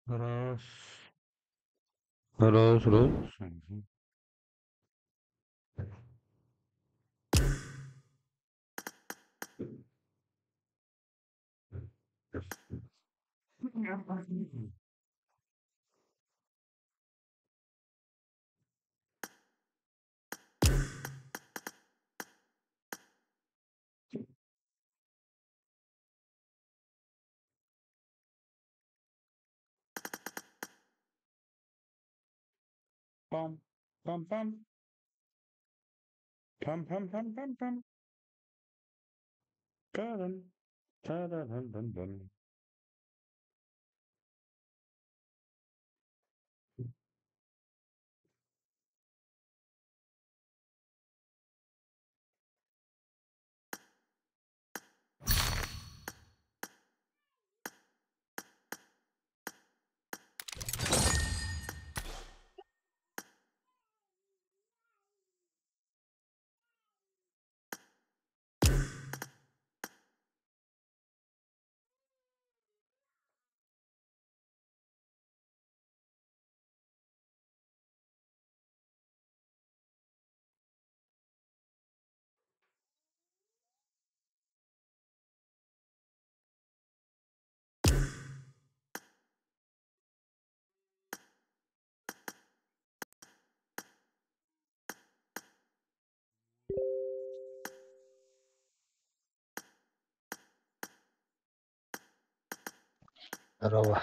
Terus, terus. Pam, pam, pam, pam, pam, pam, pam, pam. Dun, dun, dun, dun, dun, dun. روح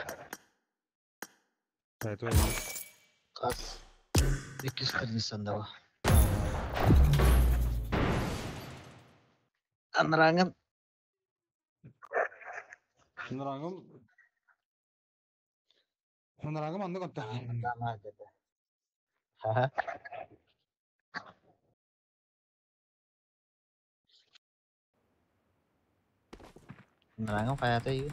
Itu ini. خلاص يكس Kurdistan da var. Anrangan Penerangum anda kontak. sama dedi. Ha. Anrangan hayata iyi.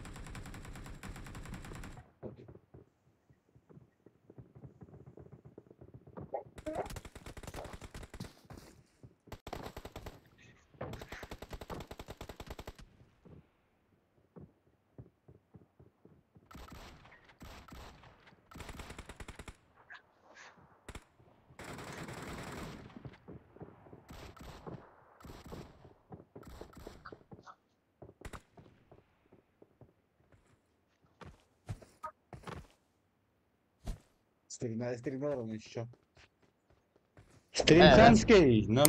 Stream orang еще. Stream Sansky. No.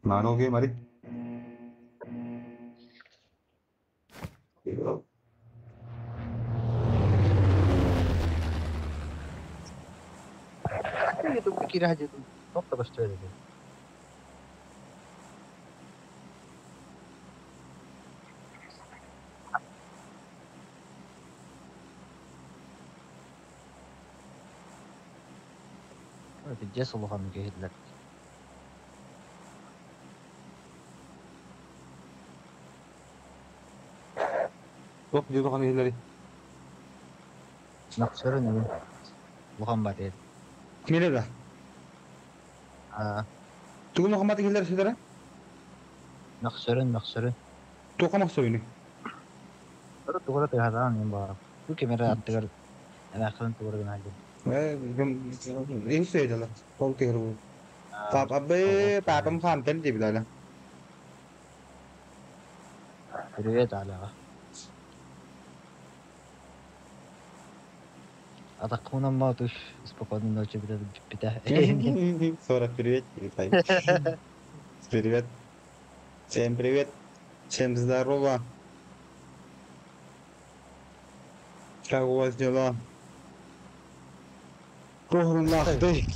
Mano ke mari. Itu pikir aja tuh. Çok da başta öyle dedi. Öyle ces oluhan gehirler. Yok dia kan hilari. Naksırın ya. Oluhan var dedi. Mira dah. Ha. Tu mau kemati hilari saudara? Naksırın. Tu kamu maksud ini? Baru tuh kalau terhalang yang bawa. Tuh kamera atgar. Enak kan tuh orang aja. Ini sih aja lah. Kau tiru. Pap abe papam khan pen di bilala. Привет, Аля. Атакуна матуш. Спокойной ночи, беда. Сорок привет. Привет. Всем привет. Всем здорово. Как у вас дела? Нахты.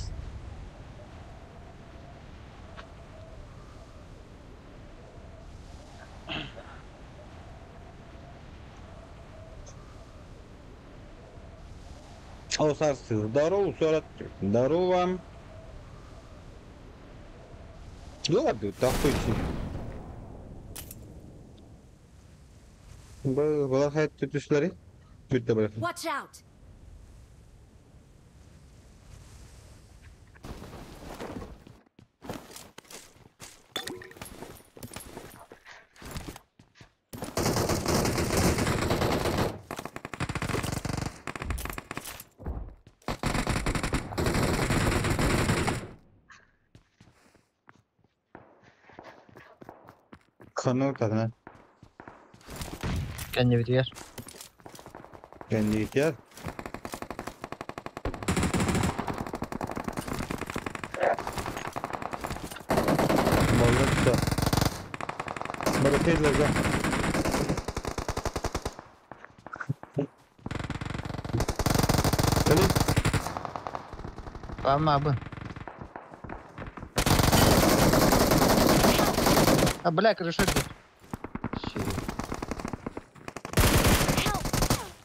Осарсыз. Здорово, Сорок. Здорово. Ладно, такой Бұлар қайтып түтішілері? Бүтті бұрақын. Watch out! Kanal kadına. Kendi bitiyor. Kendi ihtiyar. Vallahi da. Bana teyze gel. Öyle. Var mı abi? Ha Black Rush'a git. Şey.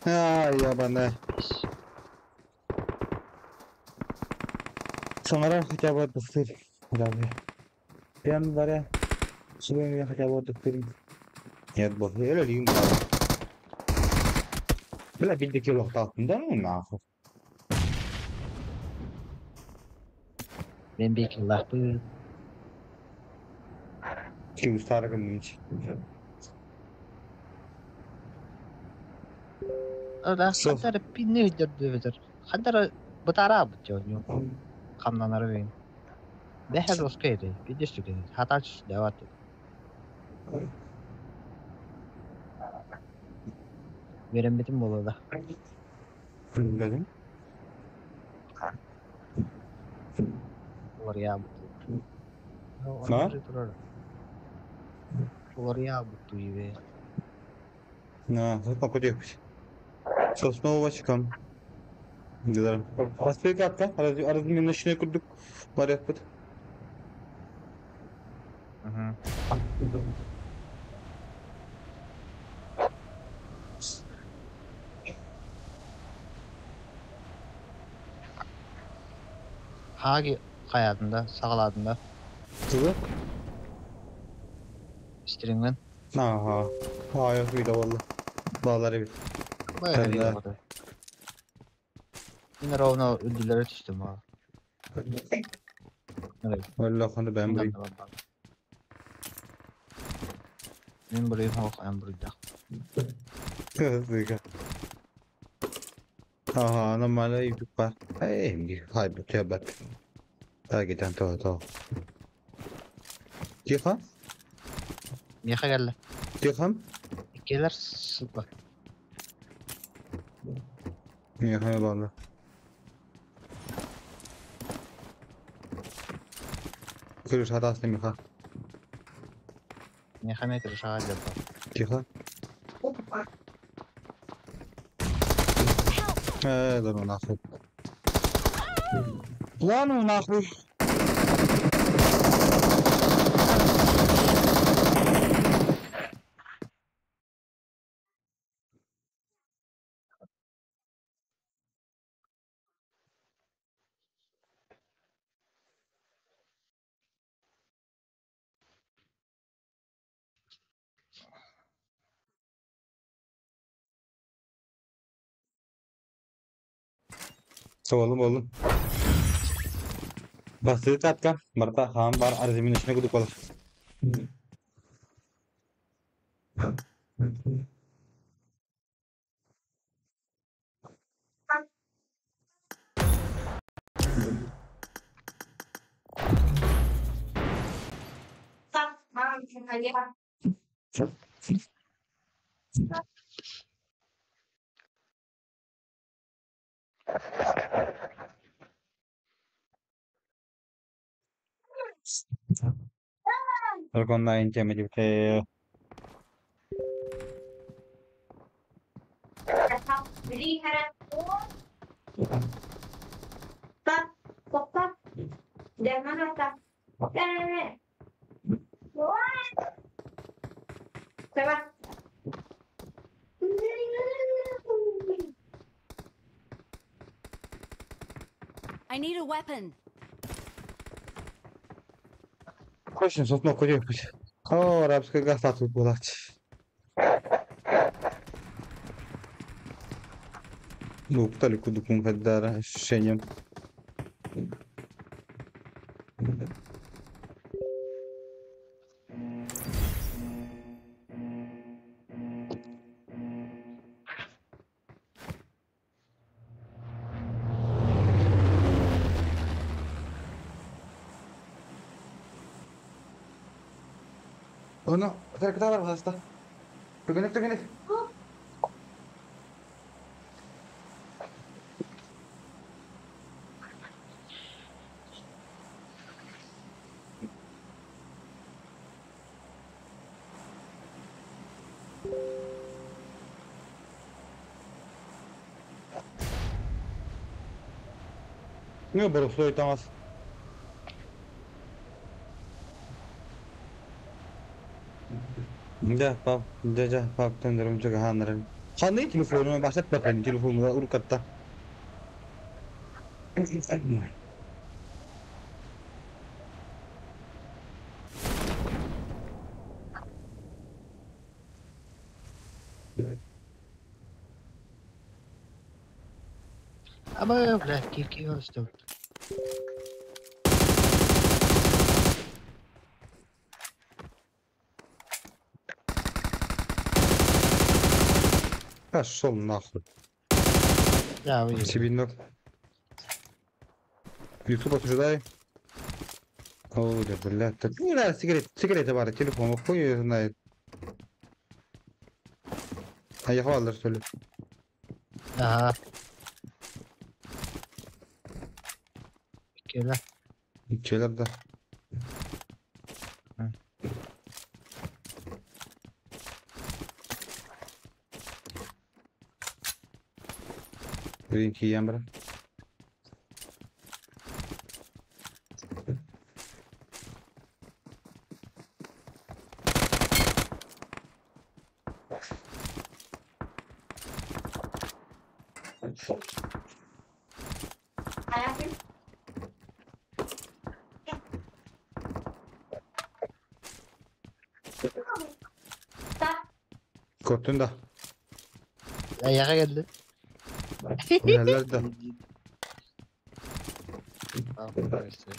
Ha ya bana. Sonra хотя бы достырь. Да, бля. Прям говоря, сегодня я хотя бы достырь. Нет, бог, я лень. Бля, bildik yol altında mı nafı? Ben bir iki laf bu. Kim ustarım hiç. Orada Sos. kadar bir ne ödürdü. Kadar bu taraf bu çocuğu. Kamlanları beyin. Behel oskaydı. Bir de şu gibi. Hata çiş devat. Veremedim bu arada. Bilmedim. Oraya bu. Ha? Oraya bu gibi. Na, zaten koyuyormuş. Sosnova çıkan. Güzel. Bastık hatta. Aracın yanına kurduk. Var yapıt. Hı hı. Hangi hayatında, sağladığında Kızı? istiringen Aha. Ha yok bir de valla. Bağları bir. böyle bir Tabii. oldu. Yine rovna öldülere düştüm ha. Evet. Valla kanı ben burayım. Ben burayım ha, ben burada. Kızı. Aha, normalde yük var. Bir kaybediyor bak. Daha giden to. Diyor Miha geldi. Diyor İkiler sıkla. Niye hani valla. Kırış hatasını Miha. Miha ne kadar şahane geldi. Diyor. Lan o nakıl. Lan o nakıl. Oğlum. Bastığı katka. Marta ham var arzimin içine kuduk olur. Terkonda ince te. I need a weapon. Koşun sosno koyuyor. O arabska gasta tu bulać. Muhtali kuduk muhaddara şeyim. Oh no, kita var hasta. Tükenek tükenek. Ne baru slow tamas. Ja, bak tenderim juga hanırım. Hangi telefonuma başlat bakayım telefonuma urkatta. Ama bля, kiki işte. Пошел нахуй. Ya bu Себе ног. YouTube отжидай. О, да, блядь. Так не надо сигареты бар, телефон хуй её знает. А я хвалил, что ли? Aha. Gel lan. Şeyler de. Hı. Birinci yiyen bırak. Hayatım. Korktun da. Ya yaka geldi. Neler de. Tamam işte.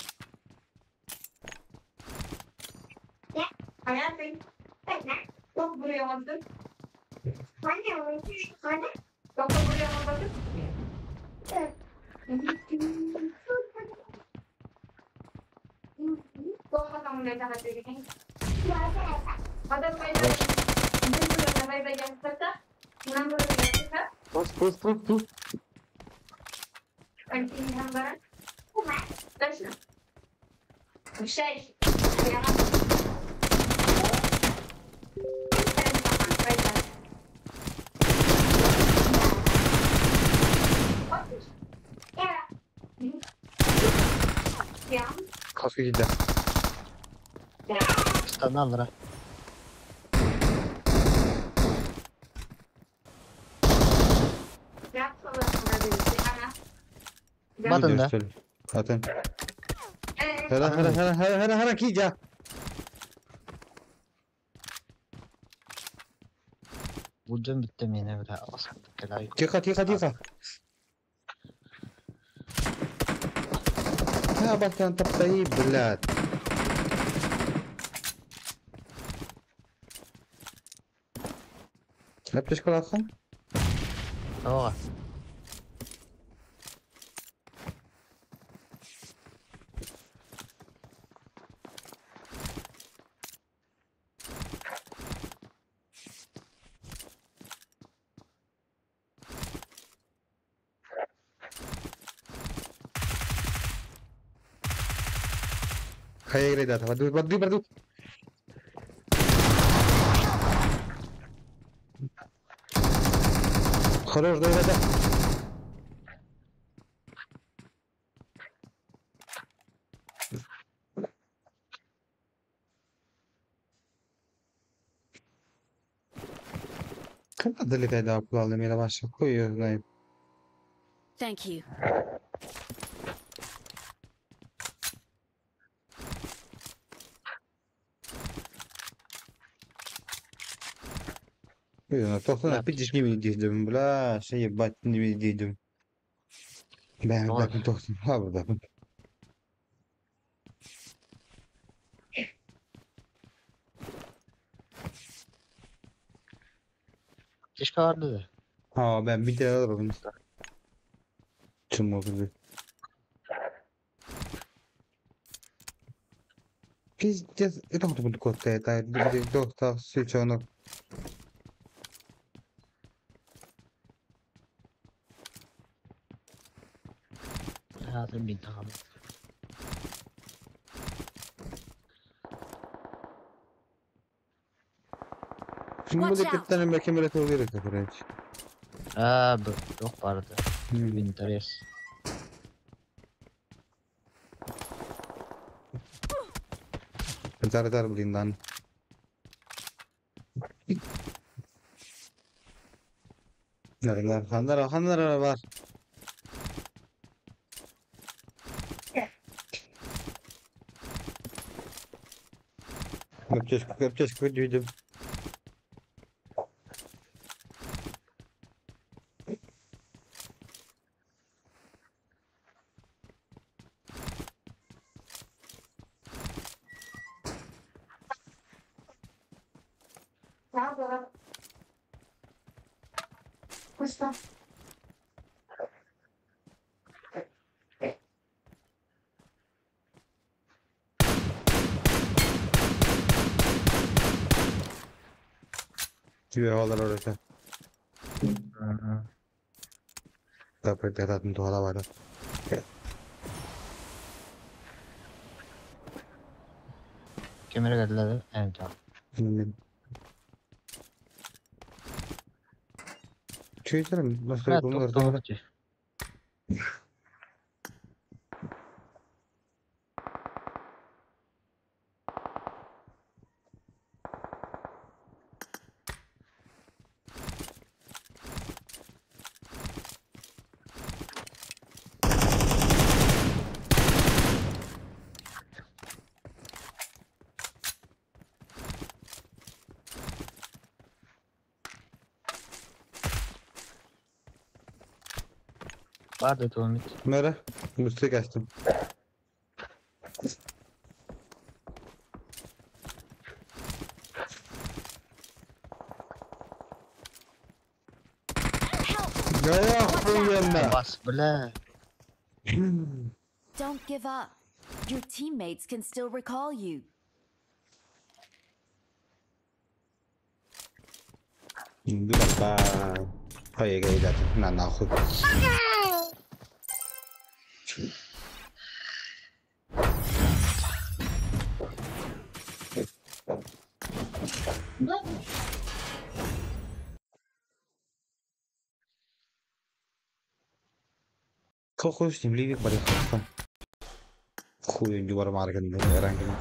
Hayatım. Bekle. Çok buraya aldım. Anne onu düştü. Anne. Çok buraya aldım. Evet. Kok kamu udah sangat jadi kan? Ada bayi ada bayi yang kata, nama dia kata, Pus. anti hambaran, terus, usai, ya, ya, Kaskı gider. Üstten alır ha. ya, kalau ada di sana, Batın da. Zaten. Hera ki ya. Vuracağım bittim yine bir daha. Basmadık kelayı. Тихо. Ya bak sen taptayı блядь. Ateş kalsın. Tamam. Kaya girdi ata. Badu. Хорош, да. Когда долетает до плавно мира ваша хуй её знает. Thank you. To'xtana pidishga dedim, bular şey ебать не dedim. Ben Doğru. bakın to'xtan. Ha burada. Keşke vardı da. Ha ben bir tane alırım. Çım oldu. Itu untuk bentuk kota tadi itu tak si cono. Hayatım bir tamam. Şimdi bu Watch da out. kitlenin mekemele koyuyor ki French. Bu yok vardı. Winteres. Tar belinden. Nereler? Hanlar var. Yapacağız videoyu. Ne yapalım? Usta. Gibi havalar orada. Kapı tetatın tuhala var. Kemere geldiler. Evet abi. Çöğütlerim. Nasıl Evet konular doğru. da. Vardı Tomit. Mere. Müste geçtim. Ya bu yanına. Bas bile. Don't give up. Your teammates can still recall you. Hindi ba kaya kaya dati nanakot. Kokoş timli bir bari khastan. Khuyun juara markan ni orang kan.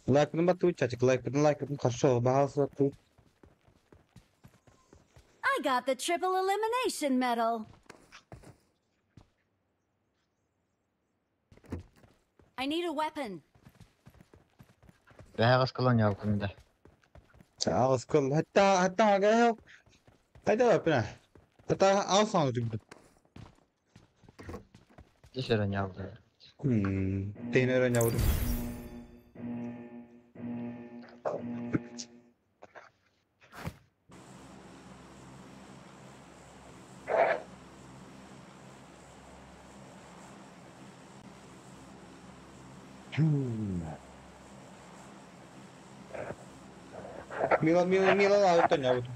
Like number 2 cacik like kasho bahas tu. I got the triple elimination medal. I need a weapon. Ve kalan yaptığında. Ağız kıl hatta aga. Hayda yapına. Hatta ağız sanırım. Dışarı yaptı. Tenera nyawdu. Mila auto nyawdu.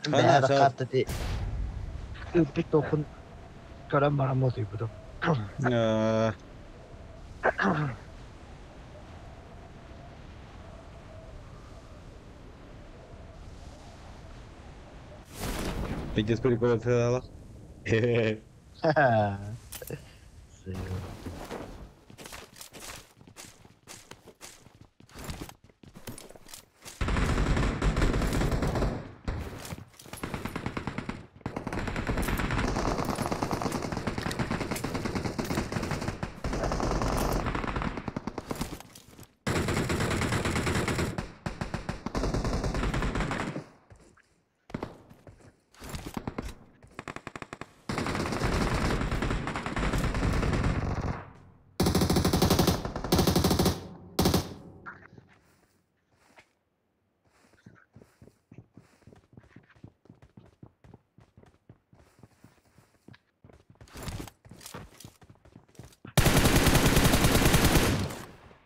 Ve kartı di. Bir topun gören bana modu bu. Видишь, прикол сказала? Sığ.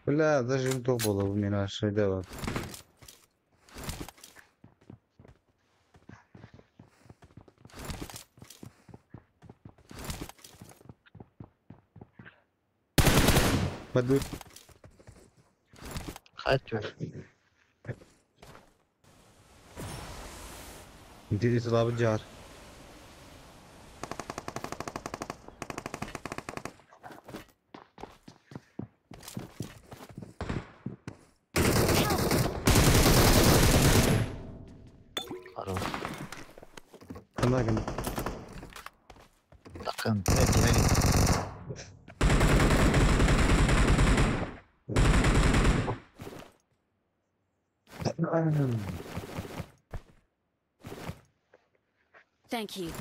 Бля, даже не то было у меня шедевр. Подуть. Хочу. Интересно, лабджар. Хорош. Канагин. Takın. Evet, yine git. Thank you.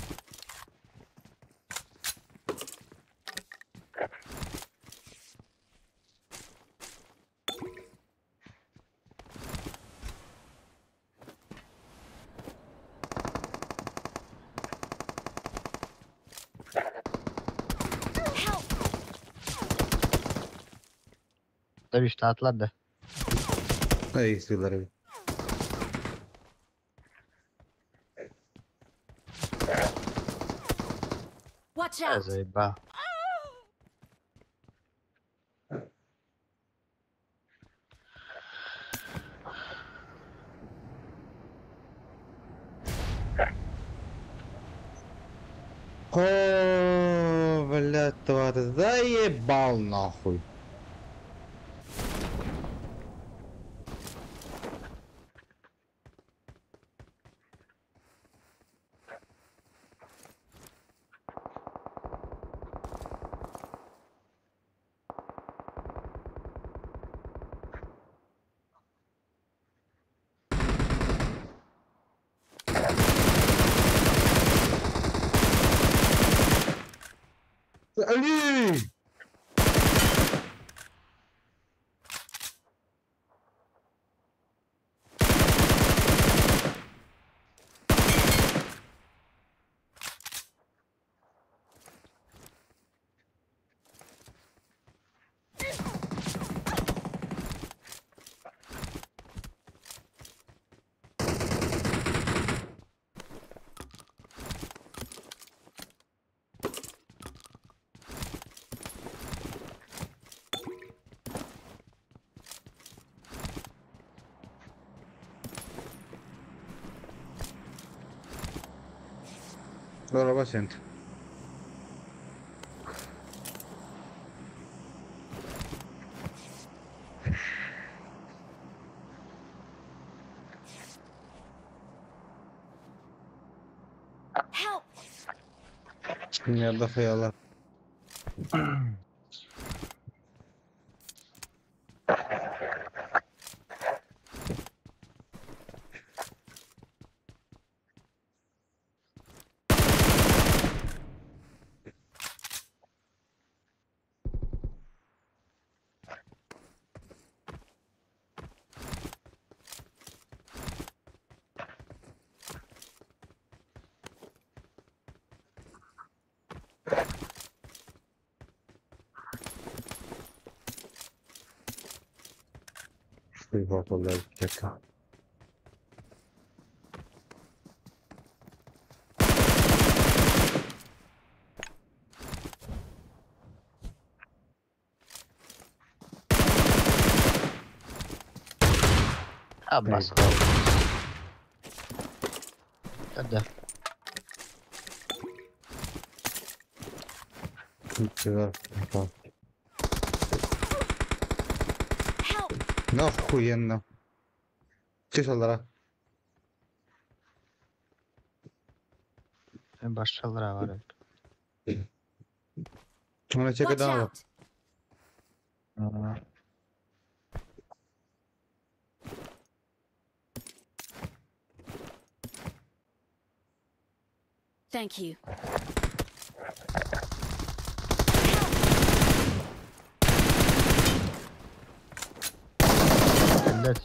Help! Tabii işte atladı. Эй, Силареви. Watch out! Zeyba. О, блядь, тварь, заебал нахуй. Ali! Araba sent. Help! Nerede hayaller? Şurayı bakalım bir dakika. Abbas. Neyse. Hadi. Güzel. Help! Ne охуенно. Çık sollara. Başkaları var. Ona çek Watch adam. out! Aa, Thank you. millet.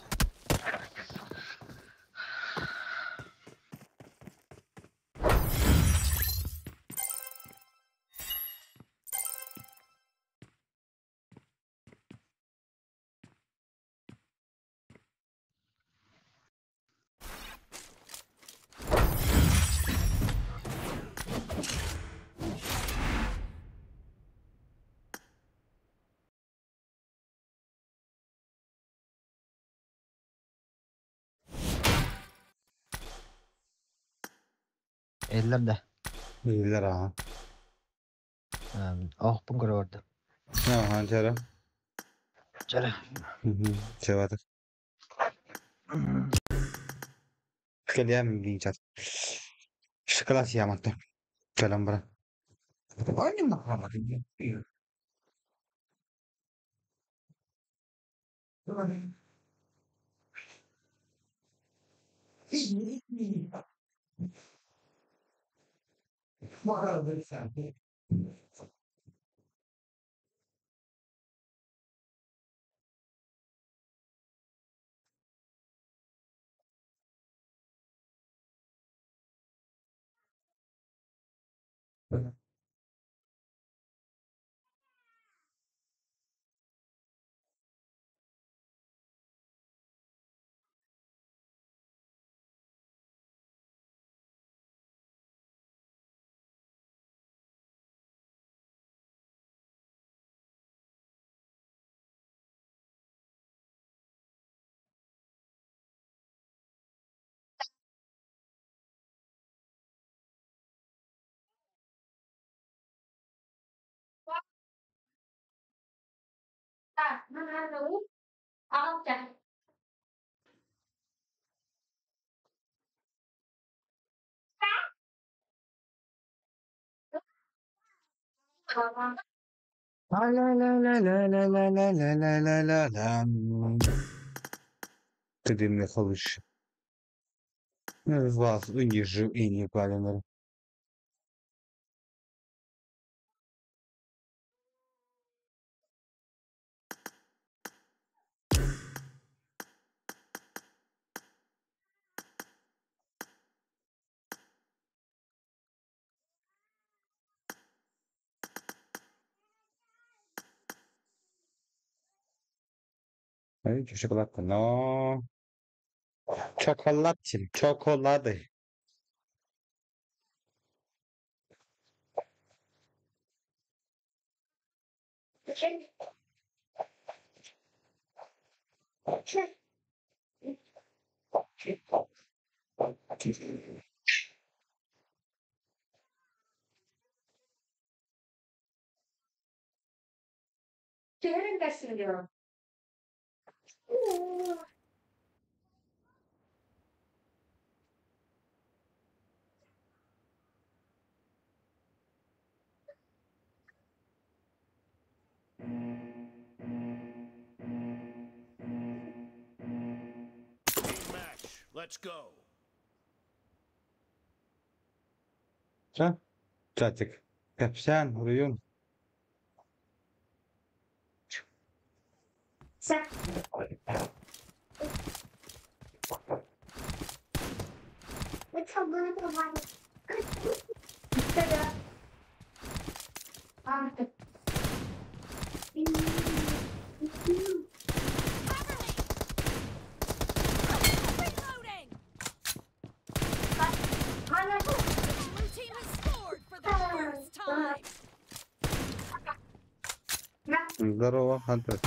Ellerinde. İyiler ha. Oh bunu gördü. Ne hançera? Çare. Hı hı. Cevadır. Kaliyan ginçat. Şıkılas yamattı. Selam bırak. Aynı mı? Mana lu? Aku cek. La la la la la la la la la la la la. Dediğimle konuş. Вас унижу и неправильно. Ай, шоколадка, но... Çikolatçım, çikoladı. Çevirin desin diyorum. Team match. Let's go. Sen? Çatık. Kapşan, vuruyorsun. Sen. Bu tabanı da var. İşte de. Artık. Reloading! Hala bu. Blue team has scored for the first time! Здорово, Хантер.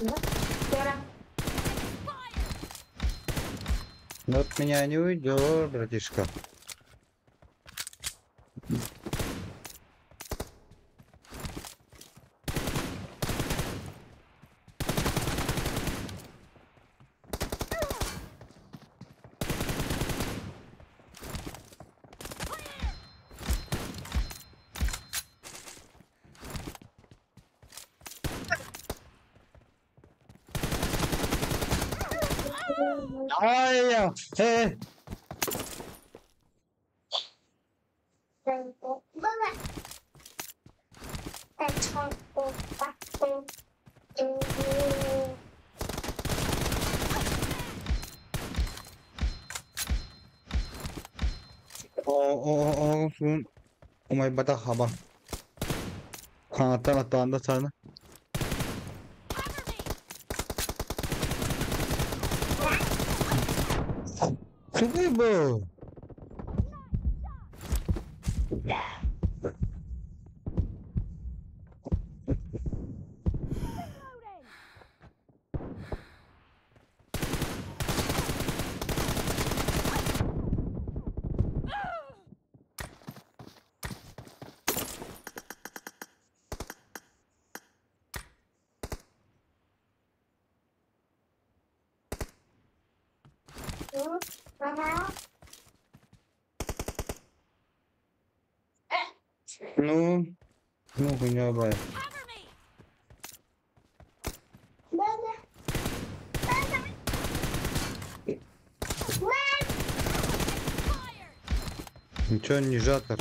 Sekarang. Вот меня не уйдет, братишка. Ай, sun umay bata haba. Kanattan atağında sana. Sugi bu. Ну, хуйня бай. Ничего не жатор.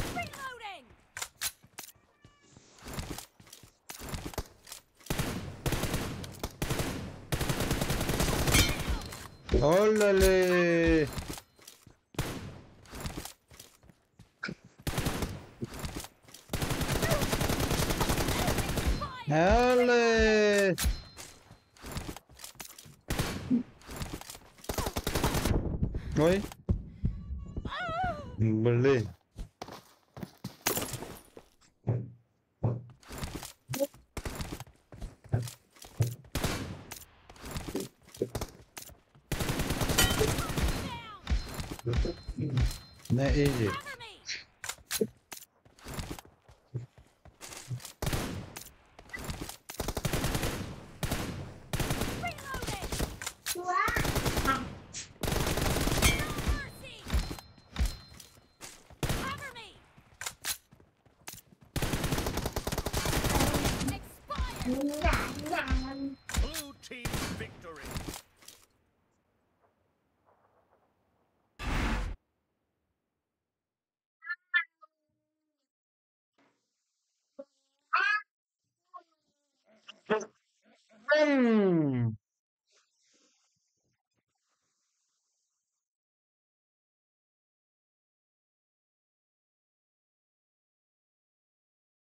Оллали! Олле! Ой. Блин. Ne iyi. Blue team victory.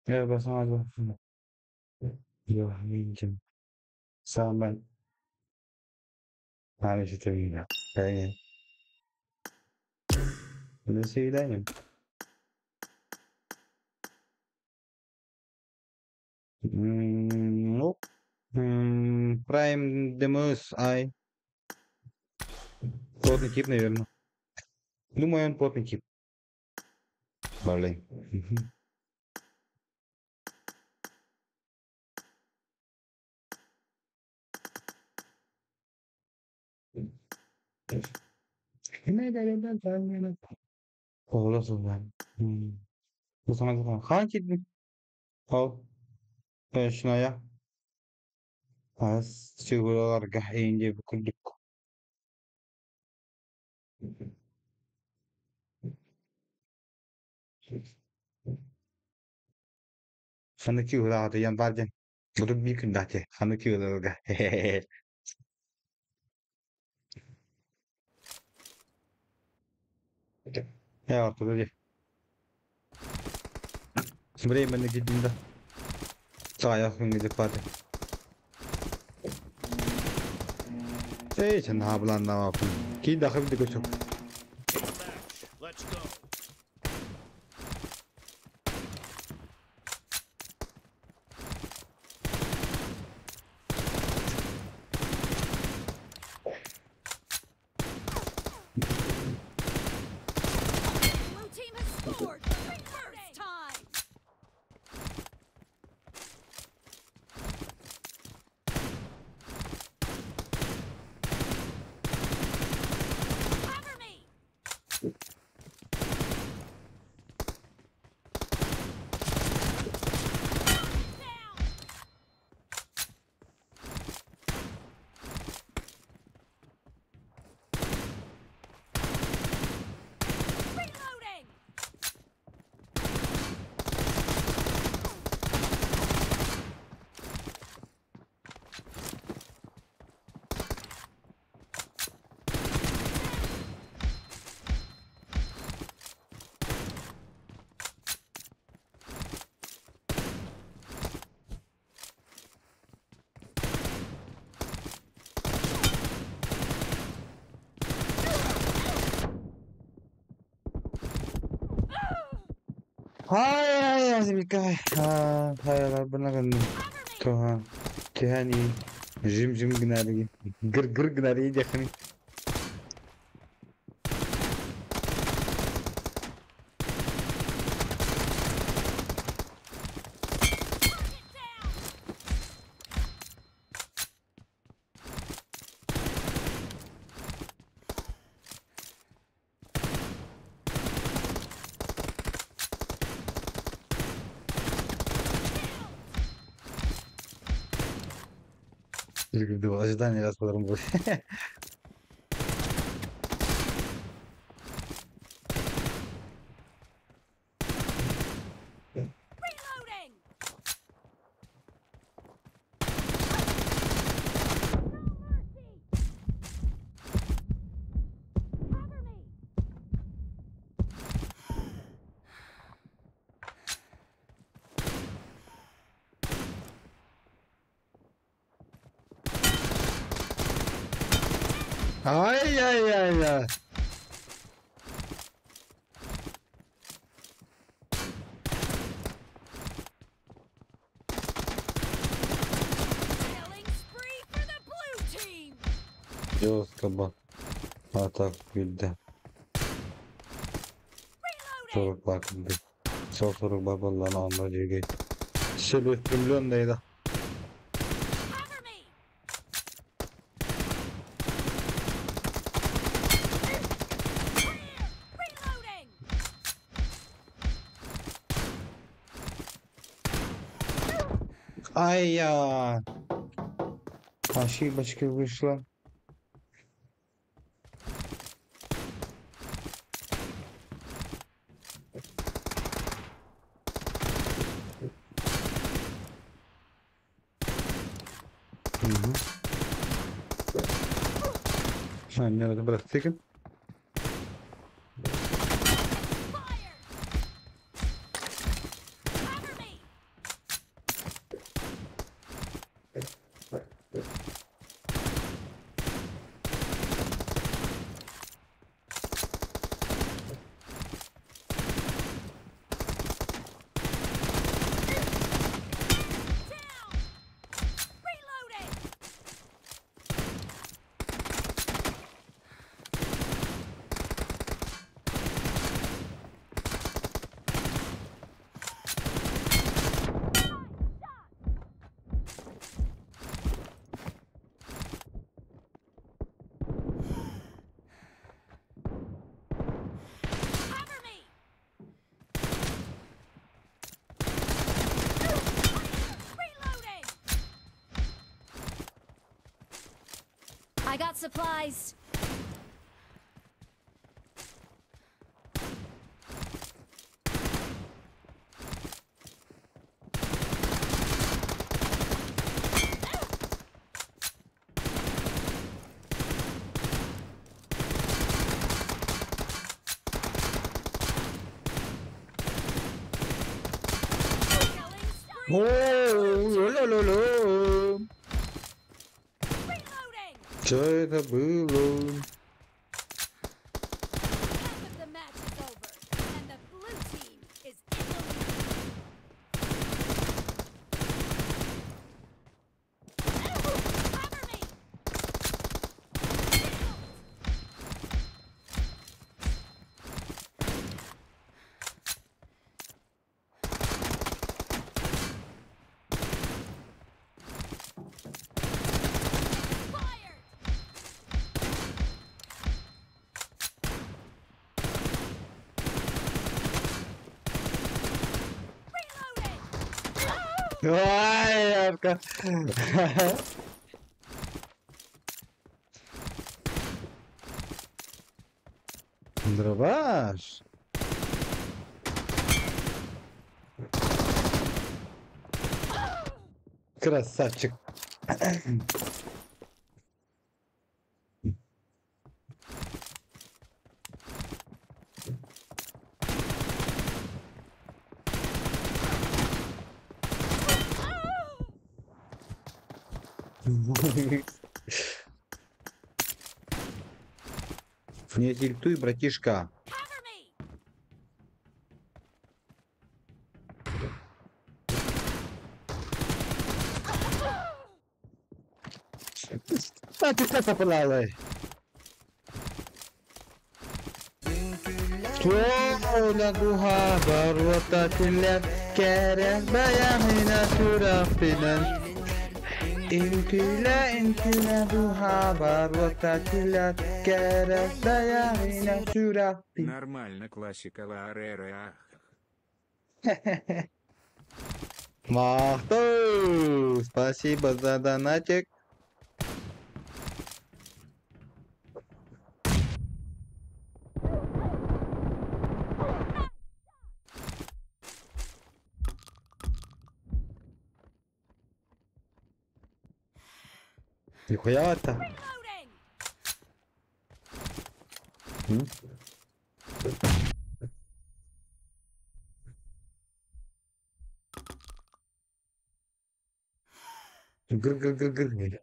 Ya basın hadi bakayım. Yok yiyeceğim. Sağ ol ben. Hani işte yiyeceğim. Yani. Ne söyleyeyim? Nope. Prime Demus Ай. Плотный тип, наверное. Думаю, он плотный тип. Блин. Ne dereden sen olasın ben. Bu sana zaman. Hangi tip? Al. Ben şuna ya. Az sigaralar gahiyince bir kulluk. Sana ki uğra adı yan barcan. Bunu bir gün daha çek. Sana ki uğra uğra. Ya ortada diye. Buraya ben de gittiğimde. Sağ yakın gidip hadi. Sen ne yapılan ne yapın? Ki daha bir de koşuk. Team match. Let's go. Ay, ay, se me cae. Ah, ay, benar kan. Tuhan. Kehani. Jim gnari. Gir gnari jakhni. Dua aja nih sekarang bos. Reloading! Cover me! Ay, ay, ay, ay. Killing spree for the blue team! Dios, kaba. Atak bildi. Reloading! Soruk bakıldı. Soruk babalarına anlayacak. Şöyle milyondaydı. Cover me! Clear! Reloading! Ay ya. Başka bir şey lan. Hı hı. Sen nerede bıraktık? Fire! Cover me! Down! Reloading! Cover me! Reloading! I got supplies. Killing spree! Oo, lo. Reloading! Çayda bulun. Half of the match is over, and the blue team is in the lead. Cover me! Fired! Reloading! Vay arka. Дробаш. Красавчик. Не тильтуй, братишка. Cover me! Nanti kata pelalai. laguha baru tatilat kere bayamina surafinan. İnküle duha baru tatilat kere bayamina surafinan. Нормально, классика Ларереа. Махту! Спасибо за донатик. Нихуя это. Reloading! Gır gır gır gır.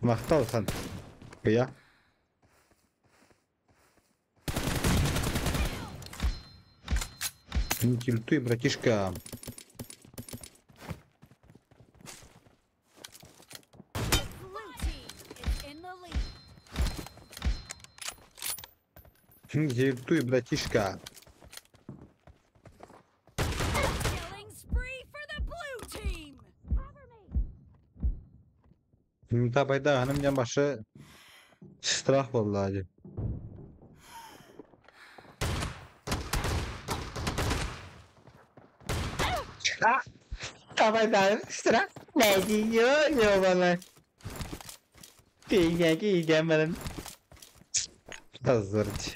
Махтал хан. Я. Не тильтуй, братишка. The blue team is in the lead. Не тильтуй, братишка. Killing spree for the blue team! Cover me! Tabayda hanımcan başı strah vallahi. Tabayda strah ne diyor ya bana. Ki ben. Hazırcı.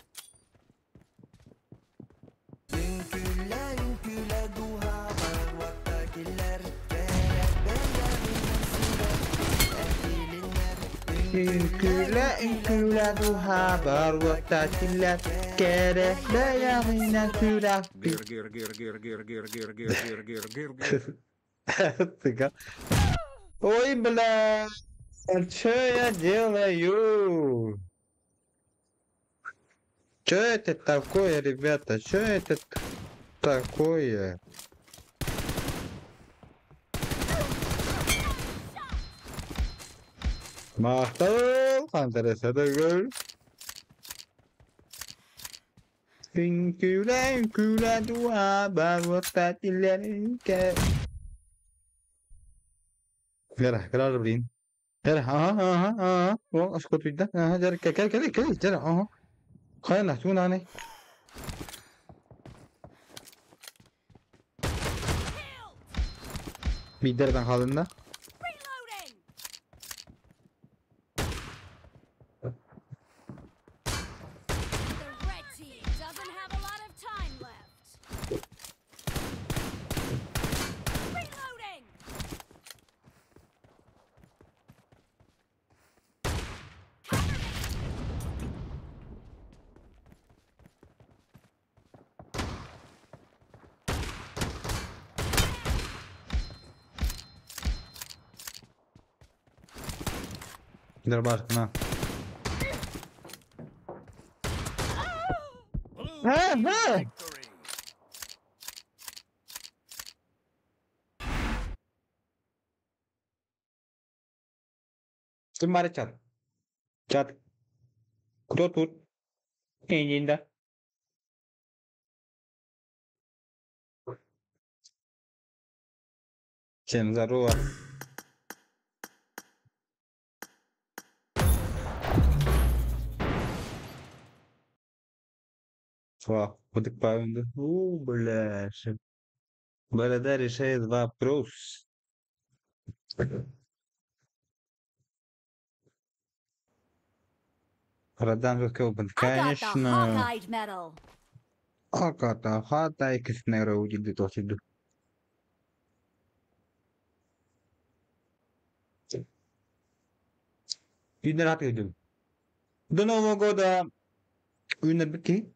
İnküle duha baru tatilat kere bayamina surafinan. Гир, гир, гир, гир, гир, гир, гир, гир, гир, гир, гир, гир. Цыган. Ой, бля, что я делаю? Что это такое, ребята? Что это такое? Махтал, Андреса Дагер. Küle dua baru tatilan ke. Gerar brin. Gerar ha. O asko tuida. Ha jar ke jar ha. Kaya na tuna ne. Killed! Liderden halında. Reloading! The red team doesn't have a lot of time left. Reloading! Cover me! Gider başkına. Blue Ha team ha. victory. तुम्हारे चल. Chat. Кто тут? Инда. Чем здорово? Слава, вот так правильно. Бля. Борода решает вопрос. Радан Жуков, конечно. Hawk-eyed medal. Hakata, hata ikisine ucildi tosidu. Yine rahat edin. До Нового года Юнебки.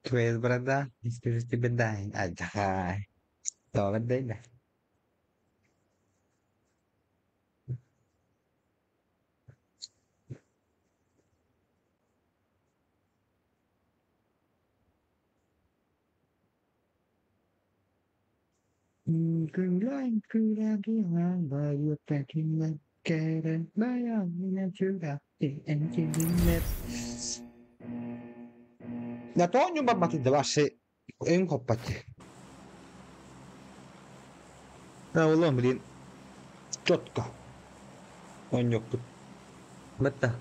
Твоя борода, и скажи тебе дай. Ага. То дай да. Gülen gülen gülen bayır pekinler kere bayan yine çura ençilinler. Ya to nyu babati de başı en kopati. Ha oğlum bilin çotka. On yok bu. Betta.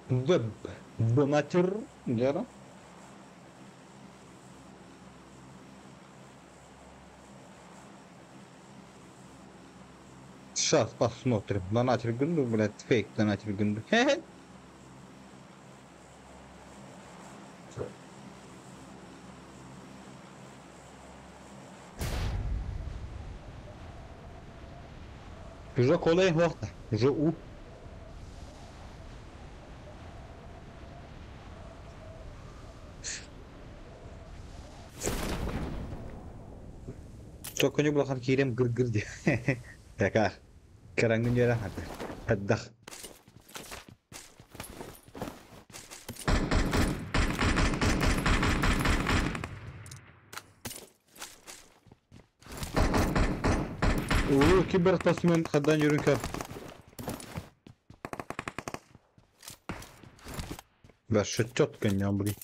Web. Donatır. Jara. Сейчас посмотрим. Донатер Гунду, блядь, фейк донатер Гунду. Хе-хе. Уже колей хвата. Уже у. Çok önce bulakan kirem gır gır diye. Yakar. Karangın yere hadi. Hadi dah. Kiber tasmin haddan yürün kar. Ver şu çotken ya burayı.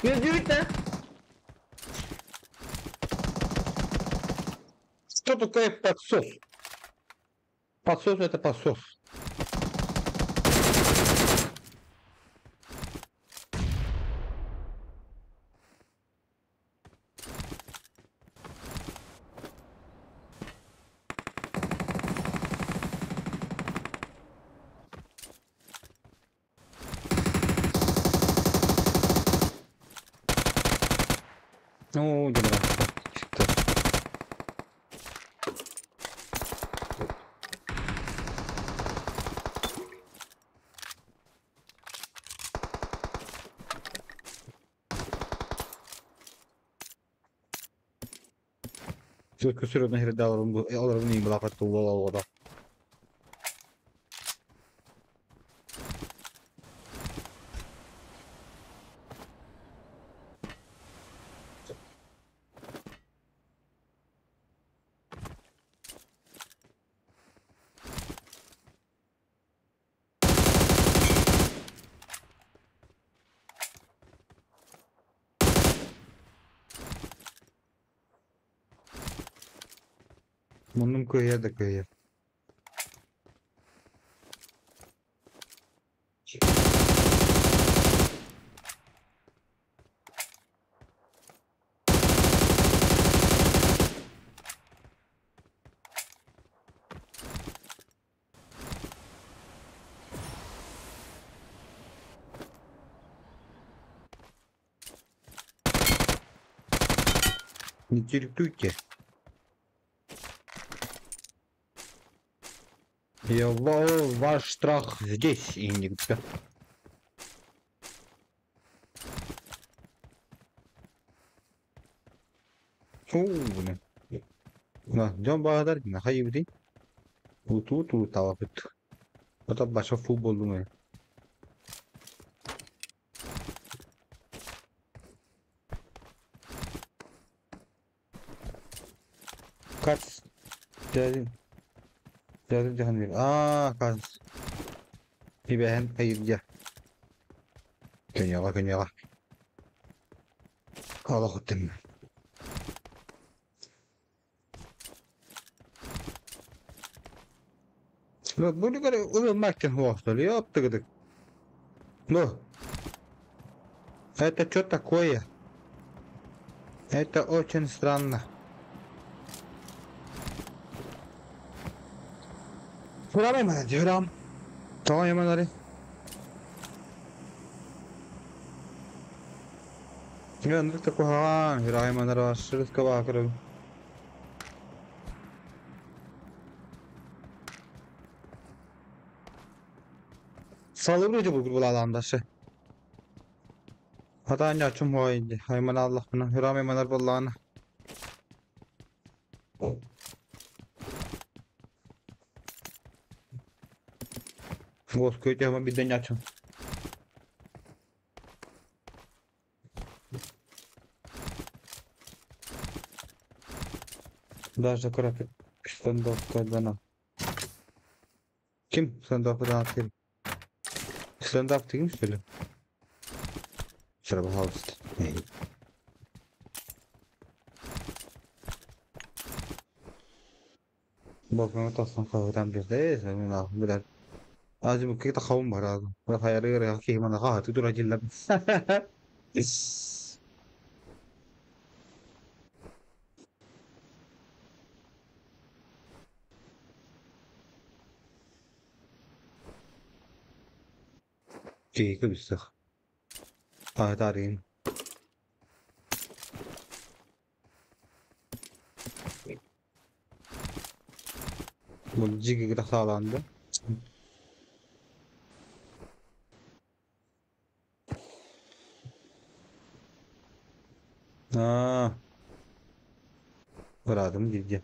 Yürü. Что такое подсос? Подсос это подсос. Ну, не нравится. Çıktı. Только все равно гридал не была потулала вода. Bunun köye de köye. Не терпите. Ваш страх здесь и нигде. Блин. На, идем благодарить, на хайвди. Тут талапет. Это большой футбол, думаю. Кац. Geldim Cihangir. Kaz. Bir beğen hayırca. Könyala. Allah kuttum. Ну, bunu kadar uzun makine hostelu yaptık. Ну, это что такое? Это очень странно. Hürame mana Hüram. Tamam hemen arayın. عندك تكوهان هراي من راس شرط كواكرم صالح رجع بقول على عندها شيء هذا أني أشوم هاي من الله من هرامي من رب الله أنا بس كويتي هم بدنا أشوم ده شكرا ستاند كذا كم ستاند أب ده أكيد ستاند أب تيجي مشكلة شرب هاوس بس ما تصنع كهرباء بيزاي من بدل لازم كي تخوم برا ولا خير كي من غاه تدور جل كي كبسخ دارين والجيجي كده sağlandı. Aa, vuradım gideceğim.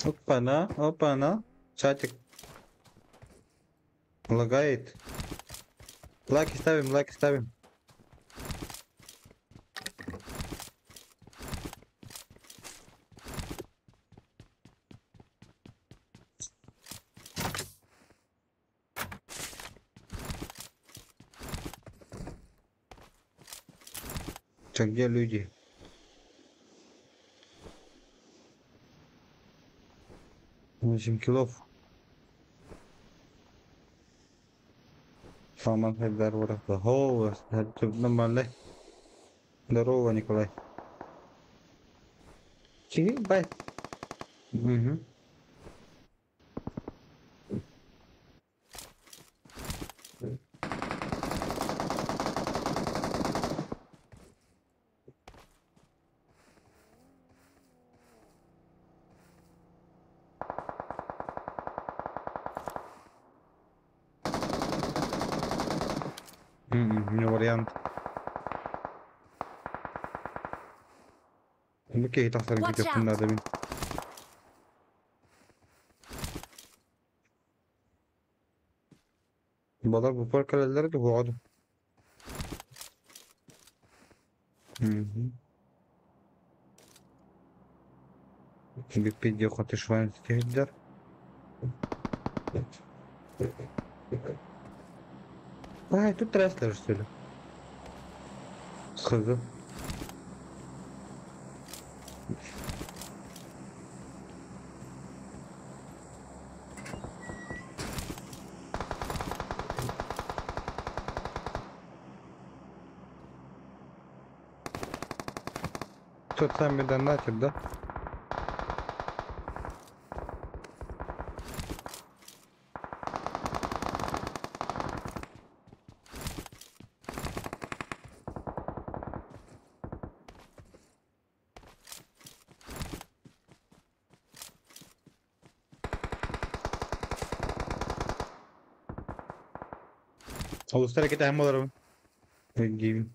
Hoppana, hoppana. Çatık. Лагает. Лайки ставим, лайки ставим. Так, где люди? Восемь килов. Саман хайдар вырахта. Хо, нормально. Здорово, Николай. Чиги, бай. Угу. Не вариант. Окей, так сразу Watch где-то надо bin. Balar bu parkaleler de bu adam. Bir video katışmayı isteyiciler. Ay, тут трестер, что ли? Схожу. Тут сами донатят, да? Uluslar hareket hem giyim.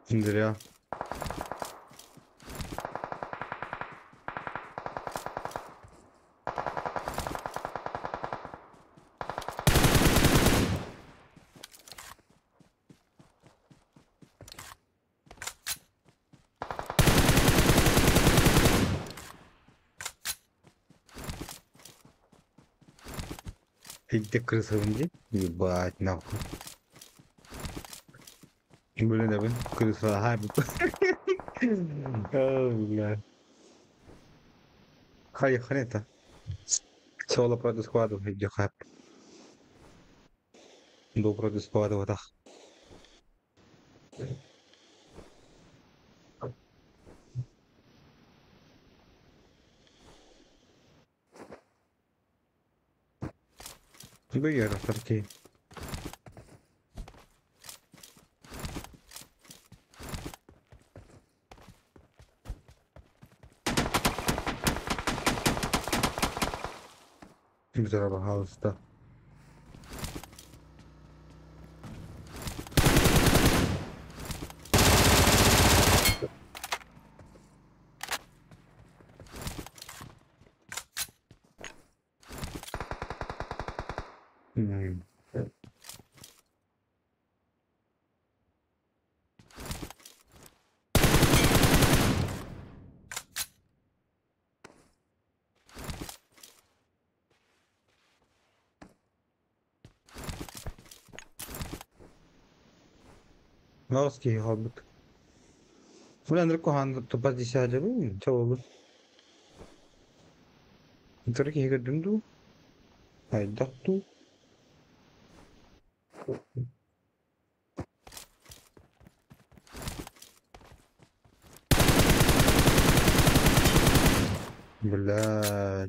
İndir ya. Идите крысовым, ебать нахуй. Блин, да, блин, крыса, ага. Бля. Хай, ханета. Соло против складу, иди хап. Добро да спада вода. Бегер тарки. Güzel ama house'da. Hmm. Mouse ki halbuki. Bulan ko han to pas di saja bu. Coba. Ntar ki higa dundu. Ay daktu. Bela.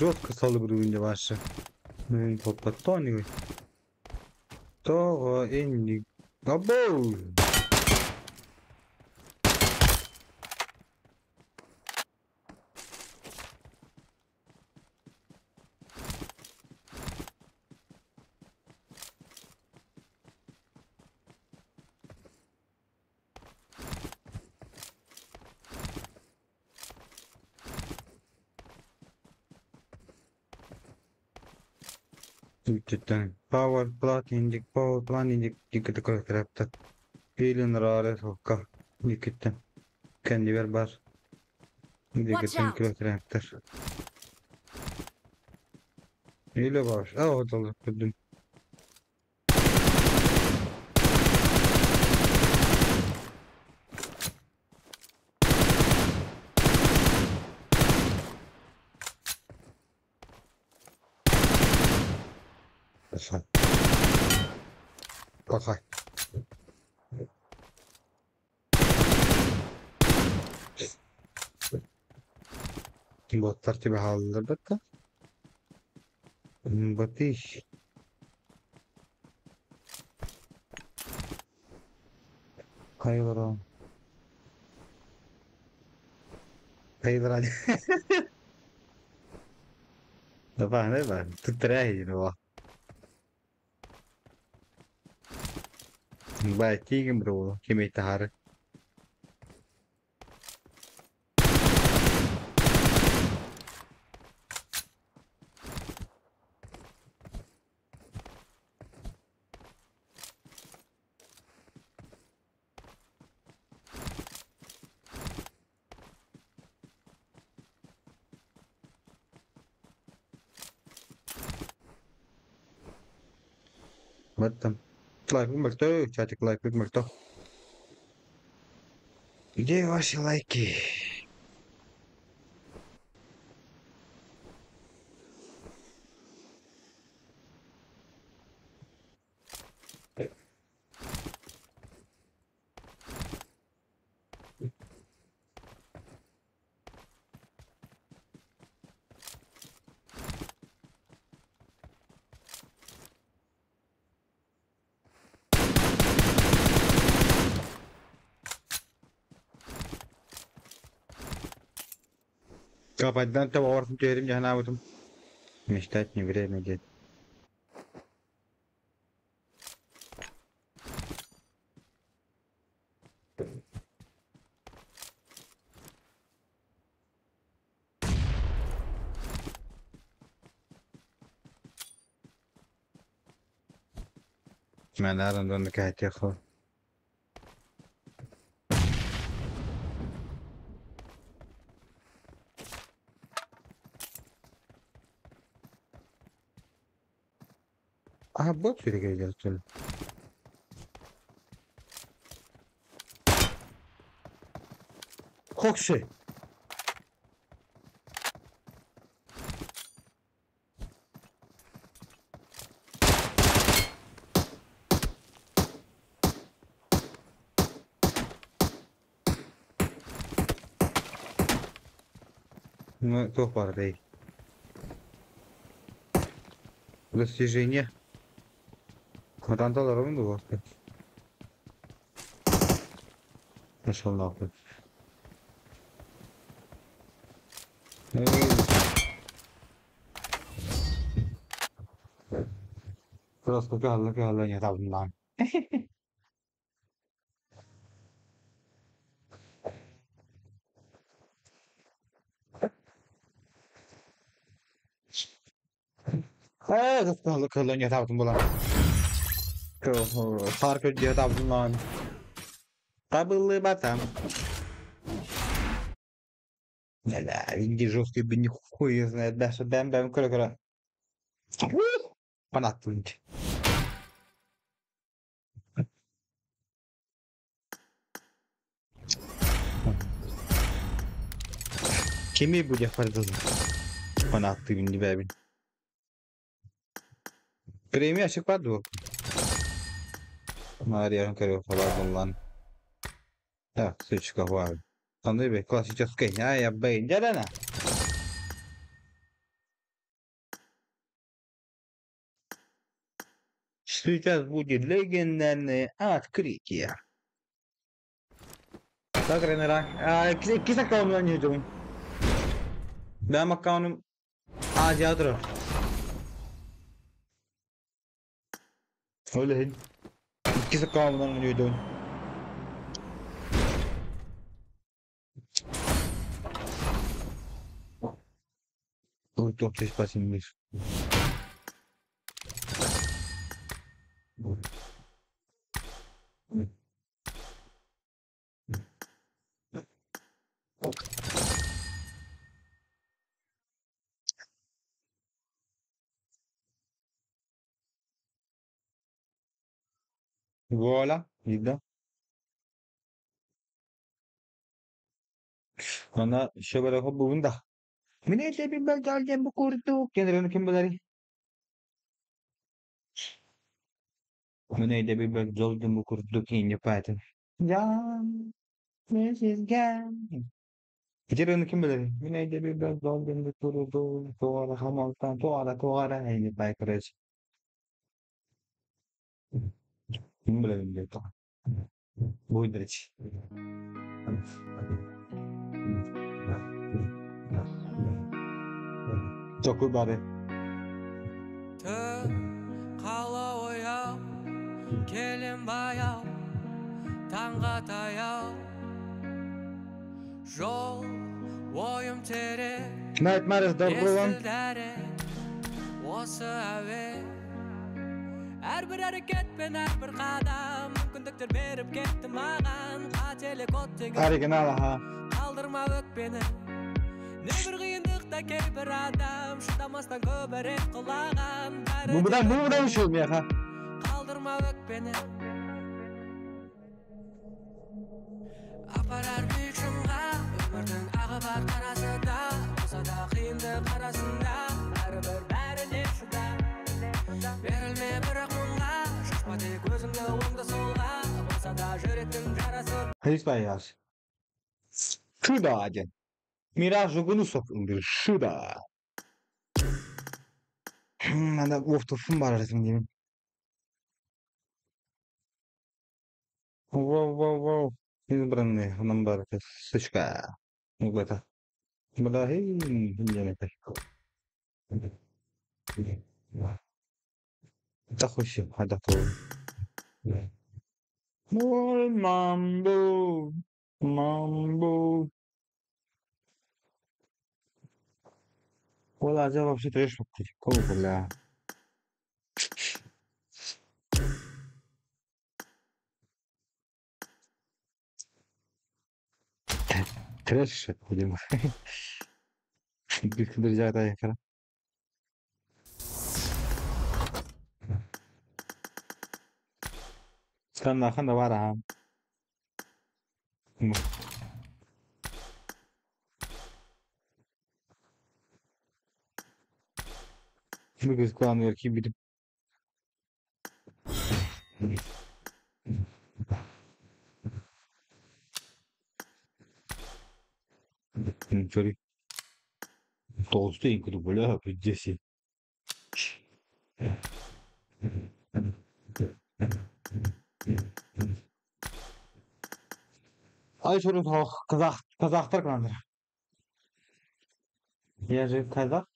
Drot kasalı bir oyuncu varsa. Ben toplattı onu. To indi. Abo. Cidden. Power plant indik. Yıkıtı koy tarafta. Filin rare sokka. Yıkıttın. Kendi ver bar. Yıkıttın out. kilo traktör. İyle baş. Ah o da kudum. Bakay. Bakay. Botlar gibi halıdır da. Batış. Kayılır o. Kayılır hadi. Ne var? Tutturayım o. Baik bro. Kimi tahar. Betul. Like bak to. Çatık like bak to. Где ваши лайки? Kapadan tahu orang kirim jangan apa tuh. Mistake ni время где. Mana orang tuh nak hati aku. Aha bot süre geleceğiz şöyle. Kokşu. Çok var değil. Достижение. Квадранtalar mı bu? Maşallah. Просто galla ya tabii lan. Galla ya tabii lan. Fark ya tabii lan. Табылы батам. Да, Винди жесткий бы нихуя знает, даже бэм-бэм, кра-кра. Понятно. Kimi будет фарзазы? Понятно, Винди бэбин. Премия açık padlock. Мария, короче, falan lan. Да, сучка, вау. Андрей, классическая, я бэй, да-да-да. Сейчас будет легендарное открытие. Так, Ренера. Киса аккаунт'dan yiyeceğim. Benim akkauntum acıdır. Öyle değil. Kisa akkaunt'dan yiyeceğim. Ой, топ здесь спасибо. Voilà, видно. Bana şöyle yapıp bugün. Minete bir bel geleceğim bu kurdu. Kendini kim bilir? Minete bir bel geleceğim bu kurdu. Kim yapaydı? Can, this is gan. Kendini kim bilir? Minete bir bel geleceğim bu kurdu. Tuğara hamaltan, tuğara heyni baykırız. Kim bilir diye. Buydur hiç. Çok bari. Qala oyav, kelin bayav, tanga tayav. Jol, oyum tere, Nightmares Darkrovan. esildere, osu ave. Her bir hareket ben her bir qadam, müмкіндіктер berip ketdi mağan, qatelik ottega. Original ha. Kaldırma ökbeni. Ne bir kıyındıkta bir adam şıdamasdan köberek kılağan. Bu buradan şu ya ha. Kaldırma ökbeni. Aparar büyük şımğa, ömürdün ağıbar karasında, olsa da kıyındık arasında, baribir bärine şuda. Verilme bırak munğa, şaşmadı gözümde oğumda solğa, olsa da jüretim jarası. Hiç yaz. Şurada acın. Miraj jogunu sokuldu. Şurada. Ben de oftofum var resmen diyeyim. Wow. Избранный номер сычка. Вот это. Бля, не да хуй хада то. Ой, мамбо. Вона же вообще трэш вообще. Кого, бля? Трэш, видимо. Друзья, это я Kan da var ha. Bu göz kullanıyor ki bir çocuk dostu in kudu böyle yapıcısı. Ay çocuk Kazaklar kandır. Yazık Kazak.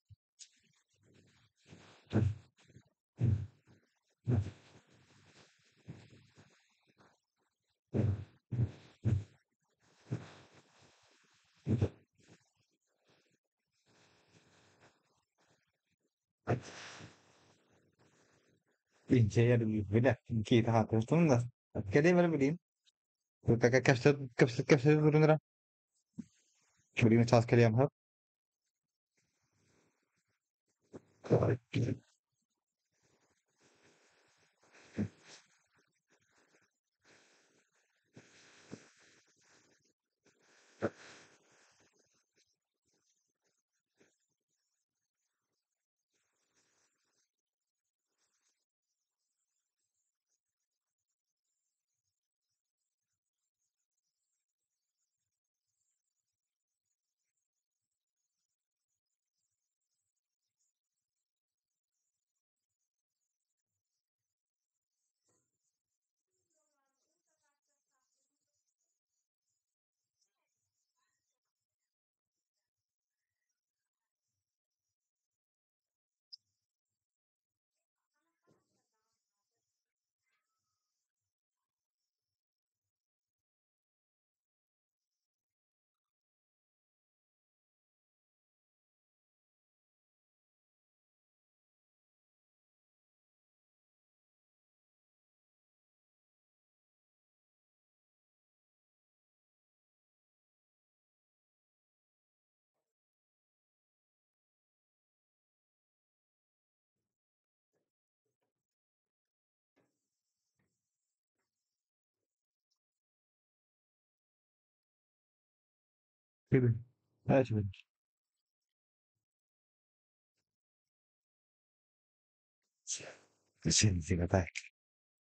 İnce yarı bir de iki tahtı sonunda. Kede böyle bileyim. Kapsa durunlara. Şuraya çaz keliyam ha. Gibi. Evet evet. Şimdi sigara.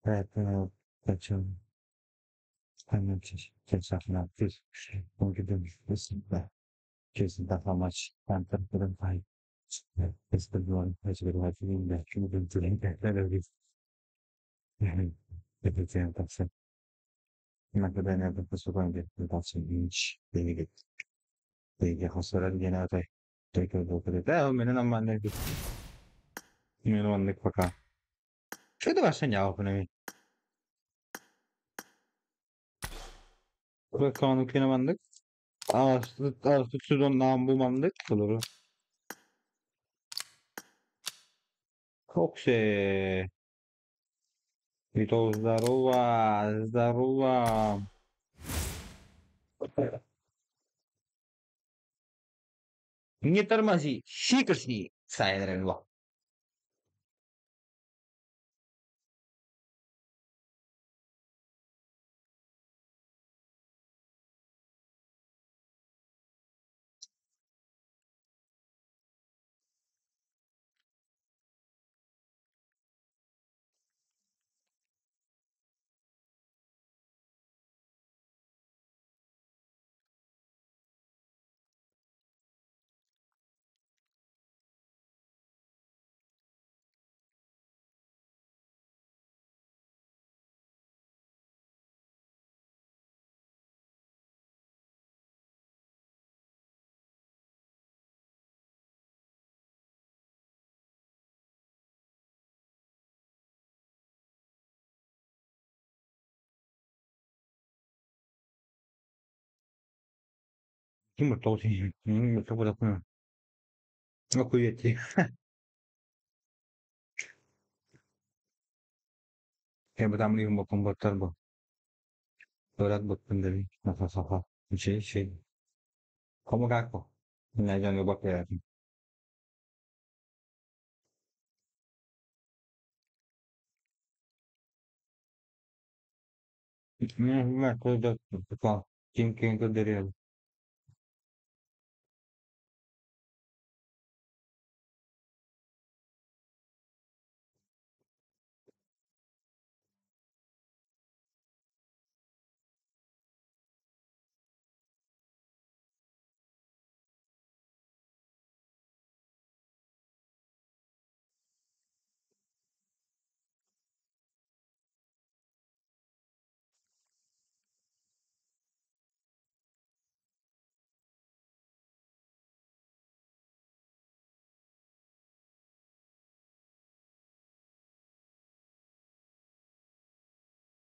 Evet. Kaçın. Hemen geçen bir bugün de kesin daha maç. Ben tabii pay. Eskiden bir vakit de şimdi de bir yani yapacağım tabii. Magda bene per questo qua mi faccio vinci, devi considerare gene te. Te che dopo di te, o me ne manda che me lo manda qua. Che dove segnavo con me? Dove kanun kine mandık? Ağustos sezonundan bu mandık. Olur. Çok şey. Vito Zarova. Не тормози, шикарсни, сайдерен. Kim mutlu olsun. Mutlu olsun. O kuvvetli. Ya bu tamam bu kombatlar bu. Öğret baktım dedi. Nafa safa. Bir şey. Kamu kakko. Ne canı bak ya. ما تقدر تطلع يمكن تقدر يلا.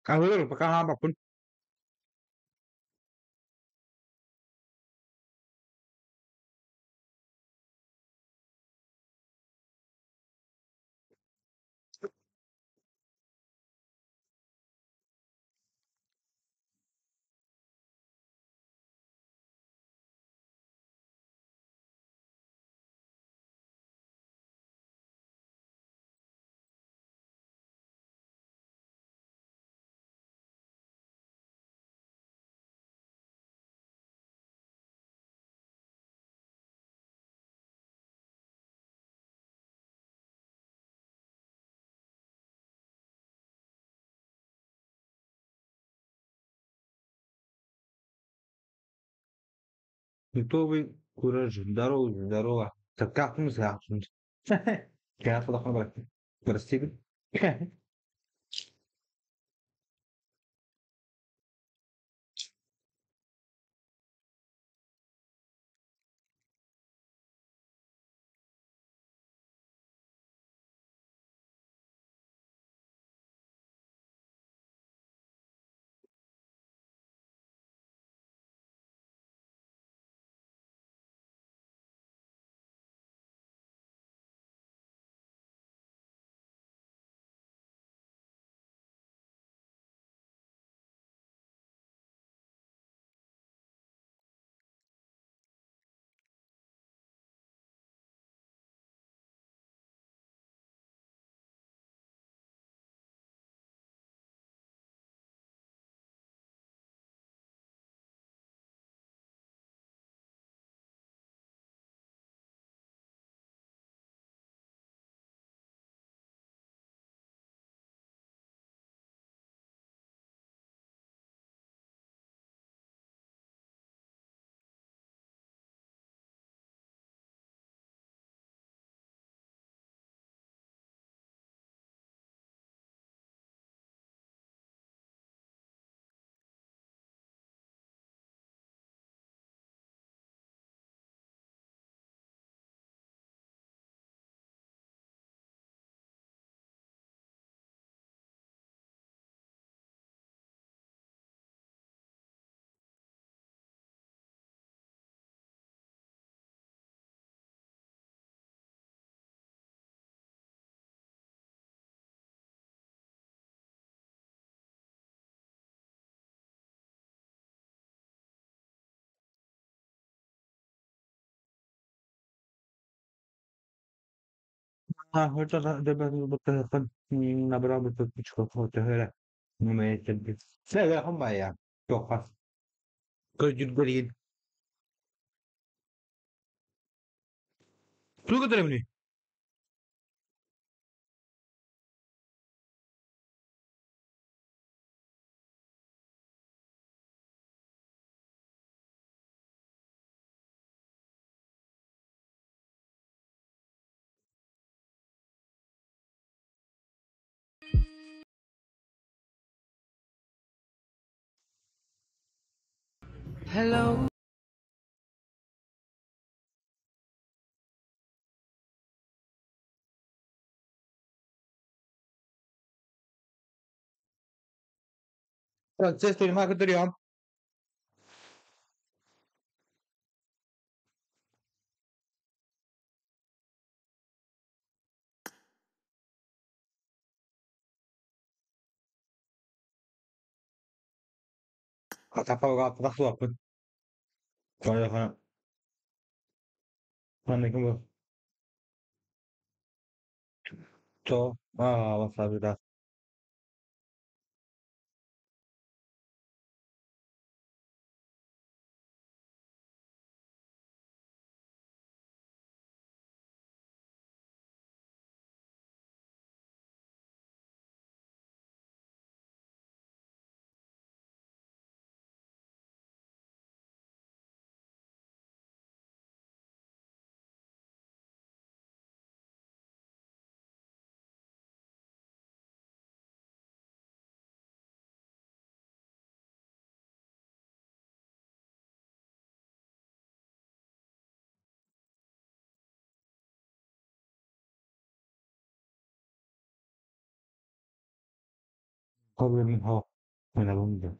Kalau pakai apapun itu kurang здорово. Так как мы зрячим? Я подохну бы. Прости. Это betul nabra betul cukup foto hela. Numai jadi. Saya không phải à. Chọc Kejut green. Lu kata ni. Hello. Saya terima kasih dia. Kata apa gak apa apa. Kalau kan mana kamu. So, wasabi dah. قبل من هو من الوندة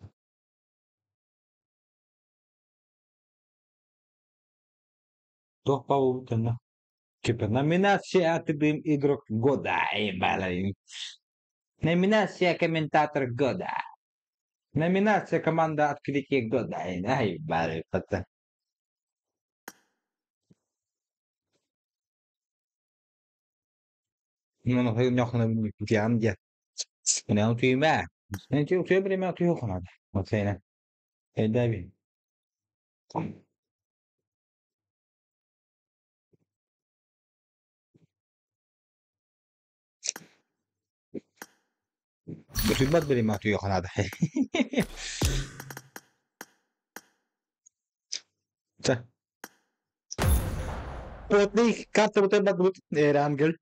تحفة وتنة كيف номинация «Отбим игрок года» ебаный. Номинация «Комментатор года». Номинация «Команда открытия года». Ай, ебаный, пацан. Ну, ну, nhóc này chị ăn gì? Mình ăn truy mà. Nên chứ truy bên em truy không nào. Một xe này. Ê, đây bị. Truy bắt bên em truy không nào. Chà. Bot đi, cắt cho tôi bắt bút. Ê, ram gel.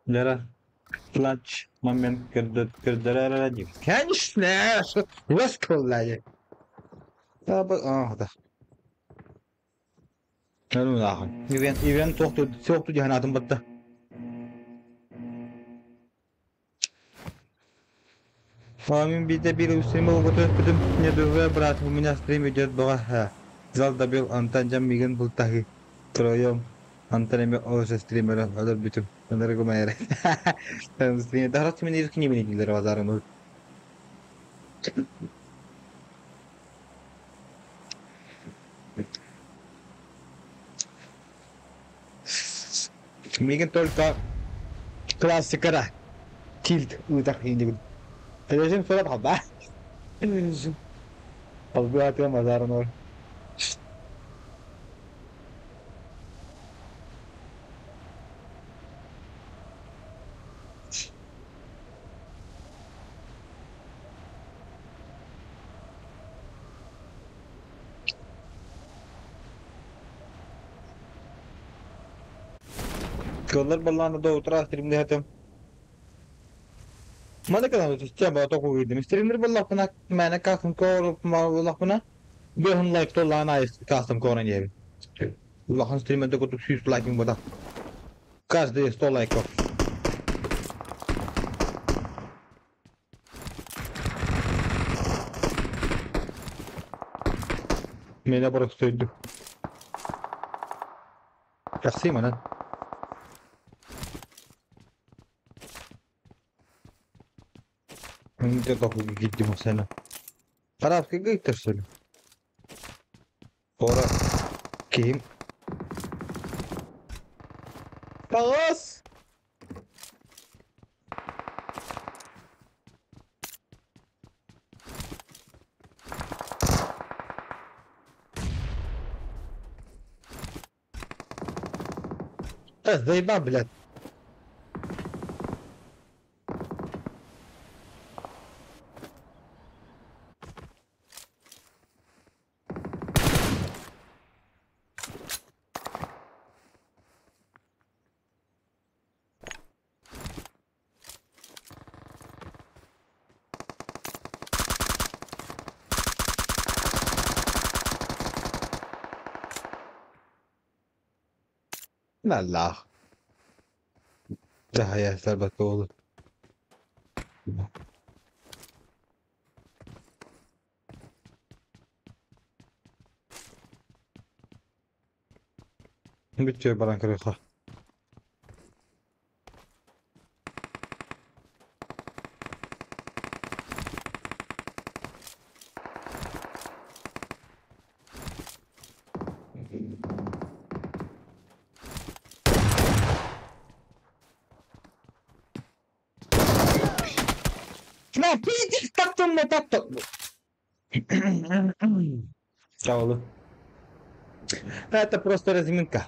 Lara. Clutch момент кырдырарарадим. Конечно! Расколлая. Да, да. Ну нахуй. Ивен тоқту жаһанатым батта. Фамин биде bir üstüme oturttum. Ne dövbe bırak bu mina stream ediyor bağa. Zalda bir antanjam migen bultahi. Troyom. Antaneme o streamer alır bütün. Onları gömere. Ben stream daha rahat minir ki ne bilirler bazarın. Migen только классикара. Tilt utak hindi. Television full of haba. Pagbuhat ka mazarın or. Kollar ballarına da otura streamde hatem. Mana kadar coba to ko gidim. Streamer ballar kana mana kasım ko ma ballar kana. Bir hun like to lana is kasım ko ne. Allah'ın streamde ko 100 like'im bada. Каждый 100 лайков. Меня просто Merci, man. Hindi ako gigit mo sana. Para kagit sila. Ora. Kim. Pangos! Заебал, блядь. Allah. Cahaya serbat olur. Bitiyor bana kırıklar. Ne pidi tattım mı tattım. Чао. Это просто разминка.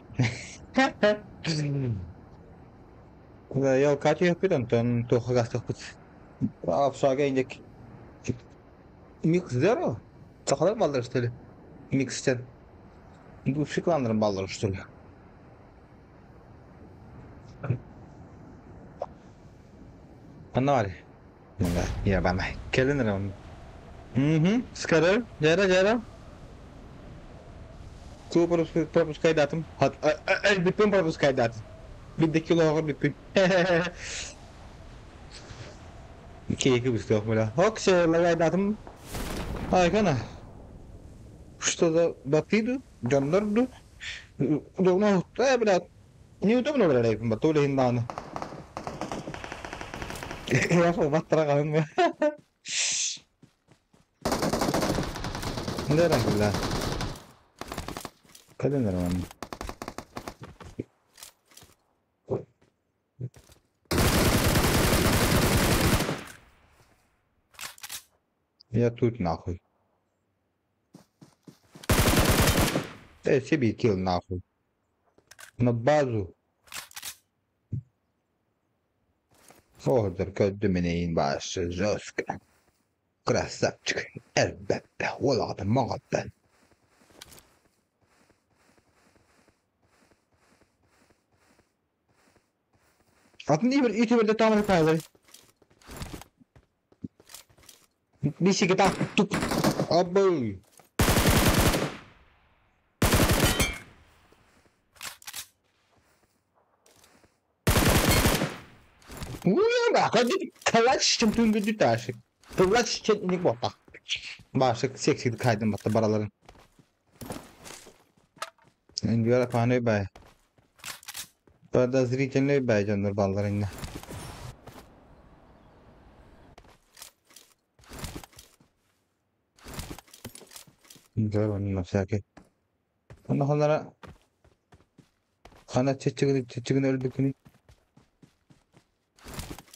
Да, я Катю yapıyordum. Ben tohu gastık. Apşaga indik. Mix zero. Çakalar ballar üstüyle. Mixten. Bu şıklandırın ballar üstüyle. Anna var ya. Ya bana. Kelin ram. Skarar. Jara. Ku propus kaydatım. Hat bipin propus kaydatım. Bir de kilo ağır bipin. Keyifli bir yok böyle. Hok şeylerle kaydatım. Ay kana. Что-то батиду, жандарду. Давно, блядь. Неудобно, блядь, батули хиндан. Я фу батраган. Нерен блядь. Kadın neren? Я тут нахуй. Себе килл нахуй. На базу. Order ködümüneyin başı Joska. Krasavчик. Elbette. Olağdı mağadı. Atın iyi bir YouTuber'da tamir yaparlar. Bir şey kita tup. Abi. Uyan hadi kalaç için tüngüdü taşı. Kalaç için inik botta. Başlık seksi kaydım battı baraların. Endiyor apane bay. Подозрительный bay canlar ballarında. Güzel onun şarkı. Onlara ana çeçigini öldükünü.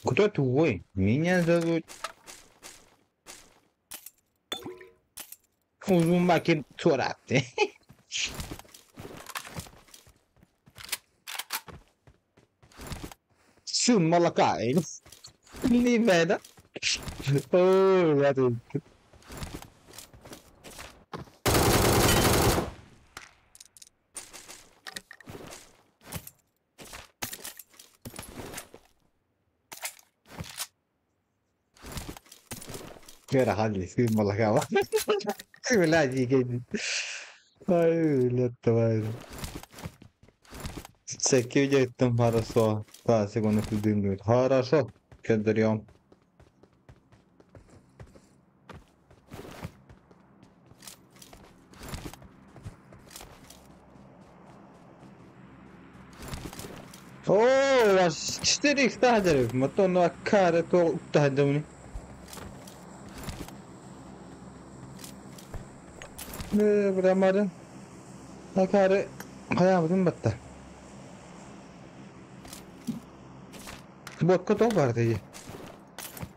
Кто твой? Меня зовут Uzunbakir Turat'tı. Şun malakay. Ne veda? Oh, ya da. Era halli, şun malakay. Öyle geldi. Ay, öyle var. Çekiyor ettim parası. Daha sekunde bilmiyor. Хорошо. Gönderiyorum. Oo, аж 4 стадерів. Мотону акаре то тадовні. Ne bıramadın? Akare hayatım battı. Bot kötü var diye.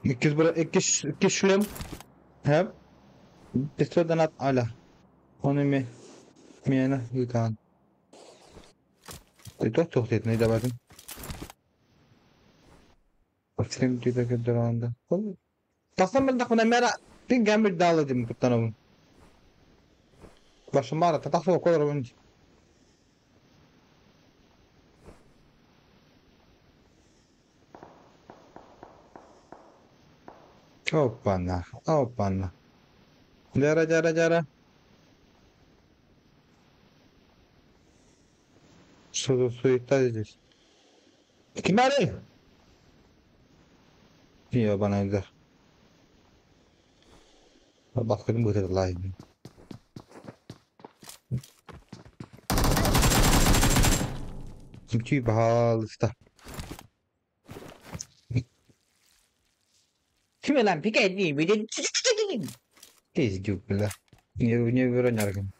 İki şulem. Hep. Pistodan at ala. Onu mi? Miyana yıkan. Çok dedin ne de bakın. Bakayım diye de gönderanda. Tasam ben de buna mera bir gamber dağladım kutanım. Başım ağrıdı. Tasam o kadar önce. Hoppana. Jara. Su edeceğiz. Kim arıyor? Iya bana öder. Bakın bu kadar live. Çünkü bahal işte. Kim lan pike değil mi? Kes juga. Niye böyle nyargın.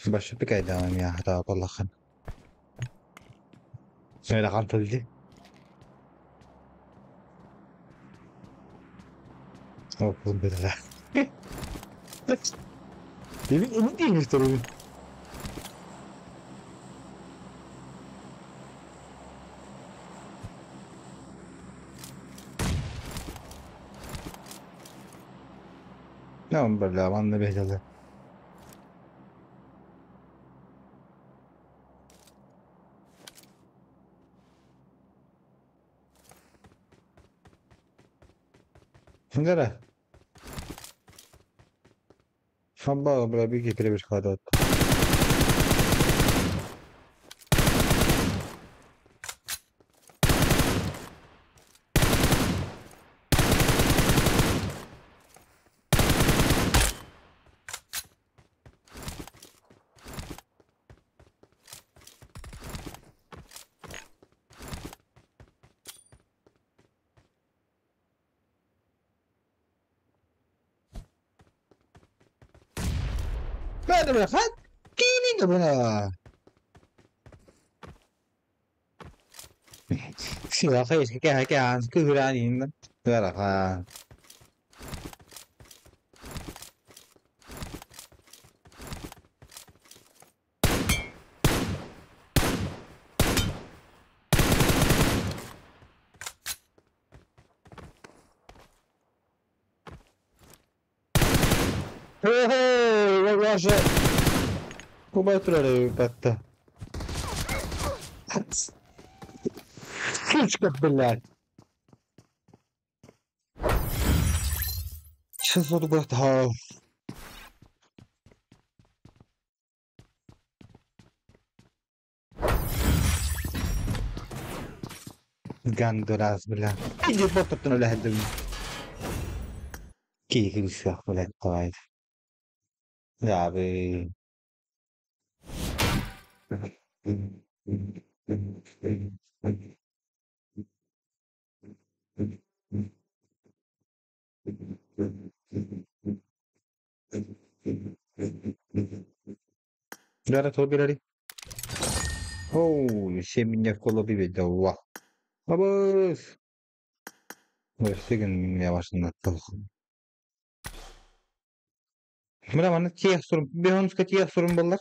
Başı pike devam ya hata Allah'ın. Öyle kantıldı. Okul bedava. Emin değilmiş tabii. Tamam böyle aman bedava. Nere? Sabah böyle bir kere bir kağıt at. Hadi be hadi. Giyinin de buna. Sửa cái cứ ra thì nó ra là oh guarda come trollare patta hiç kapılar şunu bırak ha gandolas bla idzie po to no lehedim ki kilsa wala tawad grabe Guarda tornare oh seminya kolu bir bedava babas Gerçekten yavaşladı. Mira bana çiğ sorun. Bir hanım çiğ sorun bunlar.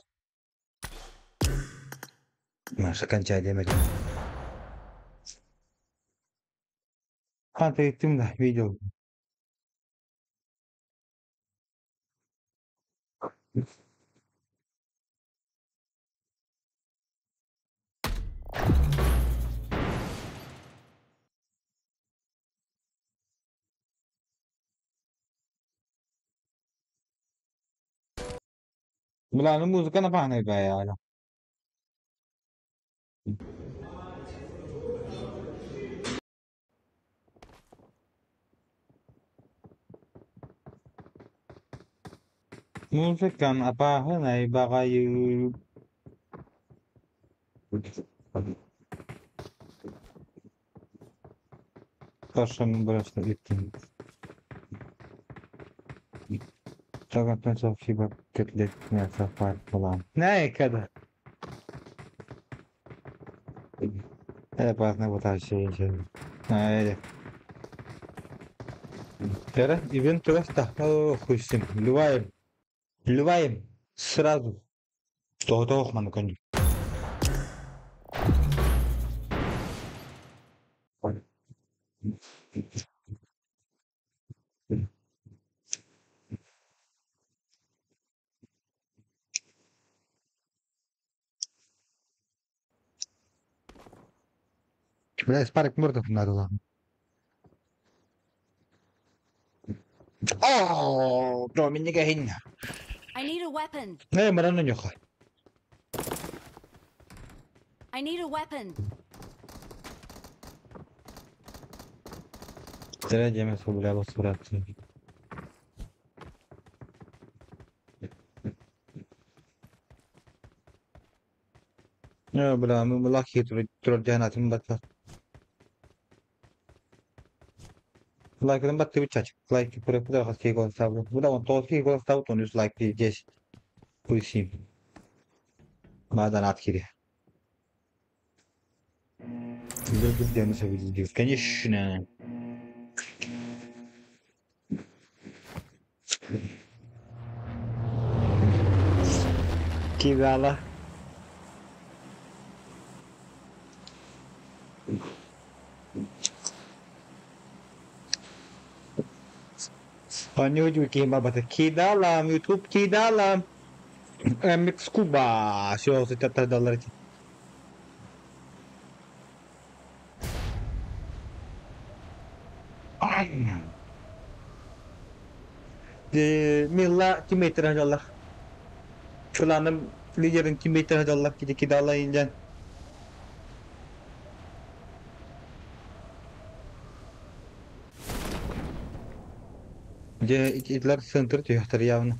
Sakın çay demedim. Hadi ettim de video. Bulanın müzik ne bahane be ya. Müzik kan apa ne bakayım. Taşın burası gittim. Sakattan çok şey bak ketlet ne safar falan. Ne kadar? Bak ne bu tarz şey. Öyle. Тера, ивент туда хусим. Любаем сразу. То ман конь. Бля, спарок мордов надо было. Oh, bro, minni gahin. I need a weapon. Ne maran nyo ka. I need a weapon. Tera jeme sobla bas surat. Ya bla, mu laki tur janatim batla. Like them batte bichach. Like pure pure haske ko sablo. Buda on to ki ko stav to news like the jesh. Puisim. Badan atkiri. Güzel bir deniz sevgili. Конечно. Kirala. On YouTube kimabata Kidalam, YouTube Kidalam. MX Cuba. Всё, $60. Milla $200. Şulanın liderin $200 gidi Kidalayınca. Hitler center diyor явно.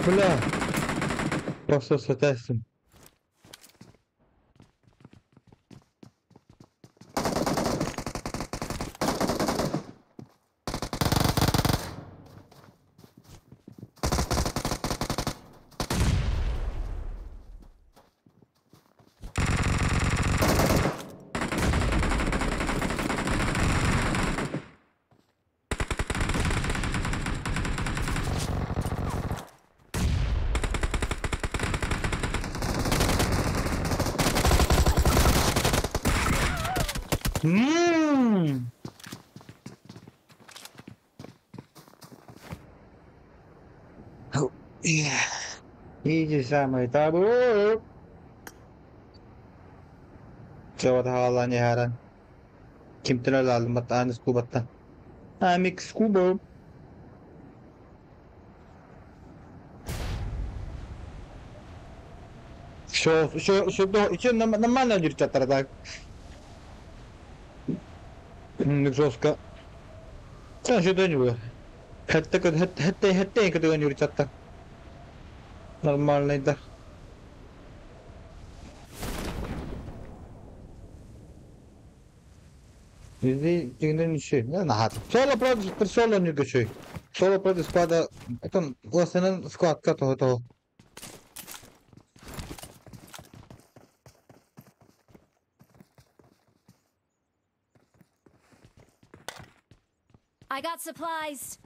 Бля. Просто сатайсın. İyice samay tabu. Coba halan ya haran. Kim telah lalu mataan skubatan. Amik skubo. Що нормально дівчата так. Жорстко. Це ж до нього. Хетте до дівчата. Нормально йде. Yüzde içinden işi. Ne nahat. Solo pro solo ne geçiyor. Solo pro squad'a. Eton o senin squad kat o. I got supplies.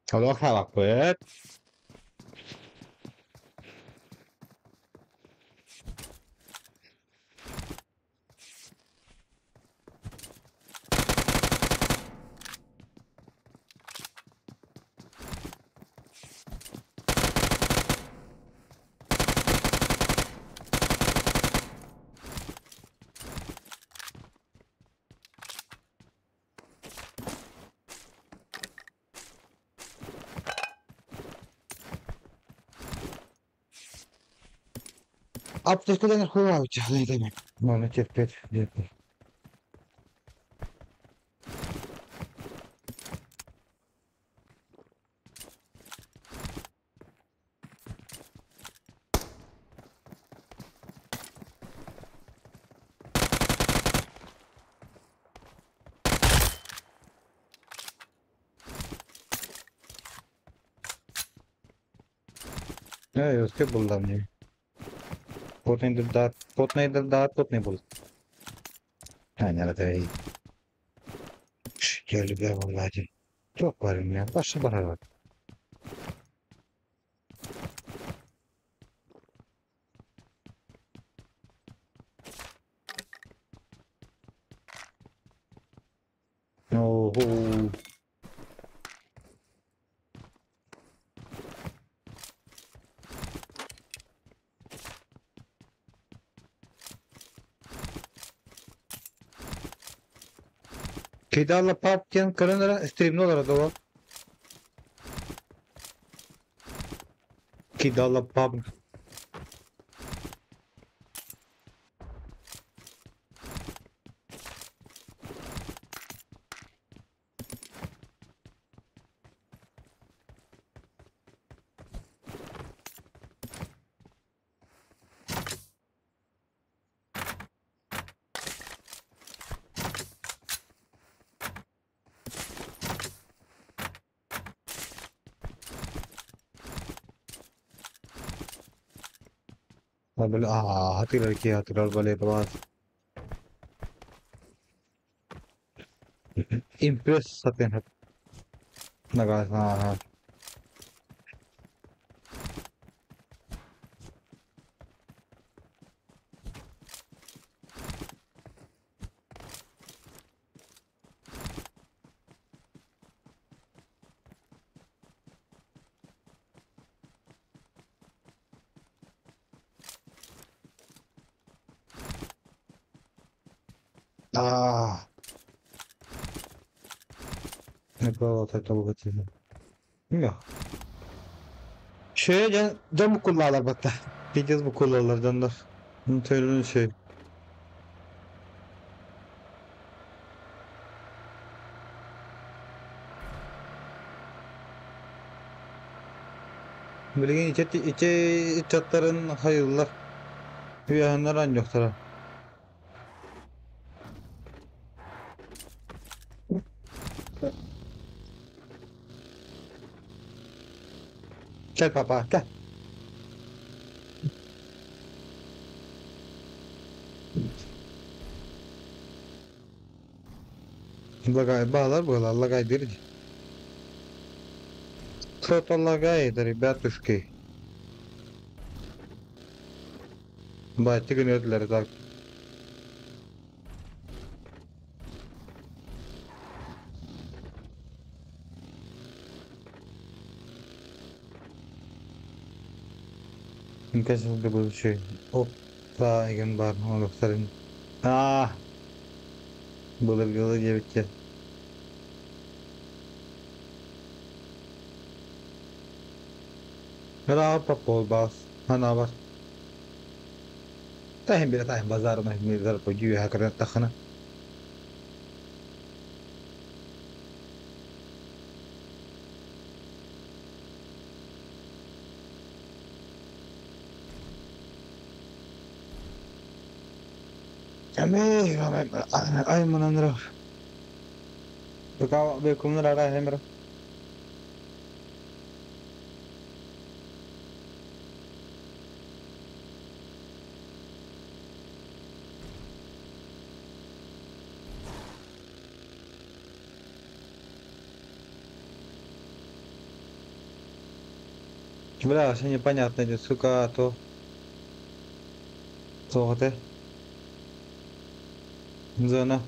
เขาต้องข่าวเปิด Apteşkeden huwa uçaklayı demek. Bana çektir. Ne yok ki bulamıyor. Pot nedir dağıt, pot nedir dağıt, pot ne bul. Ha nerede iyi. Geldi be vallahi. Çok varım ya. Başka bahar var. Oho. Kidalla papken karınlara streamli olarak da var. Kidalla pub. Böyle hatırlar ki hatırlar böyle bazı. Impress satın hep. Nagas ha. Ah. Ne kadar tatlı bu çizim. Yok. Can bu kullanırlar bak da. Gideceğiz bu kullanırlar canlar. Nutella'nın şey. Bilgin içe çatların hayırlar. Üyehanlar ancak tara. Gel papa gel. Lagay bağlar bağlar lagay derici. Кто-то лагает, ребятушки. Бать, ödüler так. Kesinlikle bu şey. Hop. Daha igen var. Onu göstereyim. Ah. Bulur yolu gibi. Merhaba Popol Bas. Hana var. Tahin bir tahin bazar mı mizar pojuyu hakaret takhana. Ay manandro. Bekau bekum nara hai mera. Бля, вообще непонятно идет, сука, то... Золото. Зона.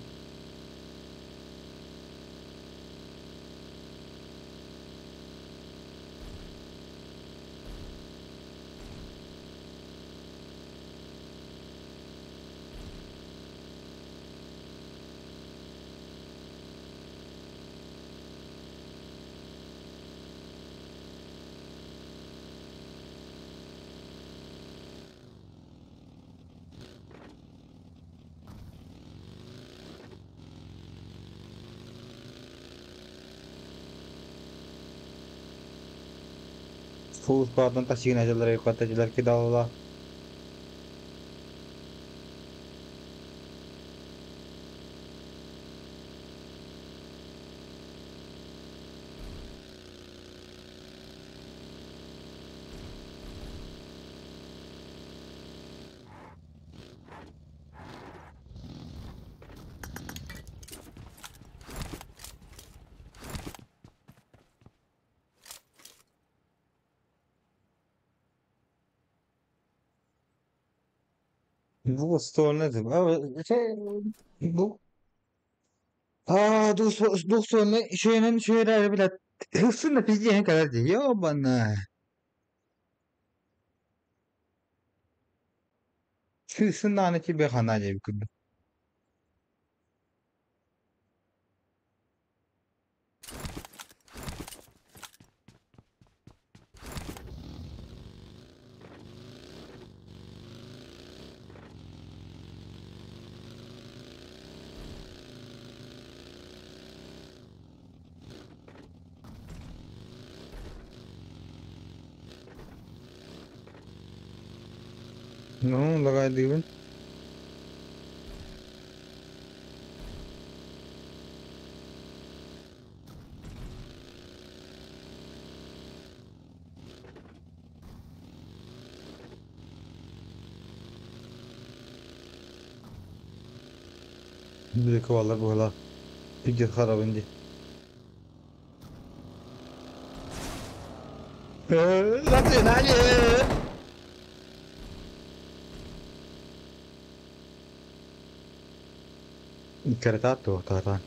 Full squad'dan taşıyın acıları, yukarıdakiler ki dağıla. Bu stol nedir? Abi, bu... Bu stol ne? Şöyle bile... Hırsın da fiziğe kadar değil ya bana. Hırsın da anaki bir hanaca bir kırdı. No, lagay diyor. Bir kovalar bu hala. Fikir harap indi. Nasıl hadi? Caretato, tara.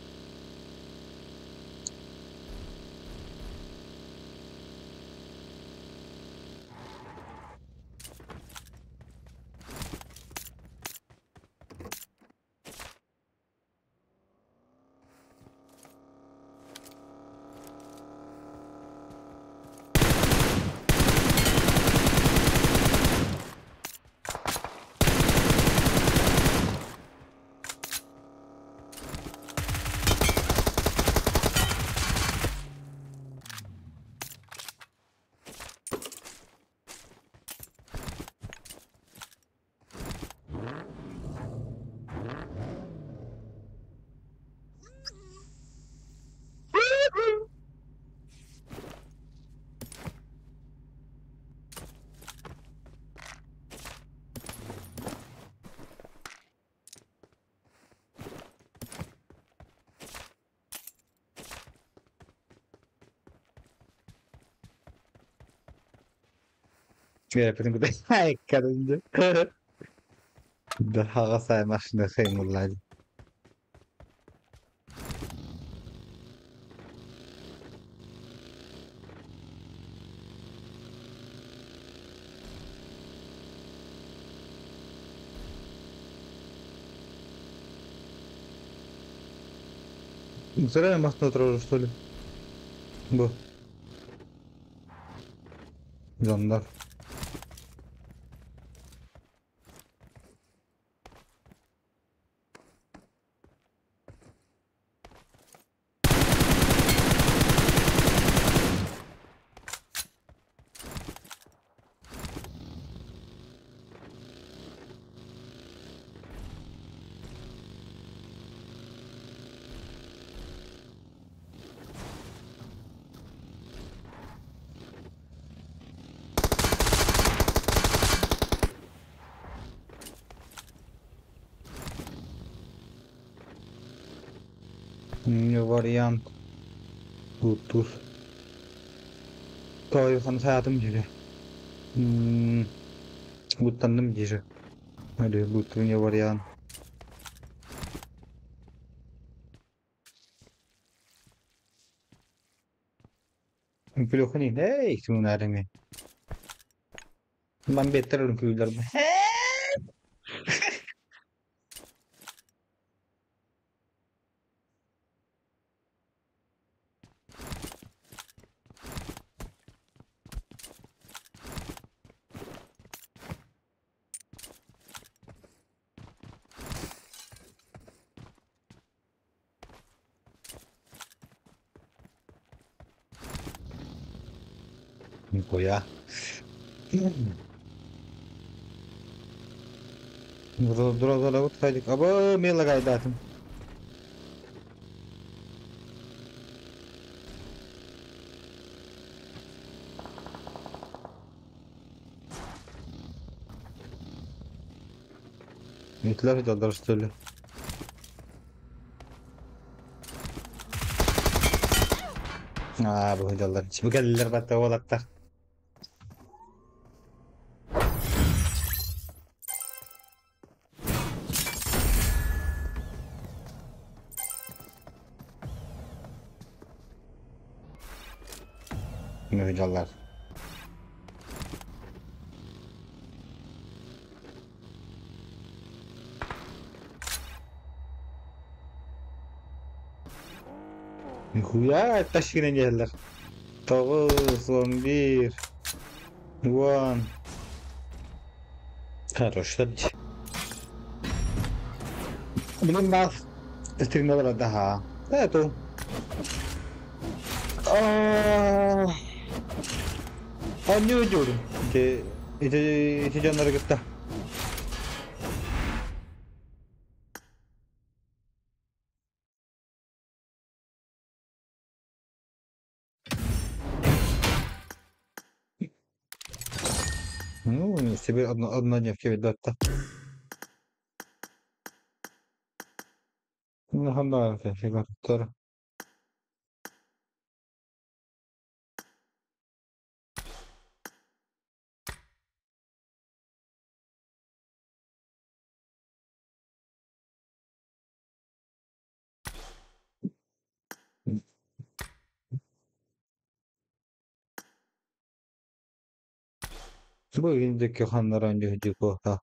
Mira, pero que ay, caramba. ده حاجة ماشي خير والله. Зря я маст натрожу, что ли? Бу. Жандар. Не вариант. Тут. Kau sana hayatım geliyor. Butlandım gece. Öyle butlunya var yani. Gülüyorsun hey şunun arını. Ben beter olun gülüyorum. Koya. Dur lavut kaydık. Aba mela kaydatım. İtlaf ediyorlar üstüyle. Bu ediyorlar. Hiç bu gelirler batta oğlaklar. Ne ediyorlar. Huya taş yine gelirler. 9, 11, One. Хорош, ладно. Блин, нас стримила да. Эту. Aa, ne ödüyorum? İşte canları gitti. Ну, себе одна девка видать. Ну, хана, фига, тора. Bu indeki hanlar önce hücük o. Ha.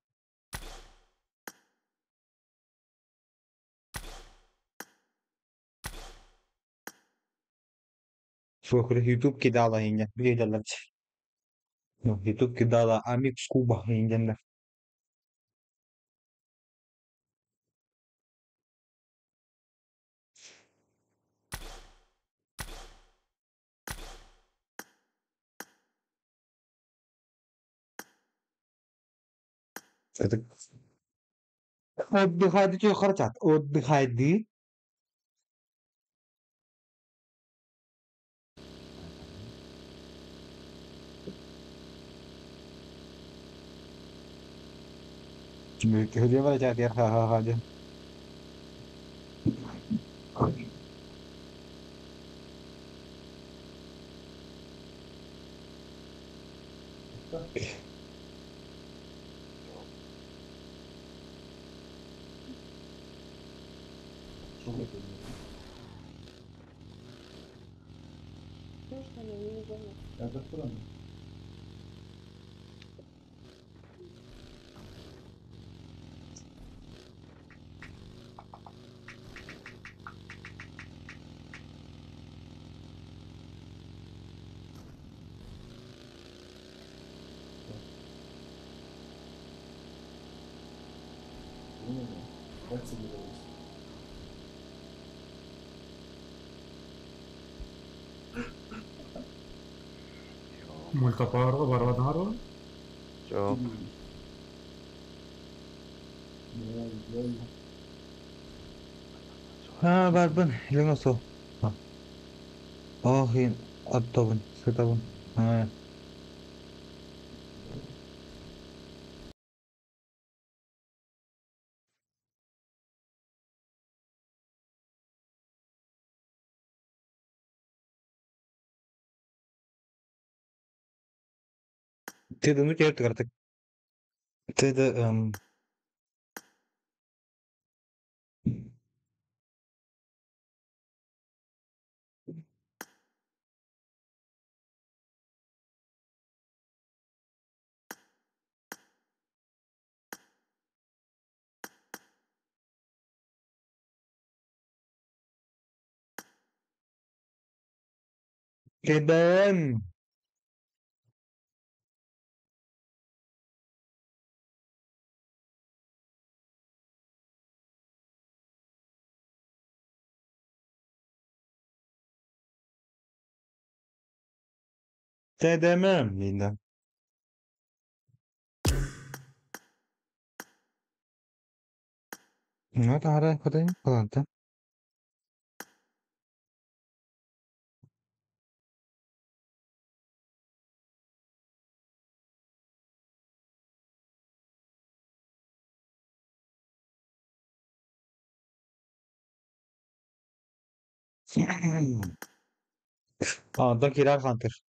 Şu kuru YouTube kidala ince. Bir dalar. YouTube kidala amik scuba ince. Отдыхать что хотят? Отдыхать. Hücre var ya ha ha ha. Multiply var mı? Yok. Ha barbun. Ilang oso. Oh, attabun. Satabun. Ha. Tığdığını çevirdik artık. Tığdı Kedem. Dedemem Linda. Ne kadar kadar kaldı. Aa, da kira kantır.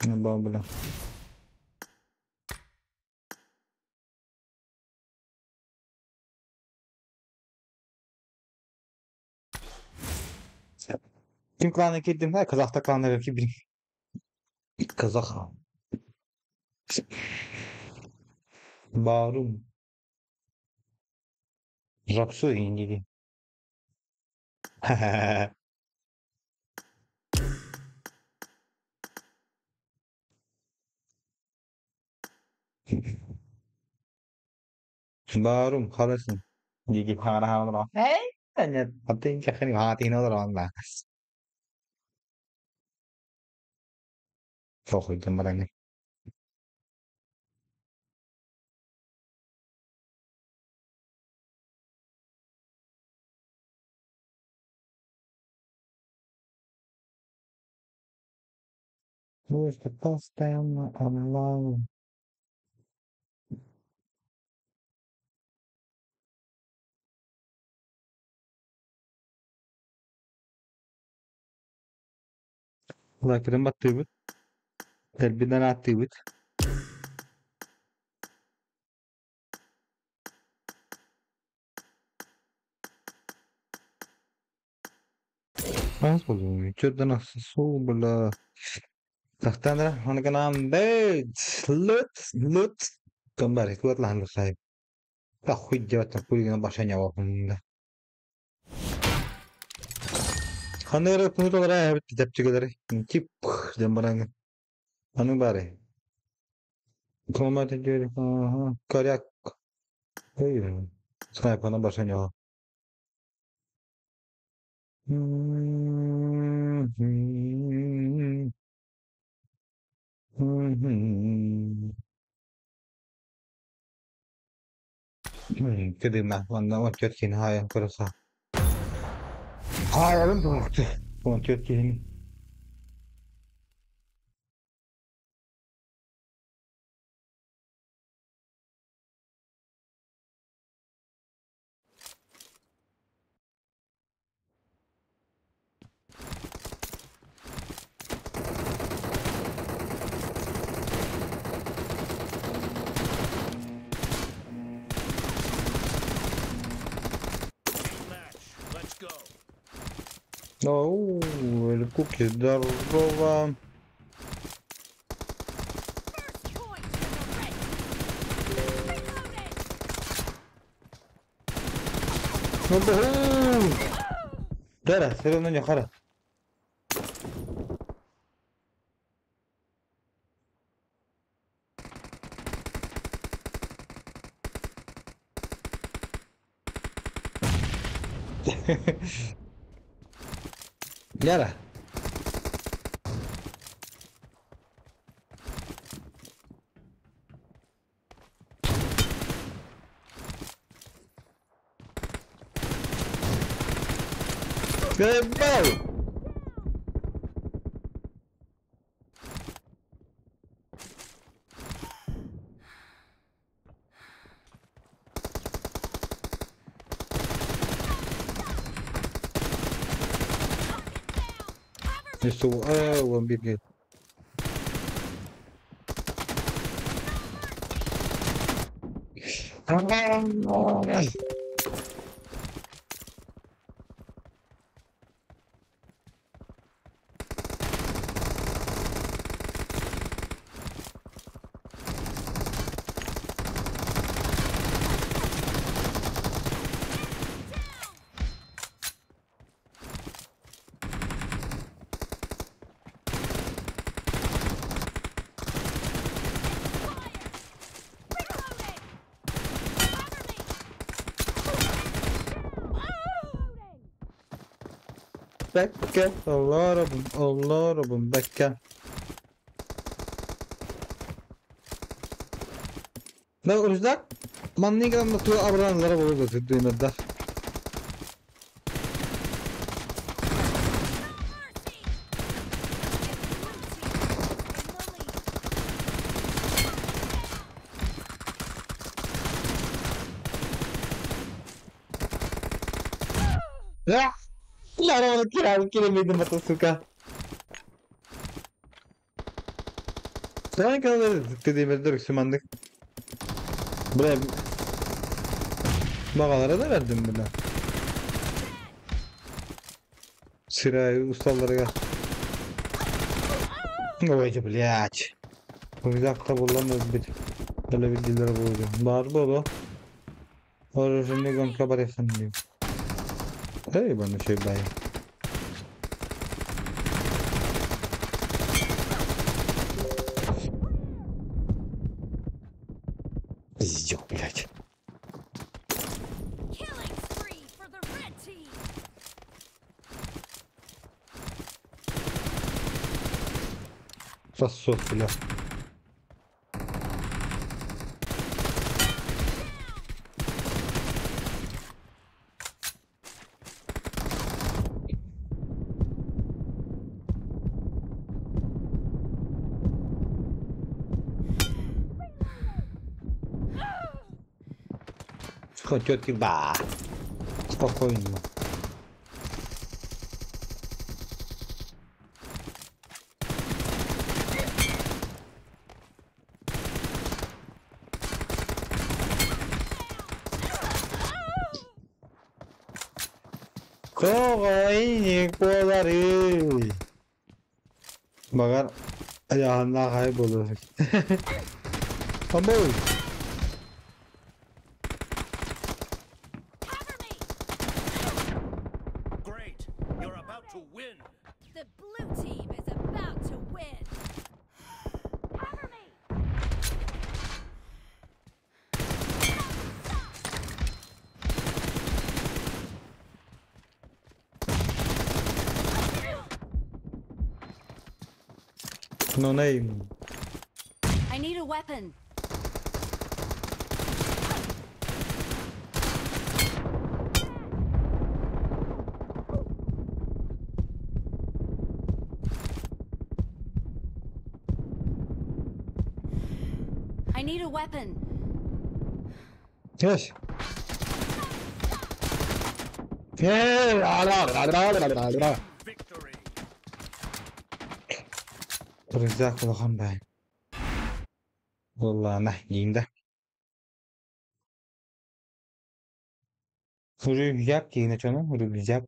Ne babla. Kim klanına girdim? Ha, Kazak'ta klanlar ki bir Kazak. Barum. Raksu İngili. Barum kalasın. Gigi para hawala. Hey, tanya pating kakani hati no ron la. Çok iyi marang. Who's the first time alone? Lakin battı. Elbinden attı. Mas boleh. Cerita nasi so bola. Tahtandra, mana kenam deh. Lut. Gambar itu adalah lu saya. Tak hujat tak kulit dengan bahasa Jawa pun. Kanera pun itu ada tidak juga dari. Cip jambaran. Anu bare. Koma jadi. Karya. Iya. Saya pernah bahasa Jawa. Cái đêm nào nó chết chín hai em có sao hai lắm rồi còn chết chín Team match. Let's go. no el cookie da roba First point to the red team. Reloading! no Dara seron nyo khara Yara Kebal يسوي أول بيجي Bekle. Allah Rabbim, Allah Rabbim, bekle. Ne olacak? Mannigan tuğ abranlara bulurdu tüttüğünde. Ya! Ya onu kiremedim Matasuka. Sen kadar dediğimde döksümandık. Buraya bagalara da verdim buna. Sırayı ustalara gel. Ой, блядь. Uzakta bulunan bir böyle bilgileri bulacağım. Var bu. Orijinal gonka baresan diyor. Hey bana şey bay. Yok блядь. Killing spree for the red team. Sos bile. Хоть ба. Спокойно. Koy koları. Bakar ayağında kaybolur. Abo. Cover me. Great. You're about to win. The blue team is about to win. Cover me. No name. I need a weapon. I need a weapon. Yes. Yeah. Victory. رزاق الله باين. والله نحن ده. Rüzgar yine canım rüzgar.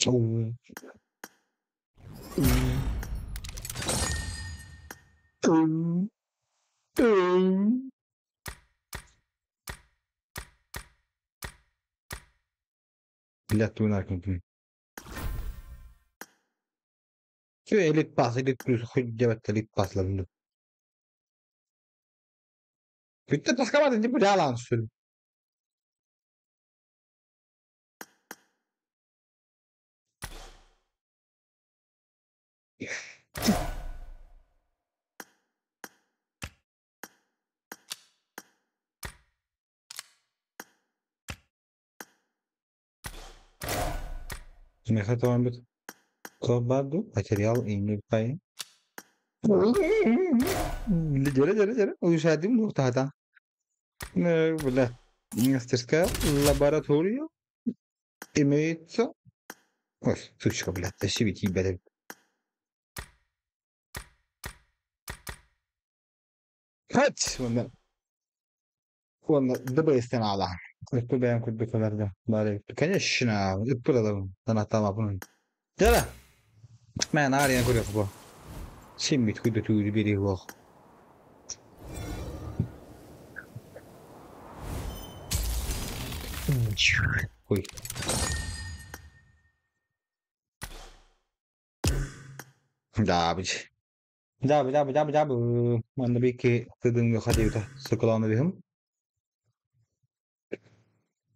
Oo. Millet oynar kanka. Şu elit pas, elit plus, hüccevet elit paslarını. Bitti paskamadın değil mi? Yalan söylüyorum. Смеха това бит. Кобаду, материал и не пай. Jere uyuşadım muhtada. Ne böyle Masterska laboratuvario imeyitsa Ось, сучка, блядь, тащи блядь. Hadi والله دابا استنى كنت باين كنت بكرة بارك конечно البرة أنا تمام يلا ما ناري أنا كل أخبار سميت كنت تقول بيري واخ Ой. Dabıcı. Dabı. Ben bir ki dedim yok hadi yuta. Sıkılanı bihim.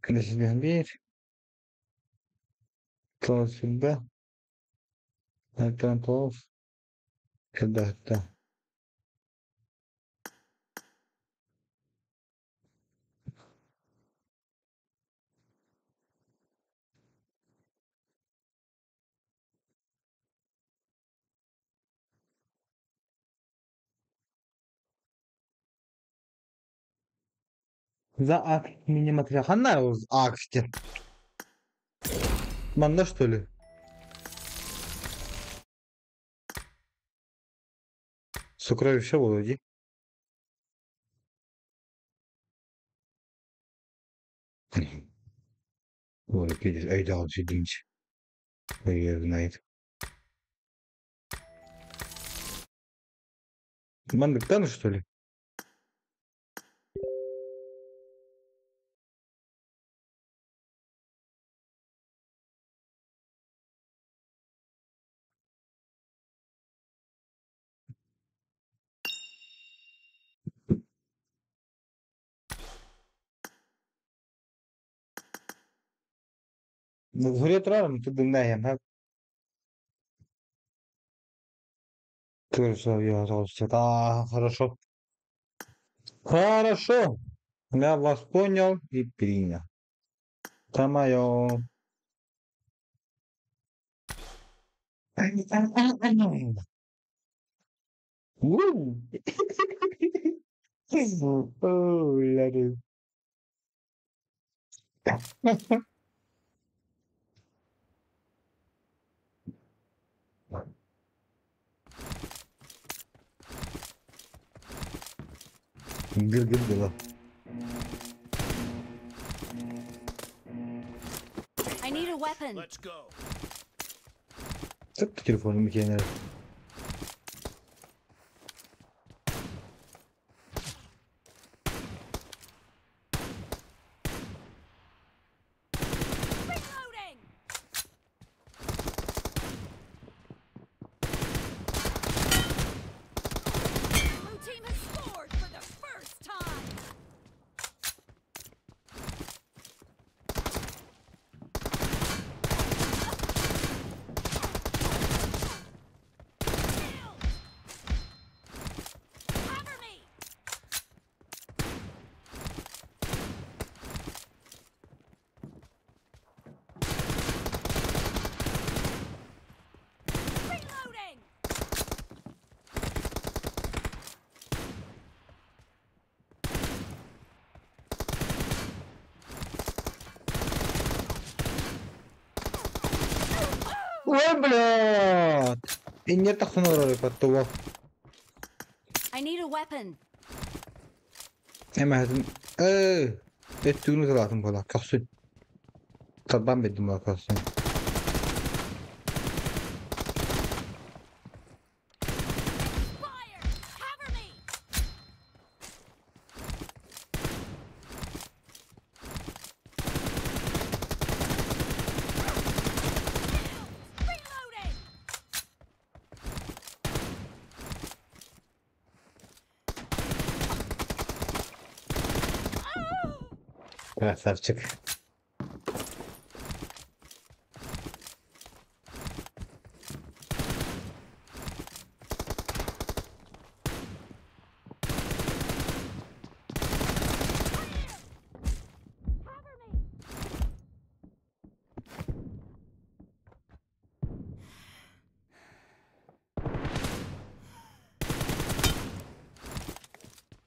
Kınısı bihim bir. Klasın be. Erken toz. Hatta. За ак миниматри. Ханна ак işte. Manda что ли? Сокровища Володи. Ой, видишь, айдал сидинч. Я знает. Мандыктан что ли? Назовет рано, ты думаешь, я Хорошо, я толстый. Да, хорошо. Хорошо. Я вас понял и принял. Это мое. Ой, Гыр-гыр было. I need a weapon. Let's go. Так телефон kenara. Reloading. Blue team has scored for the first time. Cover me. Reloading. Ой, блядь. И нет так снова потом. I need a weapon. Hemen ettiğiniz lazım bana. Kalsın. Taban bedim bana kalsın. Fire. Cover me. Reloading. Krasavчик.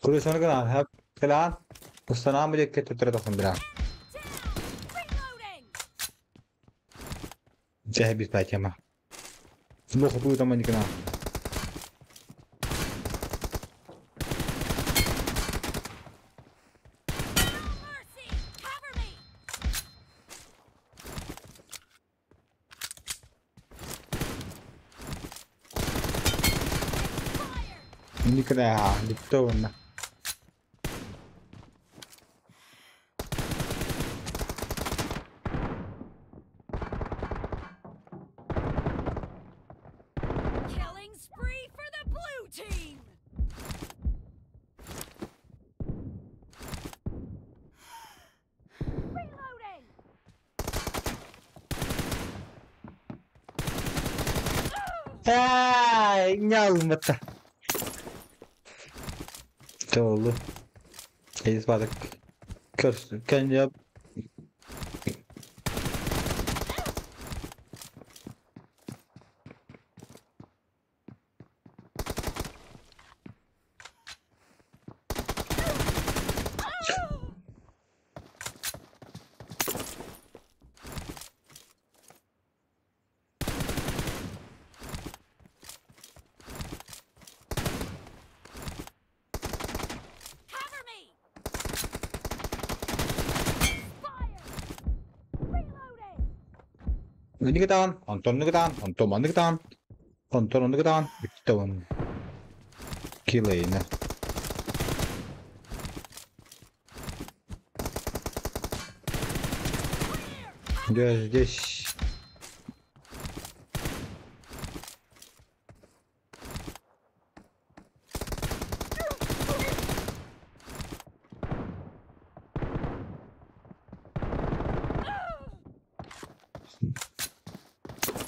كل سنة كده هاب كلام والسلام عليك كنت ترى تخن بلان Reloading. Saya habis baca mah. Semua kupu teman dikenal. Mercy! Cover me! Fire! Ini kena betul nah. Killing spree for the blue team! Reloading! Nhau mata. Çoğulu. Elis balık. Körken yap. Cover me! Fire! Reloading! Ini ketahuan. Onton ketahuan. Onton mana ketahuan. Onton ketahuan. Ketahuan. Gila ini. Здесь.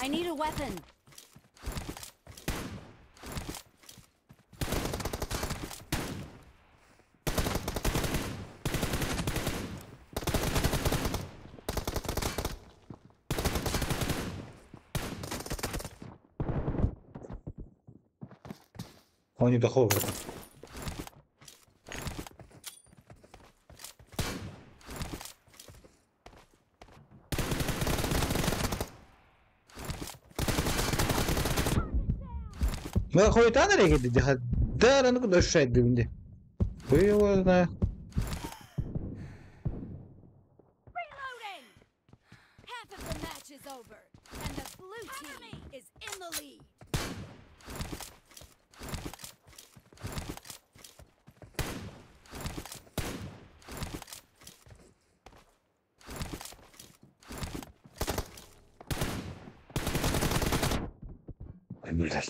I need a weapon. Он не доход. ما خويت انا اللي قد جهد دار انا كنت اشهد بندي ويونا Reloading! Half of the match is over, and the blue team is in the lead. بالله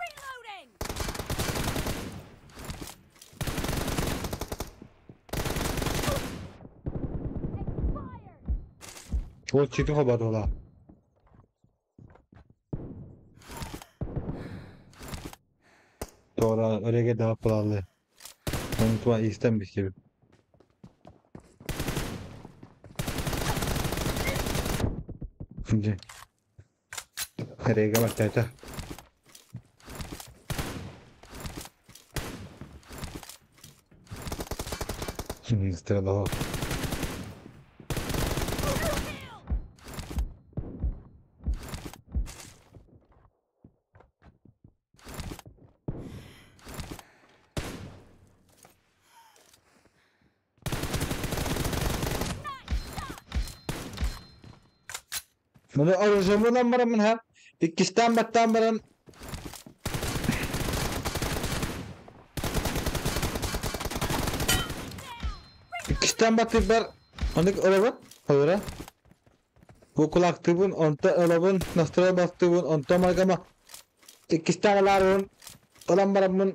Reloading! Expired! वो चीज़ खबर होला Sonra oraya daha pahalı. Unutma istenmiş gibi. Şimdi nereye gelmek teyze? Şimdi sıra daha. Bunu alacağım lan bana من İkisinden battan bana İkisinden batı ber onu alalım hayır bu kulaktığın onta alalım nasıl bastığın onta margama İkisinden alalım alan bana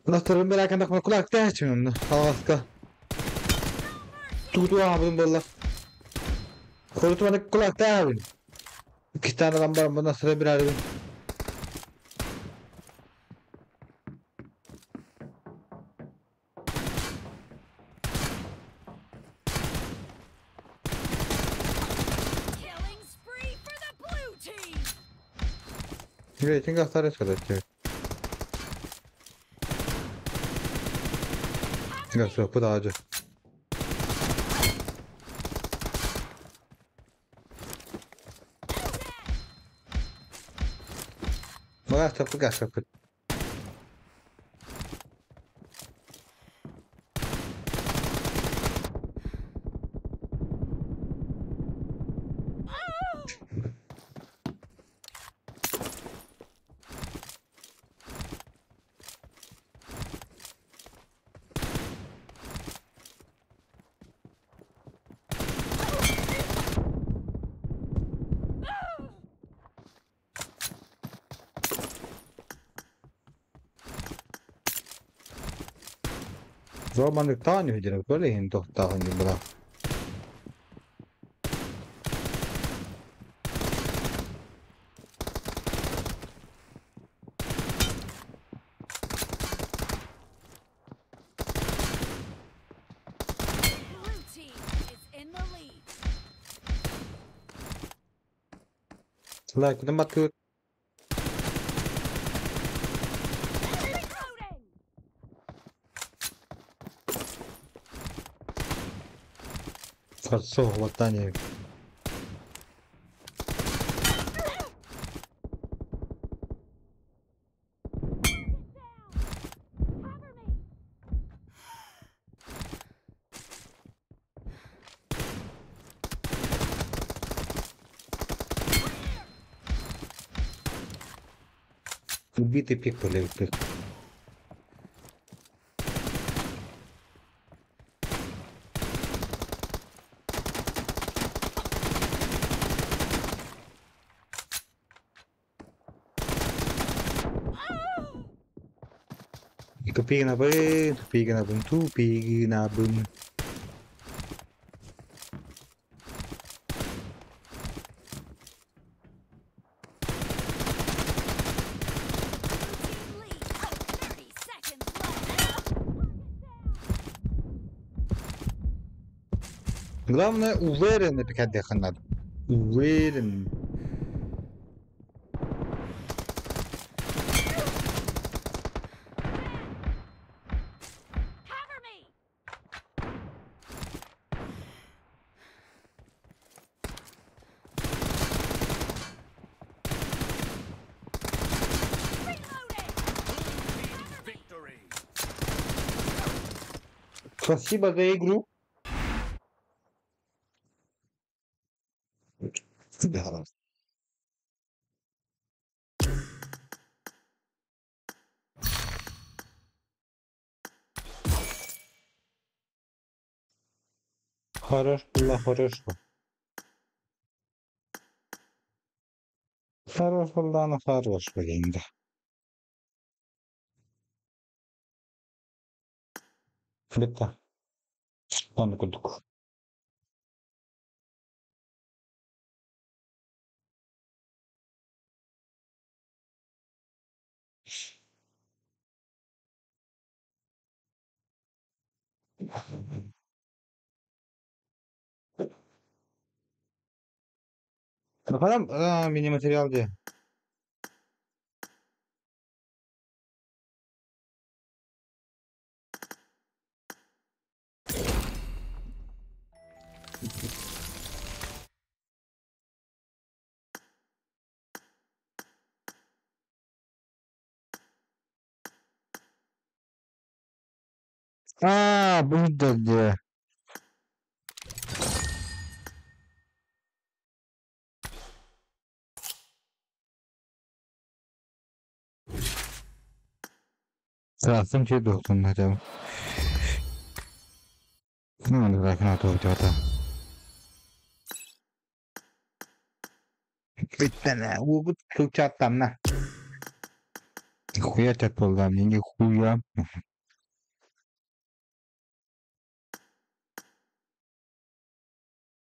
nasıl merak etme kulakta açmıyorum havaska tutu abim valla Kurutmadık kulakta abi. İki tane lambar bundan sonra birer bin. Killing spree for the blue team! Rating hasar çalışıyor. Ya sopa da acı. Bak sapı gel sapı. Zorbanlık tane hücre böyle yine tohtağın gibi bırak. Blue team is in the lead. Like batıyor. Reloading. Farso battaniye. Cover me. Убитый пик полевик. Tupig na bun, tupig na bun, tupig na bun. Blue team leads with 30 seconds left. Главное уверенно пикать дыхать надо. Уверенно. Cover me. Reloading. Victory. Спасибо за игру. Да. Хорош было, хорошо. Хорош было, но хорош было. Bitti. Onu kurduk. Bakalım mini materyal diye. Burada diye. Rasım şey doktorun acaba. Ne oldu bırakın atı hata. Bitti ne? Bu çok çattan ne? Хуя чат полгам, не хуя.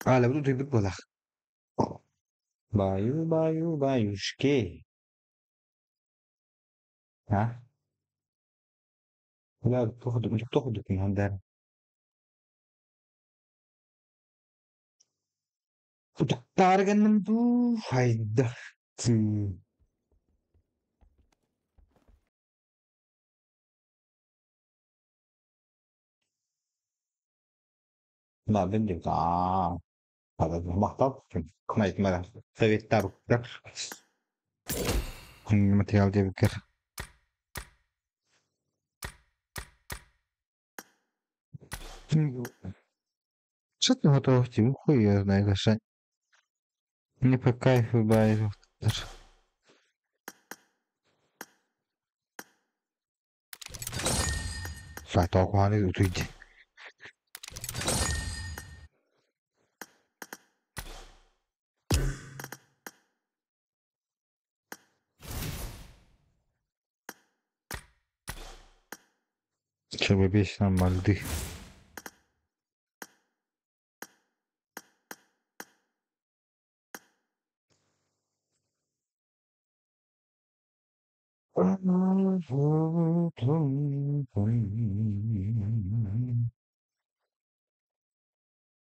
Hala bu duyduk bu lak. Bayu bayu bayuşke. Ha? لا بتاخد مش بتاخد من عندنا targenin fayda. ما بنجي هذا محطة ما يتمرن سويت تابك الماتريال دي بكر что ты готов тебе хуй я знаю решать не по кайфу бывает Фаток вали утуйди Чтобы бечь нам мальды.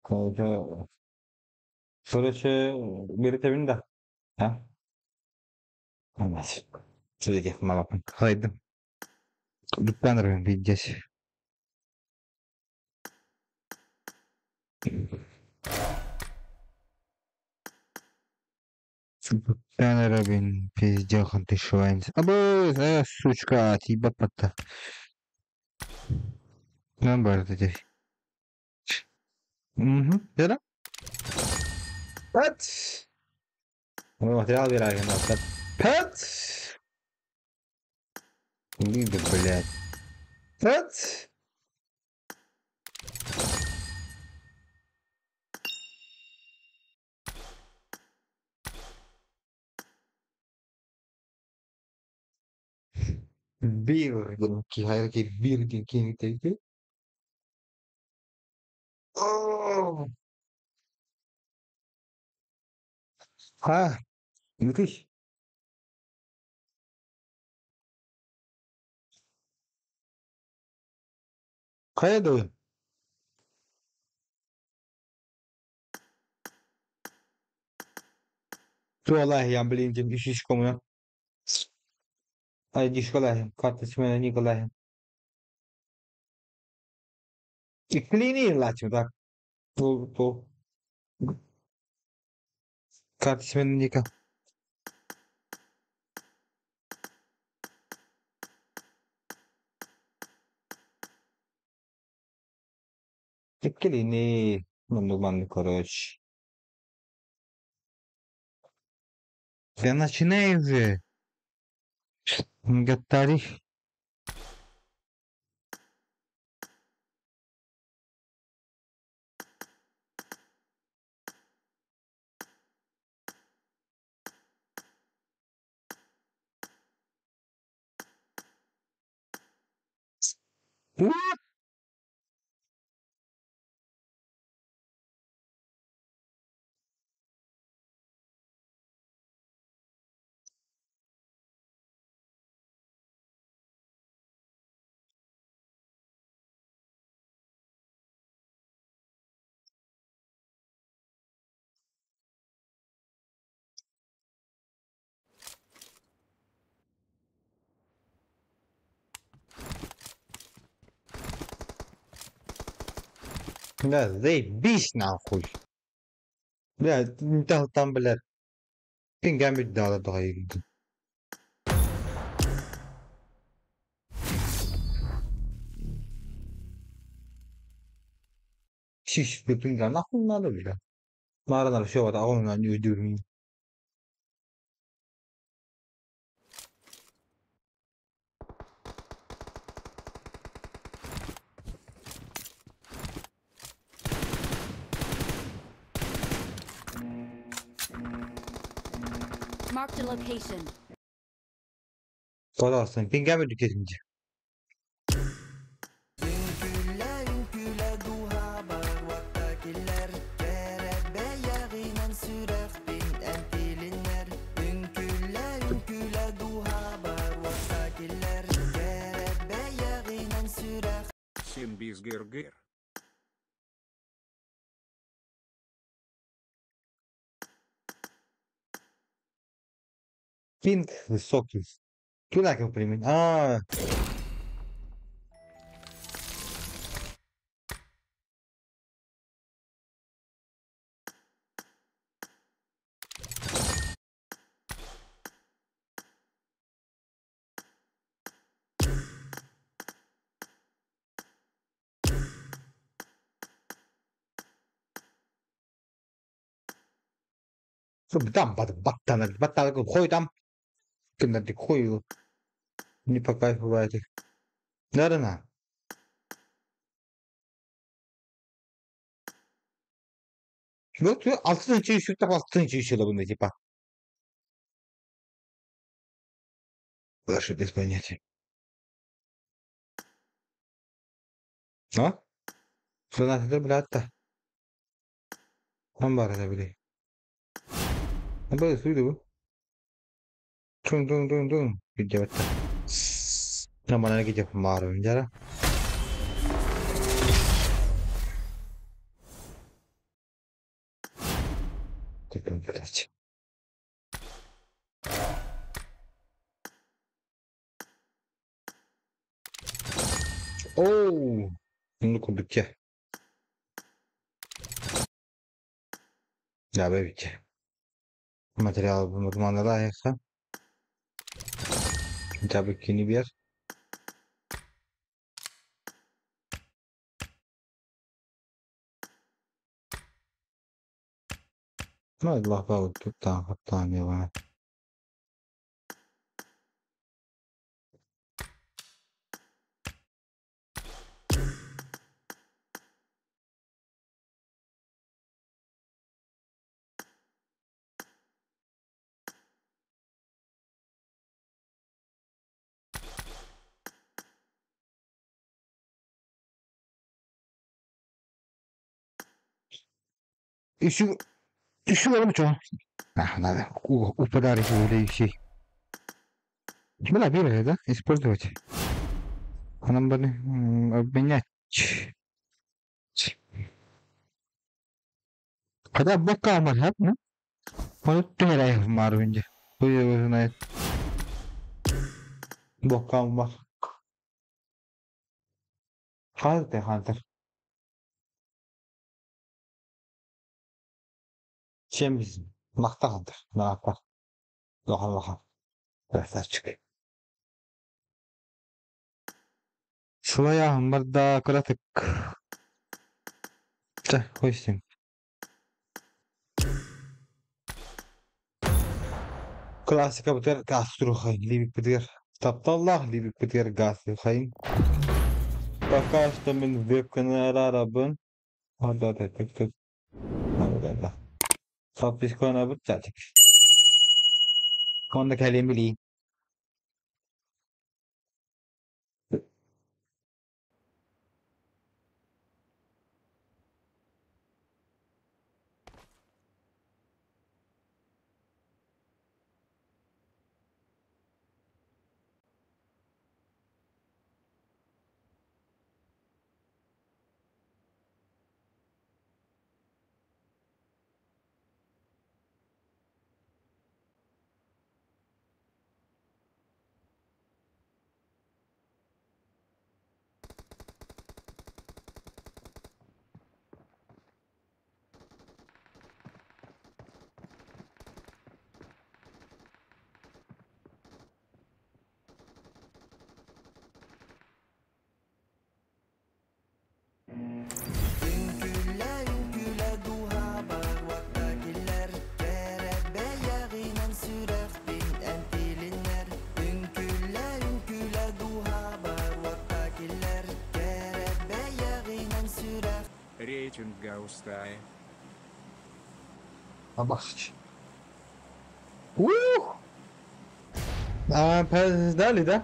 Kanka Süreçe biri tebinde. Ha? Anlaş. Sürekli malapın. Haydi. Dükkanlarım bir geç. Дükkanlarım пиздехом ты швайнц. Абы, сучка, тиба пата. Ne var dedi. Yara. Pat. Ama материал bir назад. Pat. Лида, блядь. Pat. Bir gün ki hayır ki bir gün ki niteydi. Ha, müthiş. Kaya da Tuolla ihan блин, дишишком. Ay dişkola, kardeşime Nikola. İklini laçım tak. Bu. Kardeşime Nika. İklini. Манду короче. Я начинаю уже. Гатари. Да, заебись нахуй. Бля, там, блядь. Пингами дала доїду. Şiş, bir pinga nahul надо, бля. Мара все вот, а он на нее дюрми. Marked a location. Kodarsın, pingami düketince. Симбис Гергер. Пинг высокий. Куда как применить? 좀 battanır koydam. Günlerdik koyu. Ni pakay huvaydı. Nerede? Yok yok altın içi şurada altın içi şurada bunda типа. Даже без понятия. А? Фанат들 блядта. Han bara bile. Han bara söylüyor. Tung tung tung tung. Gidiyor hatta. Namana gidiyor mağara önce. Tekrar biraz. Oo. Bunu kurduk ya. Ya be bitti. Materyal bunu kumanda da ayaksa. Tabii ki yeni bir yer. Allah bağlı tuttan hattan ya bana. İşi var mı çoğun? Ah, nada. Упадари öyle bir şey. Бля, бегали, да? Использовать. Она бы обменять. Когда бока мазат, ну? Вот ты не марвинде. Кто его знает? Бока маз. Хантер, хантер. Чем biz? Makta hantır. Ne yapar? Lohan lohan. Biraz çık. Şuraya hambarda kıratık. Çay, koysun. Klasika biter gastro hain. Libik biter. Taptallah libik biter gastro hain. Bakashta min webkanara arabın. Hadi tek tek. Hadi. Sapis kona bu çaçık. Konda kalem bileyim. Рейтинг Гаустай. Bak. Pez dali de.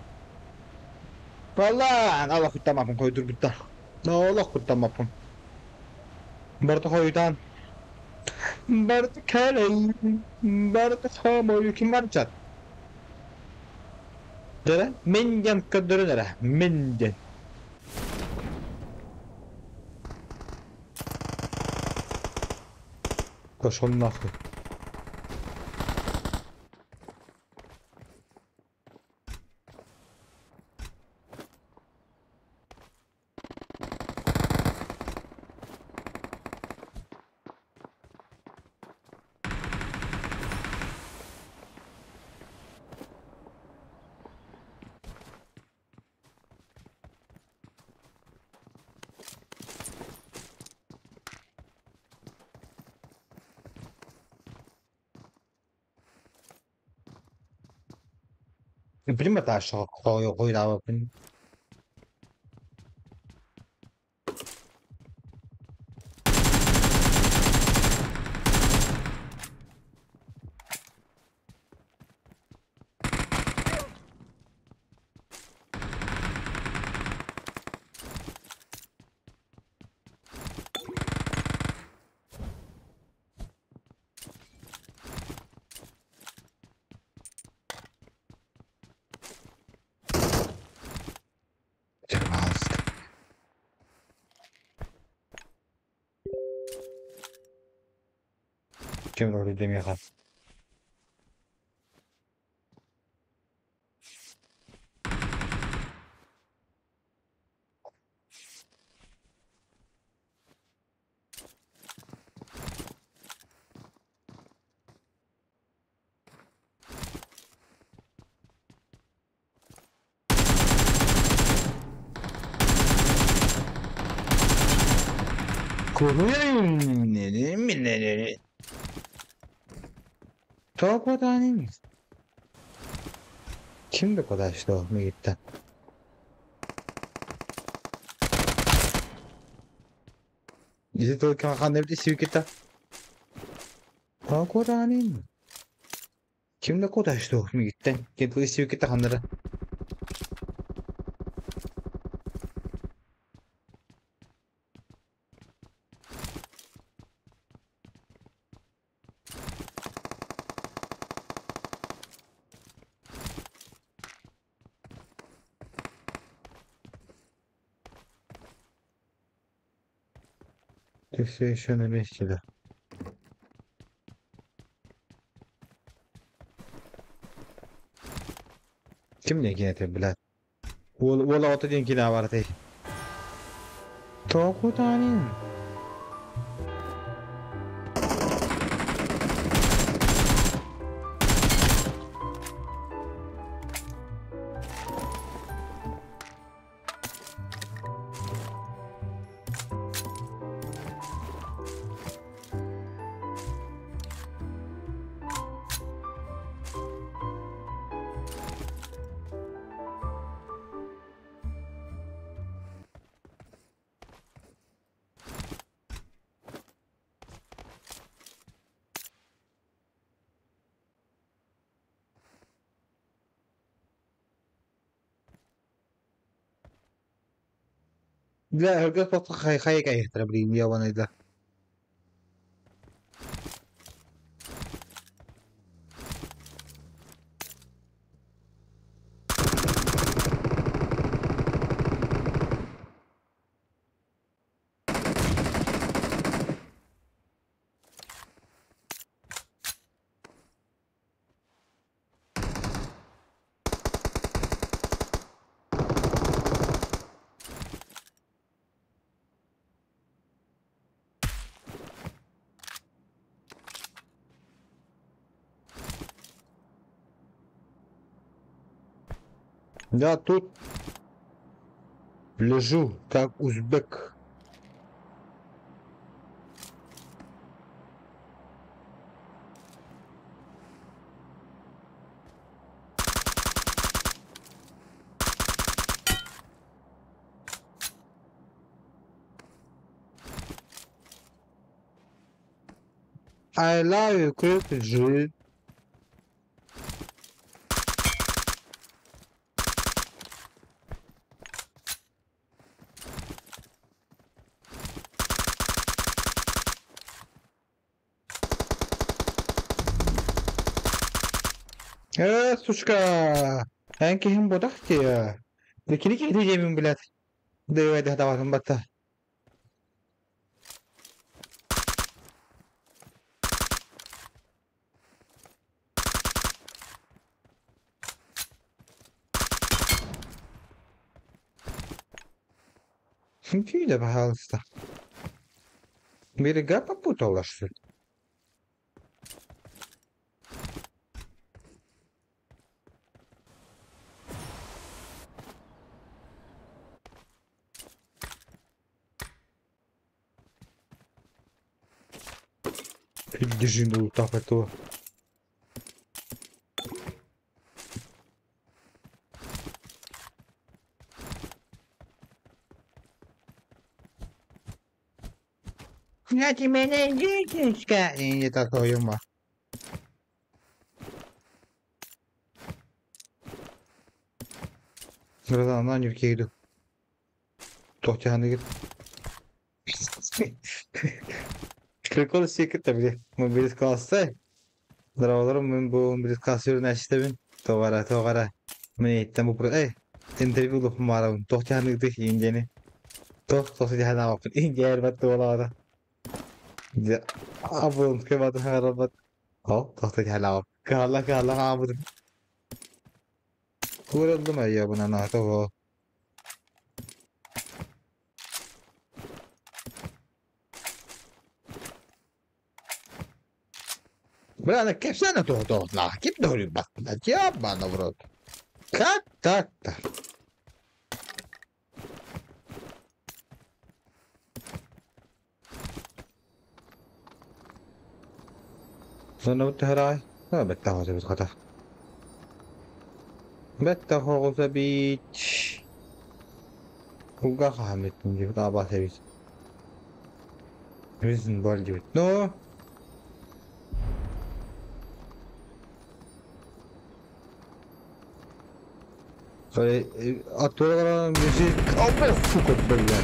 Vallahi Allah kurtarmapın koydur bitti. Allah kurtarmapın. Bardı koydan. Bardı keley. Bardı kamoyu kim var çat? Dere, mengen kadırı dere. Mengen. Koşun nakı. Prima taşa koyla bakın. Pожалуйста. Kim rolü demeye kalk. Kuruyun neleri. Toko'dan Kimdi kodaştı o Megit'ten? Bizi Tolkien Hakan'da Sivkit'ten. Toko'dan Kimdi kodaştı o Megit'ten? Gittiği Sivkit'ten Hakan'da. Şöyle meşgule. Kim ne gene tebilat? Wala oto din kinawartay. Toko'dan لا هرجع فترة خي كاي ترى بريميا وانا ده Я тут лежу, как узбек. I love you, крепкий. Сучка! Анки хим бодахти я. Ликини ки дiyeceğim bilet. Devede hata bakın batta. Фиде, пожалуйста. Берега попутала, что ли? Держи на утап этого. Hadi beni yiyeceksin. İyi de koyun var. Buradan lan ülkeye gidiyor. Tohçağına git. Прикол секрет били. Мы без класса. Здраволарым, мен бу без класса нәрсәтебен. Тогара. Мен әйттем бу эй. Интервью луп марам. Тохчаны дик ингени. Тохсы җана вакыт. Инге әрбәт толара. Я абун кебат харабат. Тохсы җана вакыт. Кала абун. Күрелдем я буна нато. Бля, كيف سنة تطلع؟ كيف دوري بطلت يابا نورد كات سنة هراي لا بتاخذ زبيت خطف بتاخذ زبيت وقا خامت نجيب طابع زبيت ريزن بول جبت نو Atıyorlar müzik. Abi fukat böyle.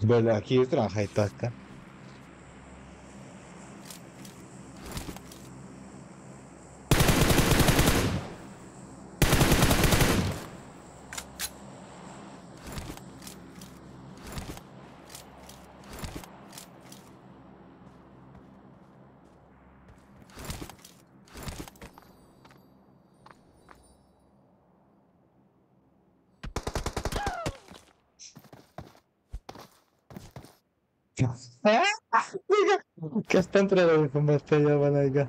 Böyle akıyor tren haytatta. ¿Qué está entrando de combate ya, Banaiga?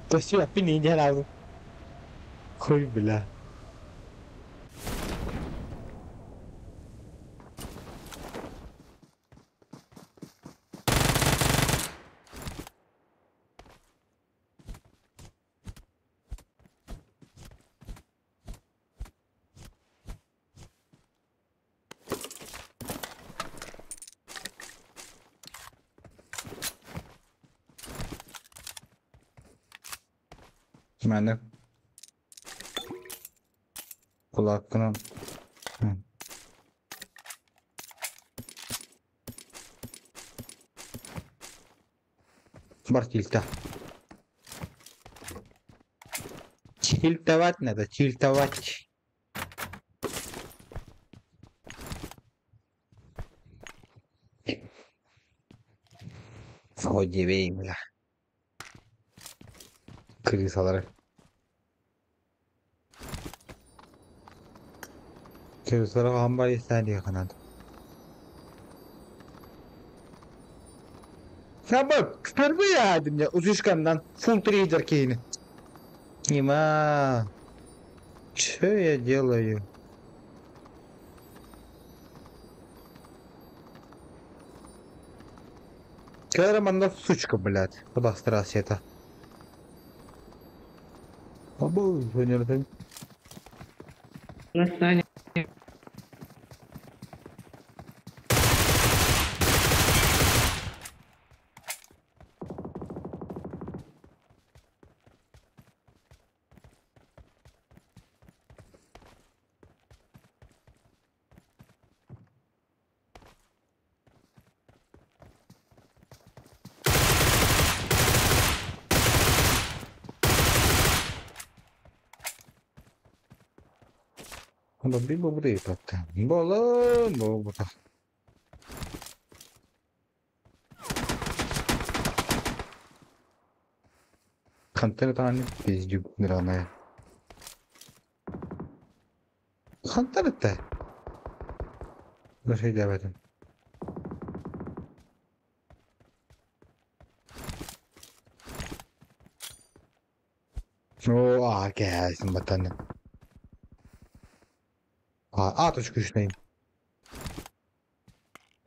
Tôi chưa biết ní như nào. Khôi bلا. Mana? Kulaklığı. Бар тильта. Тильтовать надо, тильтовать. Hodiveyim ya. Krisaları. Krisaları ambar istediği kanadı. Ya bak, впервые один я узишкандан фул трейдер кейни. Нима. Что я делаю? Караманда сучка, блядь. Куда старался это? Абу, понятно. Babi buraya baktım. Bu. Kantar tane bizcük nirana. Kantar ette. Bir şey demedim. O gelsin batanı. Aa, точку üstündeyim.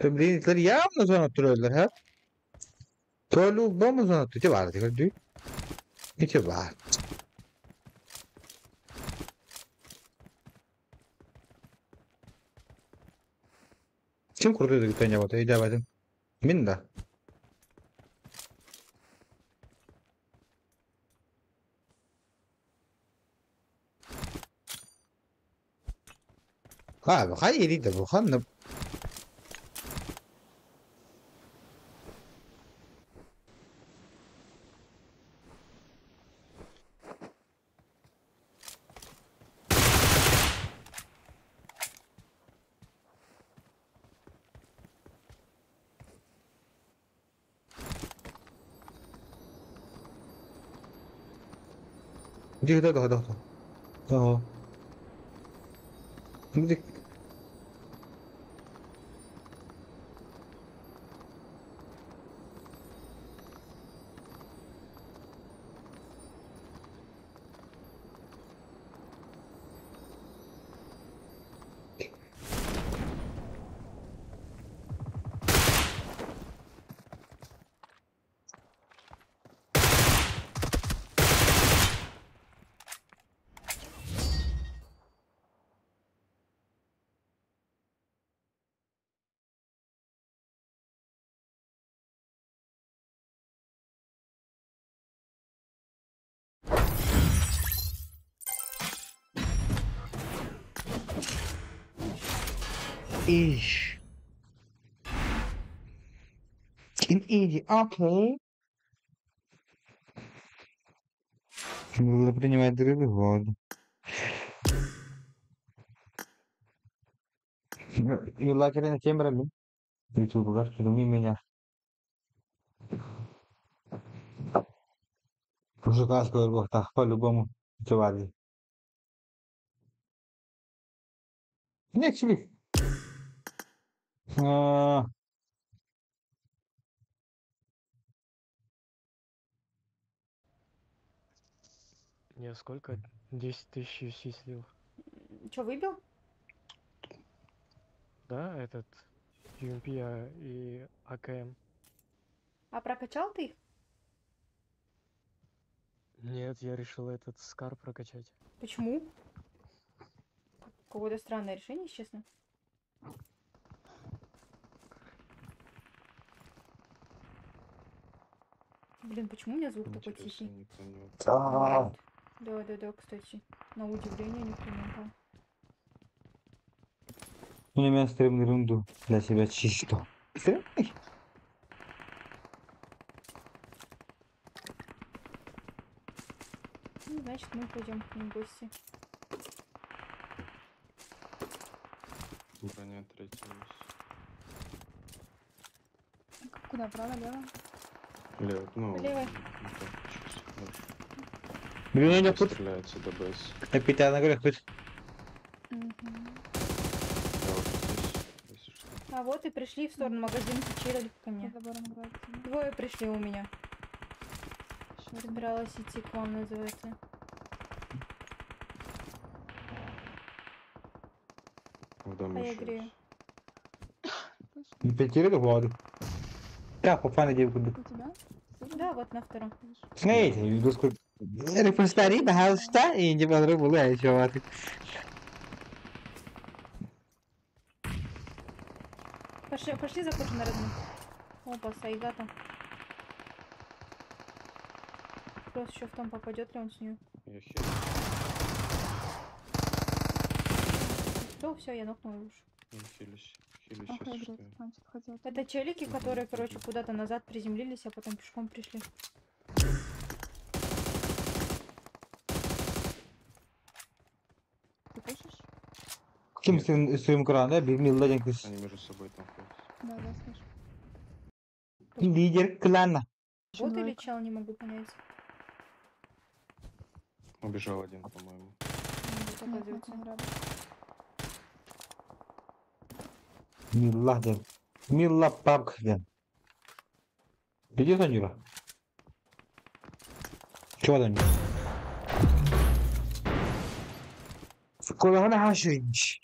Öbürleri yağmur zanatırıyorlar ha. Tolu bomba zanatıyor. Ne var diyor. Ne var? Kim kurdu da tanya batı? İdavetim. Min da. Abi hayır de bu hanım. ده اهو بدك ايش كان ايدي اوكي надо принимать другой воду. Юла кирена тембрами. Ютубер, кирми меня. Мужиканского рбота по-любому завали. Не чили. Не, сколько? 10 тысяч UC слил. Че, выбил? Да, этот UMP и АКМ. А прокачал ты их? Нет, я решил этот Скар прокачать. Почему? Какое-то странное решение, честно. Блин, почему у меня звук такой тихий? Да, кстати. На удивление никто не дал. Ну, я стримный рунду для себя чисто. Стримный? Ну, значит, мы пойдем к ним в гости. Броня третья. Куда, право, лево? Лево, ну... Левой. Блин, я тут... Стреляется до БС. Опять на горах тут. А вот и пришли в сторону магазина, чирили ко мне. Двое пришли у меня. Собиралась идти к вам, называется. В доме А я еще грею. есть. Пятеры воду. Так, попали девку. У тебя? Да, вот на втором. Знаете, видоску... Репостари, да, хаста, и не подробно, а еще вот. Пошли захожу на родную. Опа, Сайга там. Вопрос еще в том, попадет ли он с нее. Я хер. Все, я нокнул уж. Я хилюсь. Хилюсь сейчас. Это челики, которые, короче, куда-то назад приземлились, а потом пешком пришли. Ты пишешь? Kim suyum kırağında bir yılda cenkliz. Они между собой там ходят. Да, слышу. Лидер клана. Вот или чел, не могу понять. Убежал один, по-моему. Вот, оказывается. Millah den. Millah park den. Biliyorsun Yura. Çoğadan Yura. Kulağına haşıymış.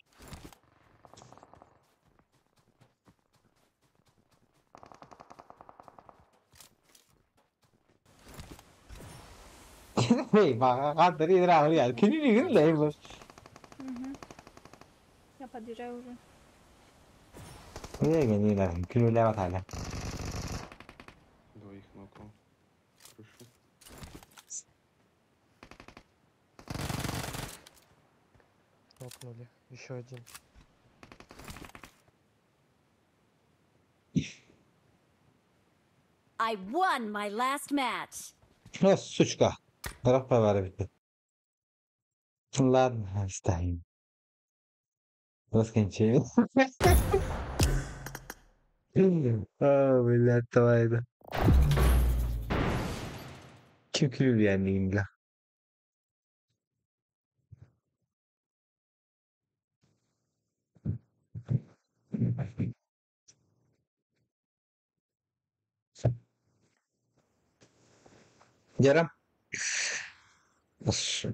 Hey, bak kadar ileri ağır yani. Kini değil de bu. Я подъезжаю уже. Nereye geliyorlar? Kilo levat hala. Двоих нокнул. Крышу. Нокнули. Еще один. I won my last match. Nasıl suçka? Bırak para bitti. Lan hastayım. Nasıl gençeyim? Millet tavaydı. Kim külür yendiğim la? Jarang. بس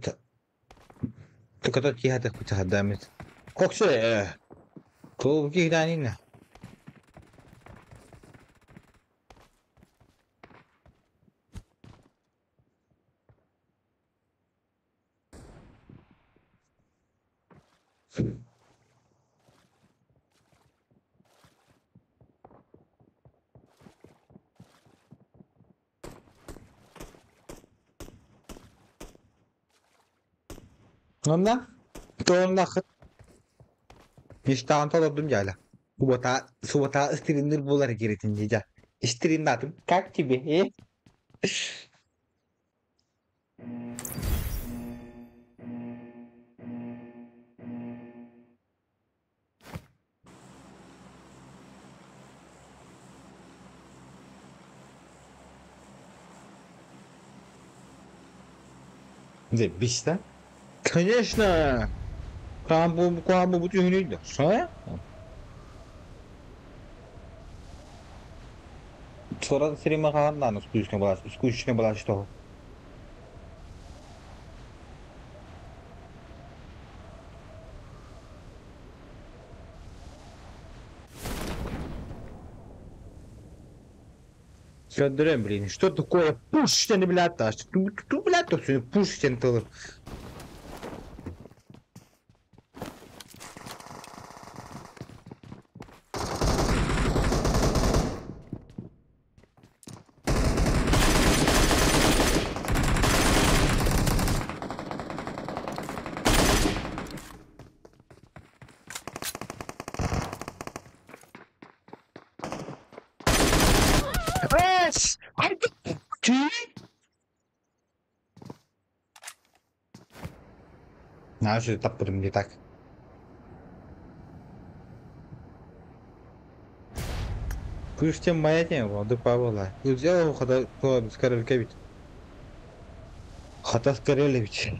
تقدر جهتك وتخدمت كوكسي تو جهدانينا Ondan doğumda İştahın taladım yala. Bu bata istirindir bular geretince ya. İstirin atım kalk gibi. Zajebiście? Конечно! Там bu düğünüydü. Sonra? Sonra da stream'e kalan da su üstüne bulaştı o. Söndüreyim bileyim. Что такое пуш не блядь, ты блядь, то все пуш тянул. Yes! I did. Znaczy, tak powiem nie tak. Пусть моя тема, да Павла. Взял хода Скорелькевич. Хода Скорелевич.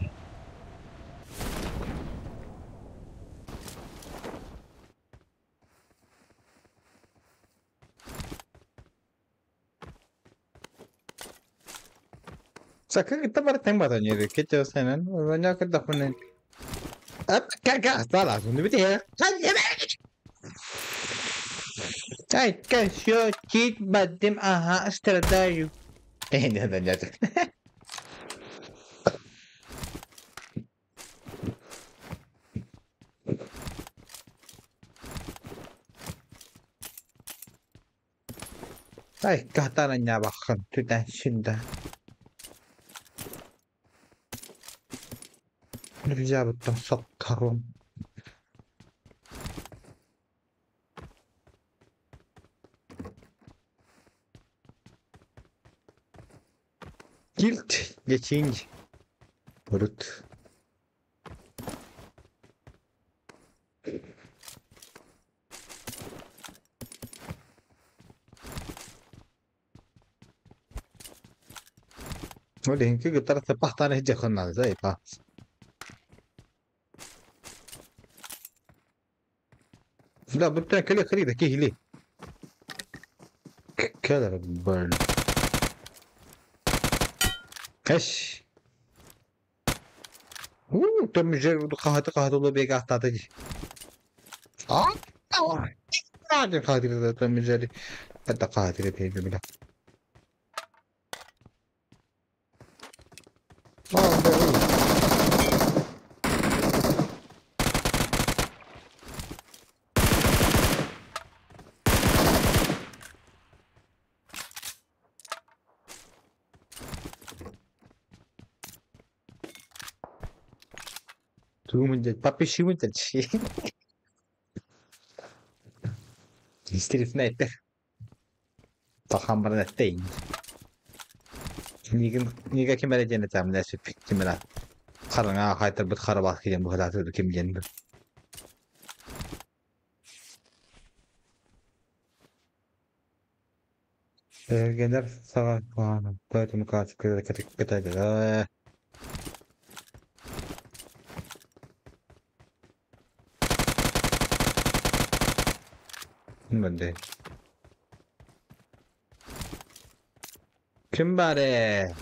Saka kita bertemu batanya deh, kita sana, banyak kita punya. Kagak salah, sudah betul ya. Ay, kasih cheat badim aha strategi. Ne ada. Ay, kahtarannya bakın, tüten şimdi. Nell'abuto soccaro. Guilt, geçince. Brut. Olha, que guitarra se pasta na diagonal, aí pá. لا بنتنا كلها خريدة كيه ليه كذا برن ايش تم جرب قهد الله بيقع تعطيك قاعد قادر تم جري انت قادر بيجي بلا Tuğumunca papişimunca şey. İstirif ne etti? Tahan bana ettiğin. Niga kim vereceğini tahmin etsin. Kim ver? Karına haytar bit karabat kiyen bu halatı kim yendi? Gelir sağa falan. Böyle mi kaç kere katık katık. Bende. Kim bari?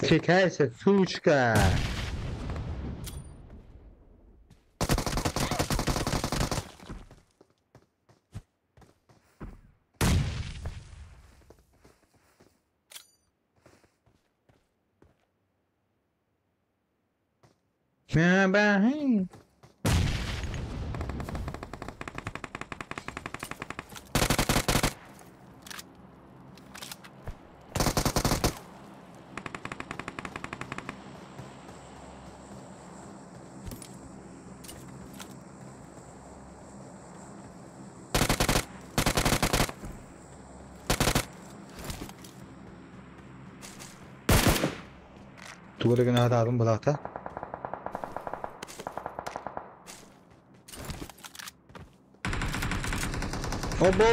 Çekerse suçka. Ya ben. Tuğla gene hadi aldım bulakta. Obo.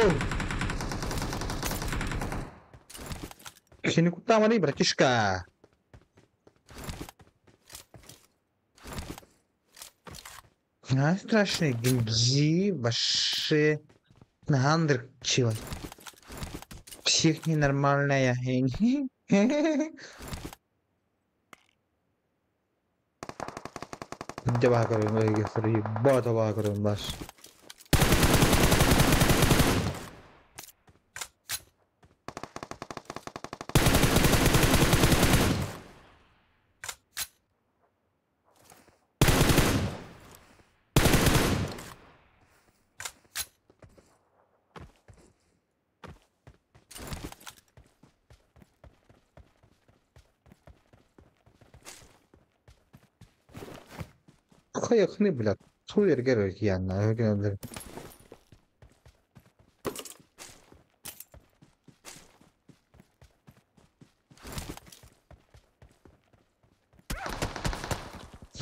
Sini kutamadı bırakışka. А, страшные гнди, ваши нандерчивы. Всех ненормальная. Табах करूँ मैं sorry बहुत तबाह करूँ बस Kayak ne bilek. Sol yer gerek yani. Öyle.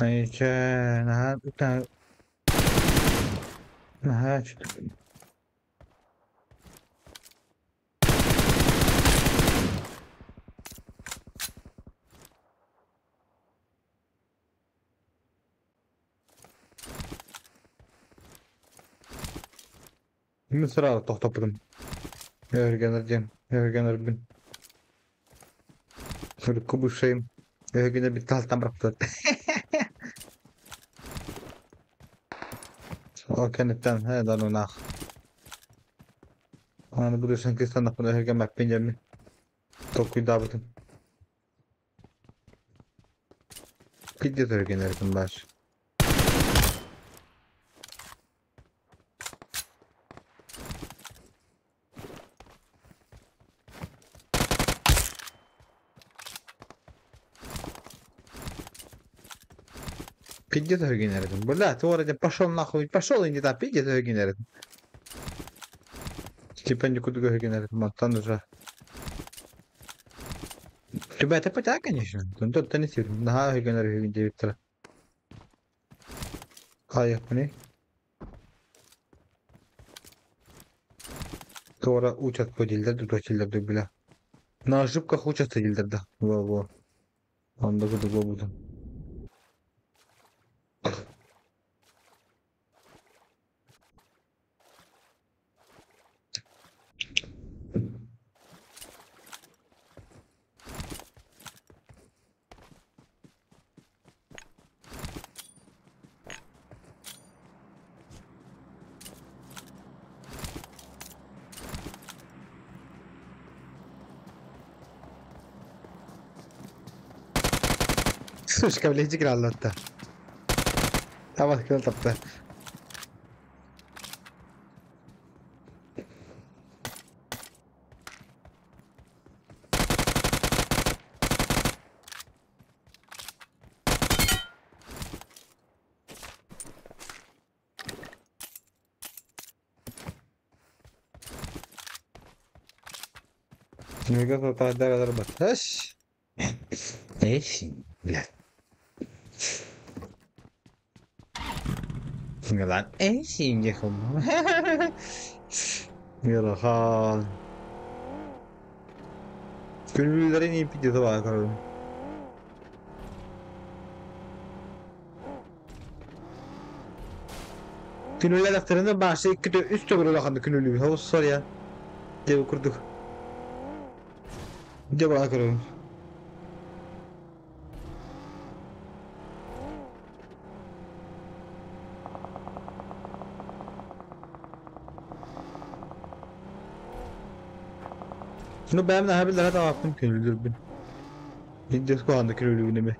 Neyse, nah, Mısra topladım. Örgenler bin. Şöyle kubuşayım. Örgenler bir taltan bıraktı. O kendinden he dan ona. Hani biliyorsun ki sana bunu örgenmek benim. Çok davetim. Pidye örgenlerden baş. Пиздец генерит. Бля, ты вроде пошел нахуй, пошел и не да, пиздец генерит. Стипендию куда генерит, матан уже. Тебя это потя, конечно. Тут ты не сидишь. Да, генерит 9. Ай, пони. Sonra uçak kodildir, tutuşildir bile. На ошибках учатся dildirdi. Во. Onda kudu bu. Слушай, блядь, играл на-то. Давай, открыл-то. Nega total kadar batas. Eşin. Lan eşin yakın. Yarahal. Gönüllülerin iyi videosu var kardeşim. Gönüllüler daftarında başta iki de üst doğru lakandı gönüllü. Havuz sor ya. Dev kurduk. Dev bana kardeşim. Şunu ben de haberlere de baktım gönüllü ben. Videosu koyandı gönüllü günüme.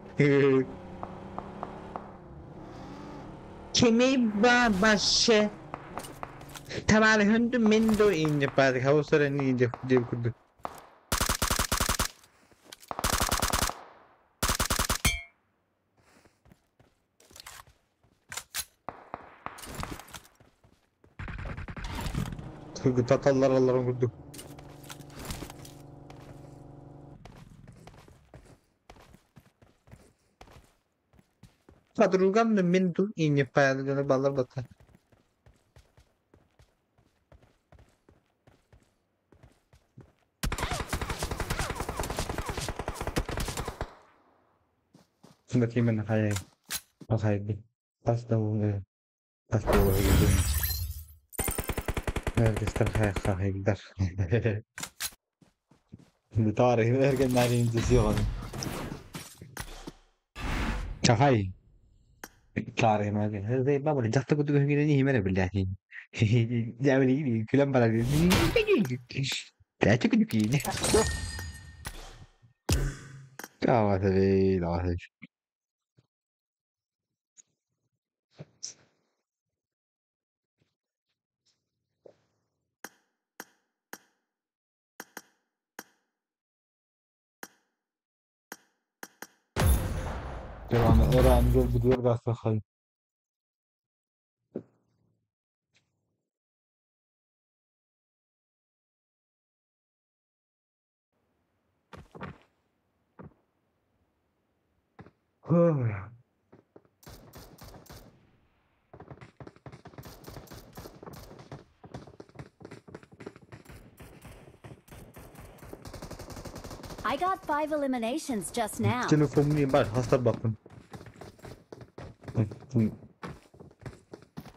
Kimi başı. Tamam hündü mendo ince pati havuzlara ince dev kurduk. Kırgı tatallar Allah'ın kurduk. Kadrugan da mendo ince pati ballar batar. Berarti mana kayak kayak di pas tahu pas tahu gitu. Herkes kayak gider. Bu tarihi herkes narin diziyor. Çakay. Tarihi merkez. Herkes ben böyle jatta kutu gibi değil mi billahi. Jadi ini film pada ini. Kayak cukup gini. Kawat sih, kawat sih. Orang jual berdua gas khay. I got 5 eliminations just now. Telefon ni bar hastar bakın.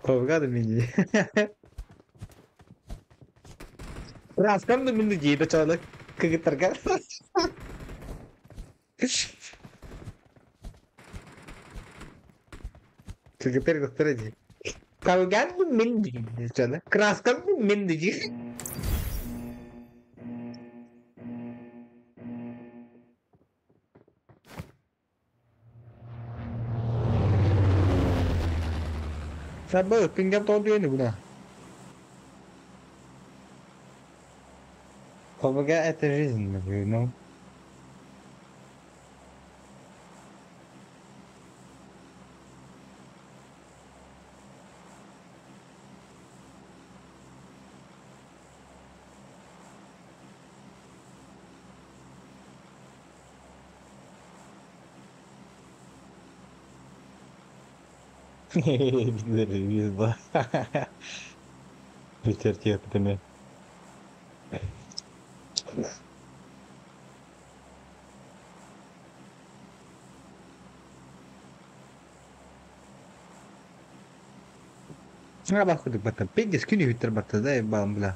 Kavga da mini. Raskan da mini jeda çalak kegitar kan. Kegitar dokter aja. Kavga da mini çalak. Raskan da mini. Sabar, pinjam tahun dia ni guna. Kau bagai atheism, you know. Bilir biz bu. Bitir diyor bir tane. Nga ba ko dagpatan? Pigis kini hitar bata da ba mbla.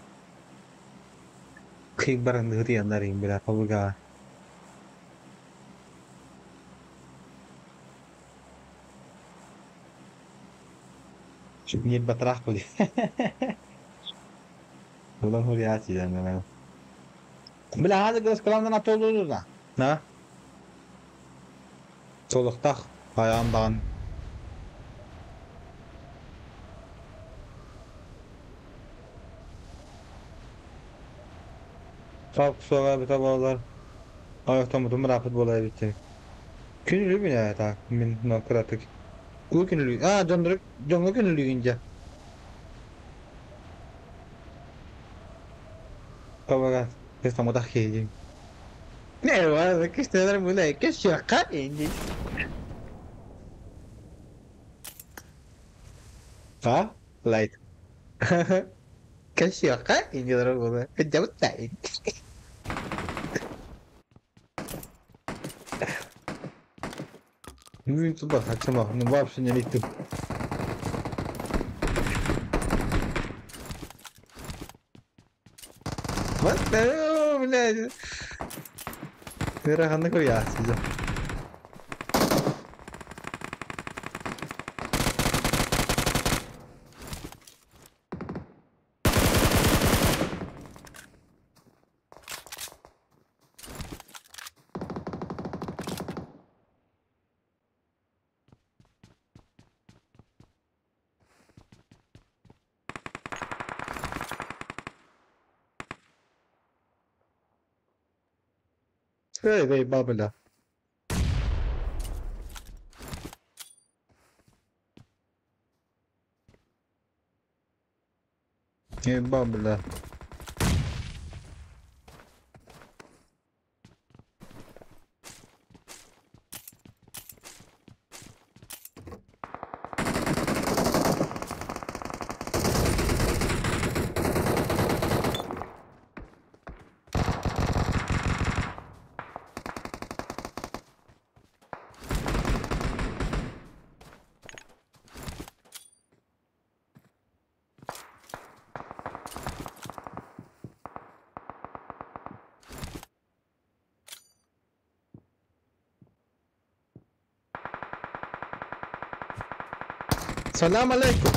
Kay barang dari andar yung bila pabuga. Şimdi batrah ko. Ulan huriyati dan na. Bila hada göz kalandan atol olur da. Na? Çoluktak ayağımdan. Sağ soğuğa bir tabalar. Ayakta mı rahat bolay bitti. Günlü bir ya ta min nokratık. Bu günlü. Jongo günlü ince. Kabaga. Estamos da rede. Ne var? Kıştalar bu ne? Kış şaka indi. Ha? Light. Kış şaka indi orang bu. Kejauh tak? Ну, туда, сама, ну вообще не летит. Вот, блядь. Ты раханны koyar size. Hey, babala. Hey, babala. Salam alaikum.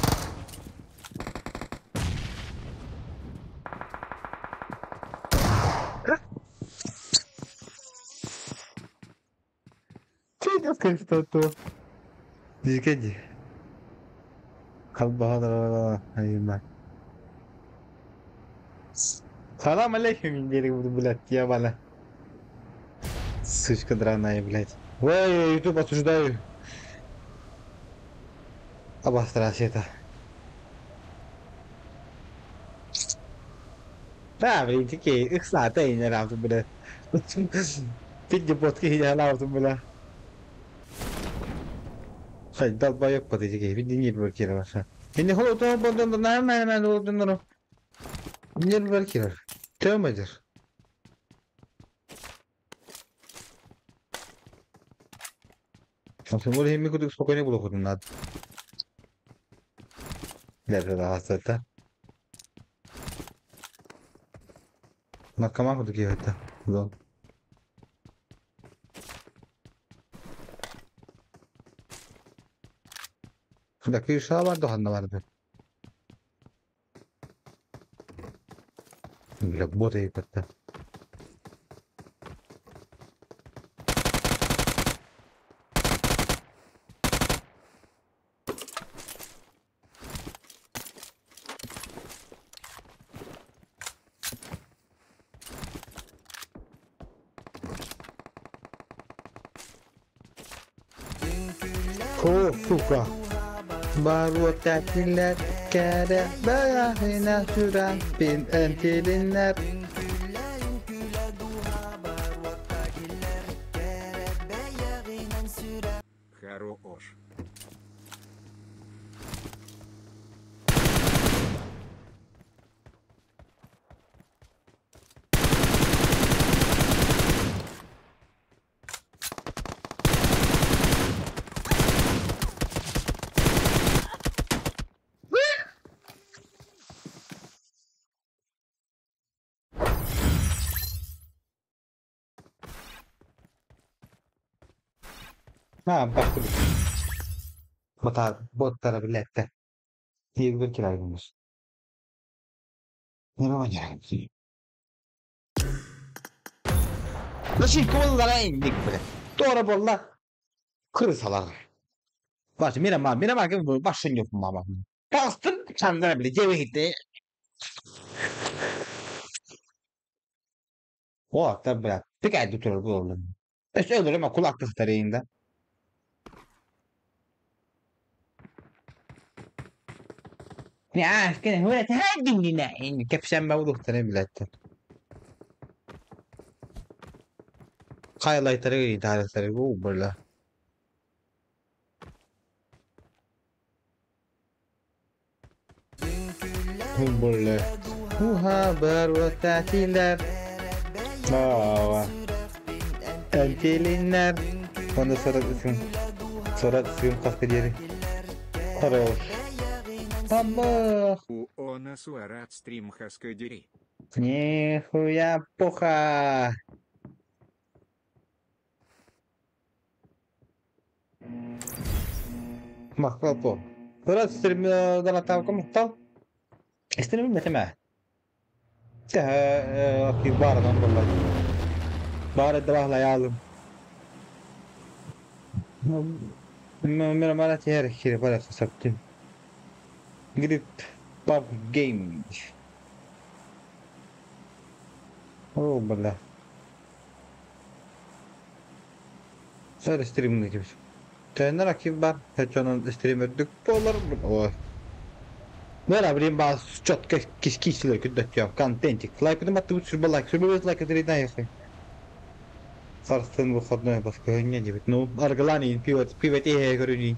Tidak kan tuh. Dikit aja. Kalbah ayman. Salam alaikum индери буду, блядь, я валя. Сучка драная, блядь. Ой, YouTube осуждаю. Обострась это. Да, блин, такие, их саты не равны, блядь. Пидди ботки не равны, блядь. Хай, долбоёб по такие, види не блокироваться. И не холод, он потом, наверное, вот, не блокировать. Тёмадер. Aslında hem mi spokojnie było chodem nad. Leży na aseta. Na kamaku takiego heta. Zon. Şuradaki ışığa vardı, hanna vardı. Bile bot eyip hatta. Oh, suka. Baru tatiller kere bayahına süren bin entilinler. Хорош. Ha, bak bu. Bot tarafı lette. Diye bir kiraymış. Ne olacak? Nasıl kollara indik böyle. Doğru bolla. Kırsalar. Başı mira ki bu başın yok mama. Bastın kendine bile cebi gitti. O hatta bırak. Bir kaydı tutar bu oğlum. Öldürüm ama kulaklık tarayında. Ya كده هو تهاجم لنا يعني كيف شام موضوع تاني بلاد highlight'lara gireyim tarihleri. Bu böyle. Bu böyle. Bu haber ve tatiller. Aa, Angelinler. Bana sorat isim kaskı yeri. Хорош. Бабах! Она суарат стрим хаскадери. Нихуя пуха! Махал по. Sorat isterim Galatasaray komutan. İsterim meteme. Aktif bağırdan vallahi. Bağır da yazdım. Merhaba her şey para sattım. Gidip pub game. Oh bala. Sonra stream'de gibi. Tender aktif var. Heçanın streamer'dük dolar. Oh. Merhaba benim bazı çok kişiler küddet контентик. Лайк не мату сюрба лайк. Сюрба лайк это реально яхи. Sarstın bu kadına başka ne gibi. No argalanın pivet iyi görünüyor.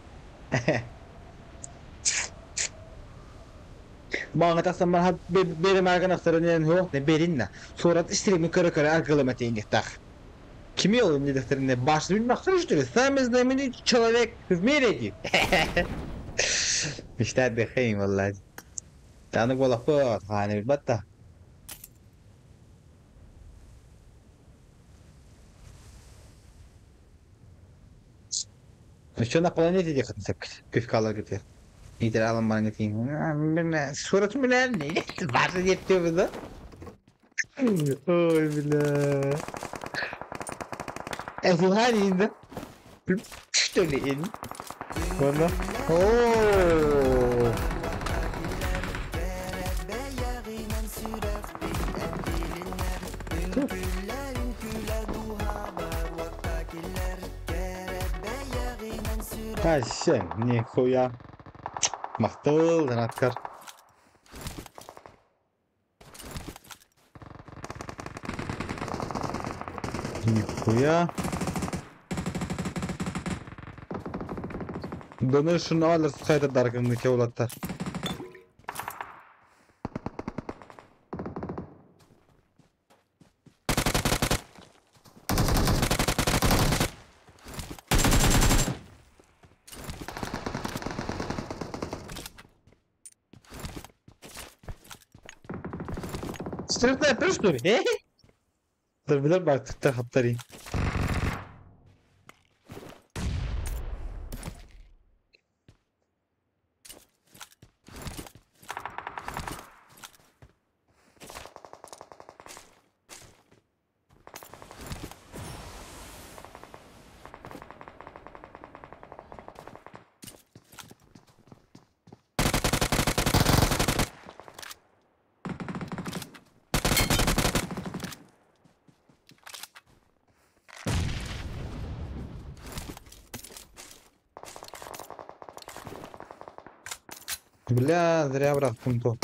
Bana tasam ben benim arkadaşlarım ne berinle. Sonra stream'i kara argalamatı indik. Kimi oğlum dediklerinde başlı bilmek soruşturuyor. Sen bizden человек в мире. İşte bekleyin vallahi. Tanık olak bu hani bir batta. Şuna planete diye katılsak. Küfkalar gidiyor. İyidir alın bana gideyim. Suratım bile ne? Varsa yetti burada. Oy bile. Hani indi. Şöyle in. Bana. Ooo. Kaşem nihуя. Махтал Раткар. Нихуя. Donation alır kayda dargınlık evlatlar. Sırtla yapıyoruz dur. Dur bir bak tıkta haptarayım. Бля, зря брат, пунктов.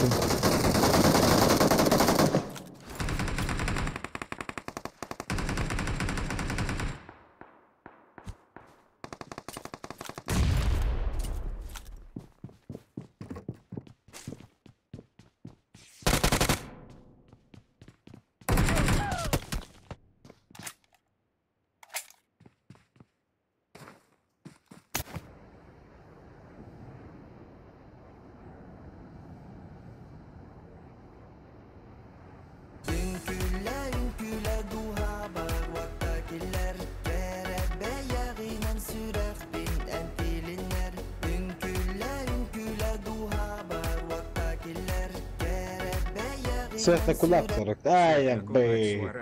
Светлый кулак 40. Ай, я бы.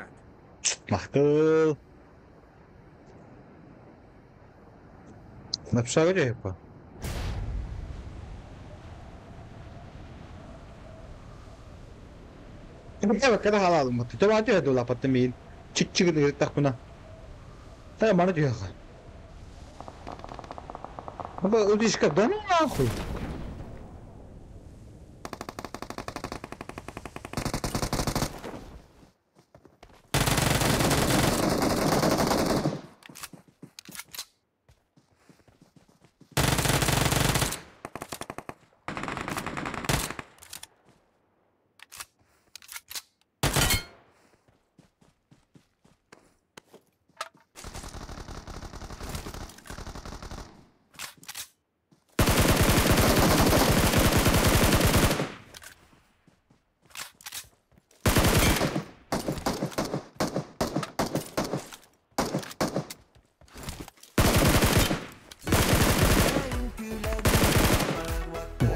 Махтыл. Написал репа. Evet kadar halalım mı? Tamam diyor da lapattım bin. Çık diyor takuna. Tamam bana diyor. Ama o diş kaptan ne yapıyor?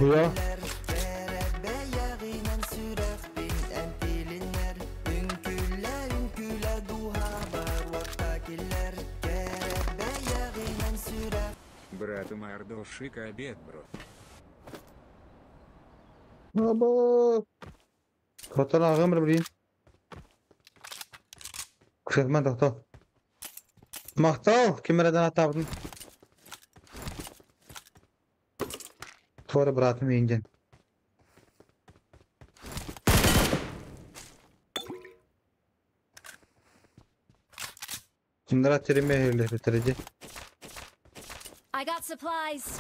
Ya. Брат у Мордошик обед, бро. Abo. Kotan ağam bilin. Kırma doktor. Maktal kimlerden atardın? Sonra bıraktım yengen. Kimler atırım mehirli bitirici. I got supplies.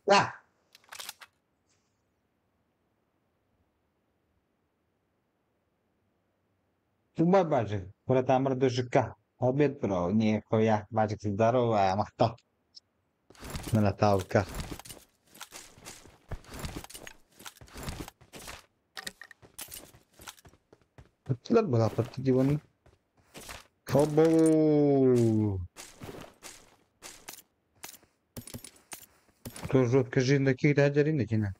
Ya. Cuma бажик. Братамр дожика. Обед, бро. Не хуя. Бажик, здорово, махта. Наталка. Betul berapa tadi wan? Kobo. Тоже скажи, на какие раджари начина.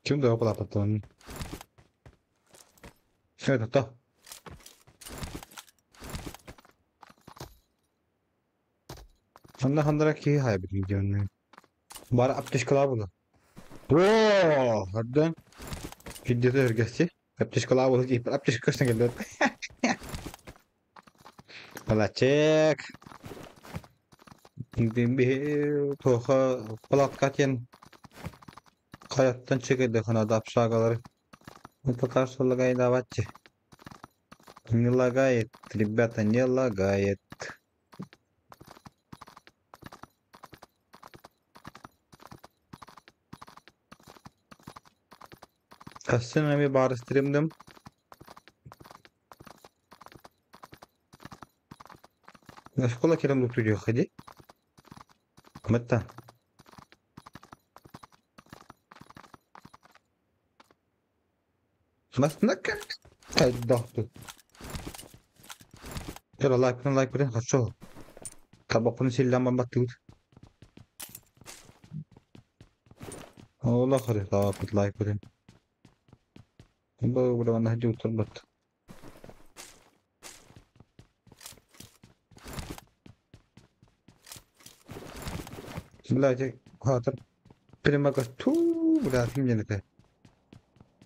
Чем да опла потом? Что это то? Anda handara ki hay bir videonun. Bara apteş kılavuzu. Oo, hadi. Videoda örgüsü. Apteş kılavuzu deyip apteş kışına geldi. Valla çek. Bir toha palatkaten hayattan çekildi kanada apşagaları. Mutlaka soлагает давайте. Не лагает, ребята, не лагает. Kaçsın bir bağırıştırımdım. Школа керем tutuyor hadi. Meta. Mas nakal. Ay doktor. Yalla like bırakın kaçıyor. Kabakını silahman batıyor. Allah khari kabak like bırakın. Bu burada bana hadi otur bat. Belajar khatir prima ka tu burada kim jenete.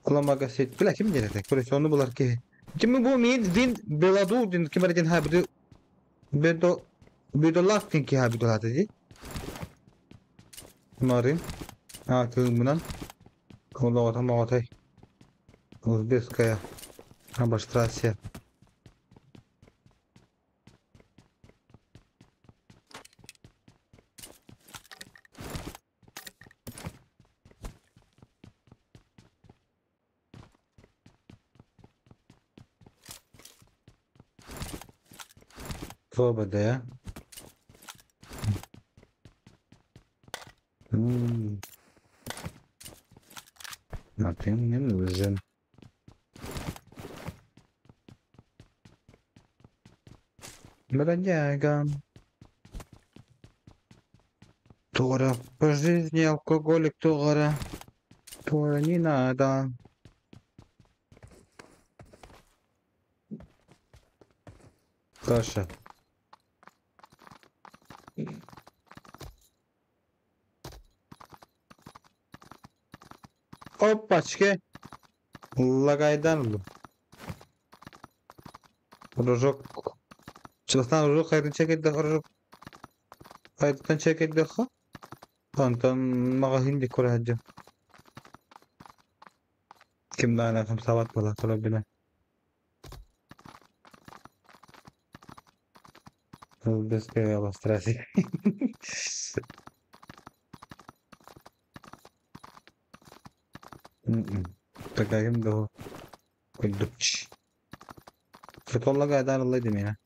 Kulama ka set bila kim jenete. Kore onu bular ki. Kimi bu min din beladu din kimare din ha bidu bedo lasting ki ha bidu hataji. Marin. Ha kılımdan. Kolla otam otay. Узбекская Абаштрасия. Свобода, я. А ты мне нужен. Бродяга. Тора по жизни алкоголик Тора. Тора не надо. Каша. Опачки. Лагайдан oldu. Rojok. Çalıştan rojok hayırını çekildi. Rojok. Hayırdan çekildi. Kantan mağa hindi kuracağım. Kim daha ne kam savat bala kalabine. Biz que bastırası. Takayım da o. Kuldukç. Futbolla gaydan alaydım ya.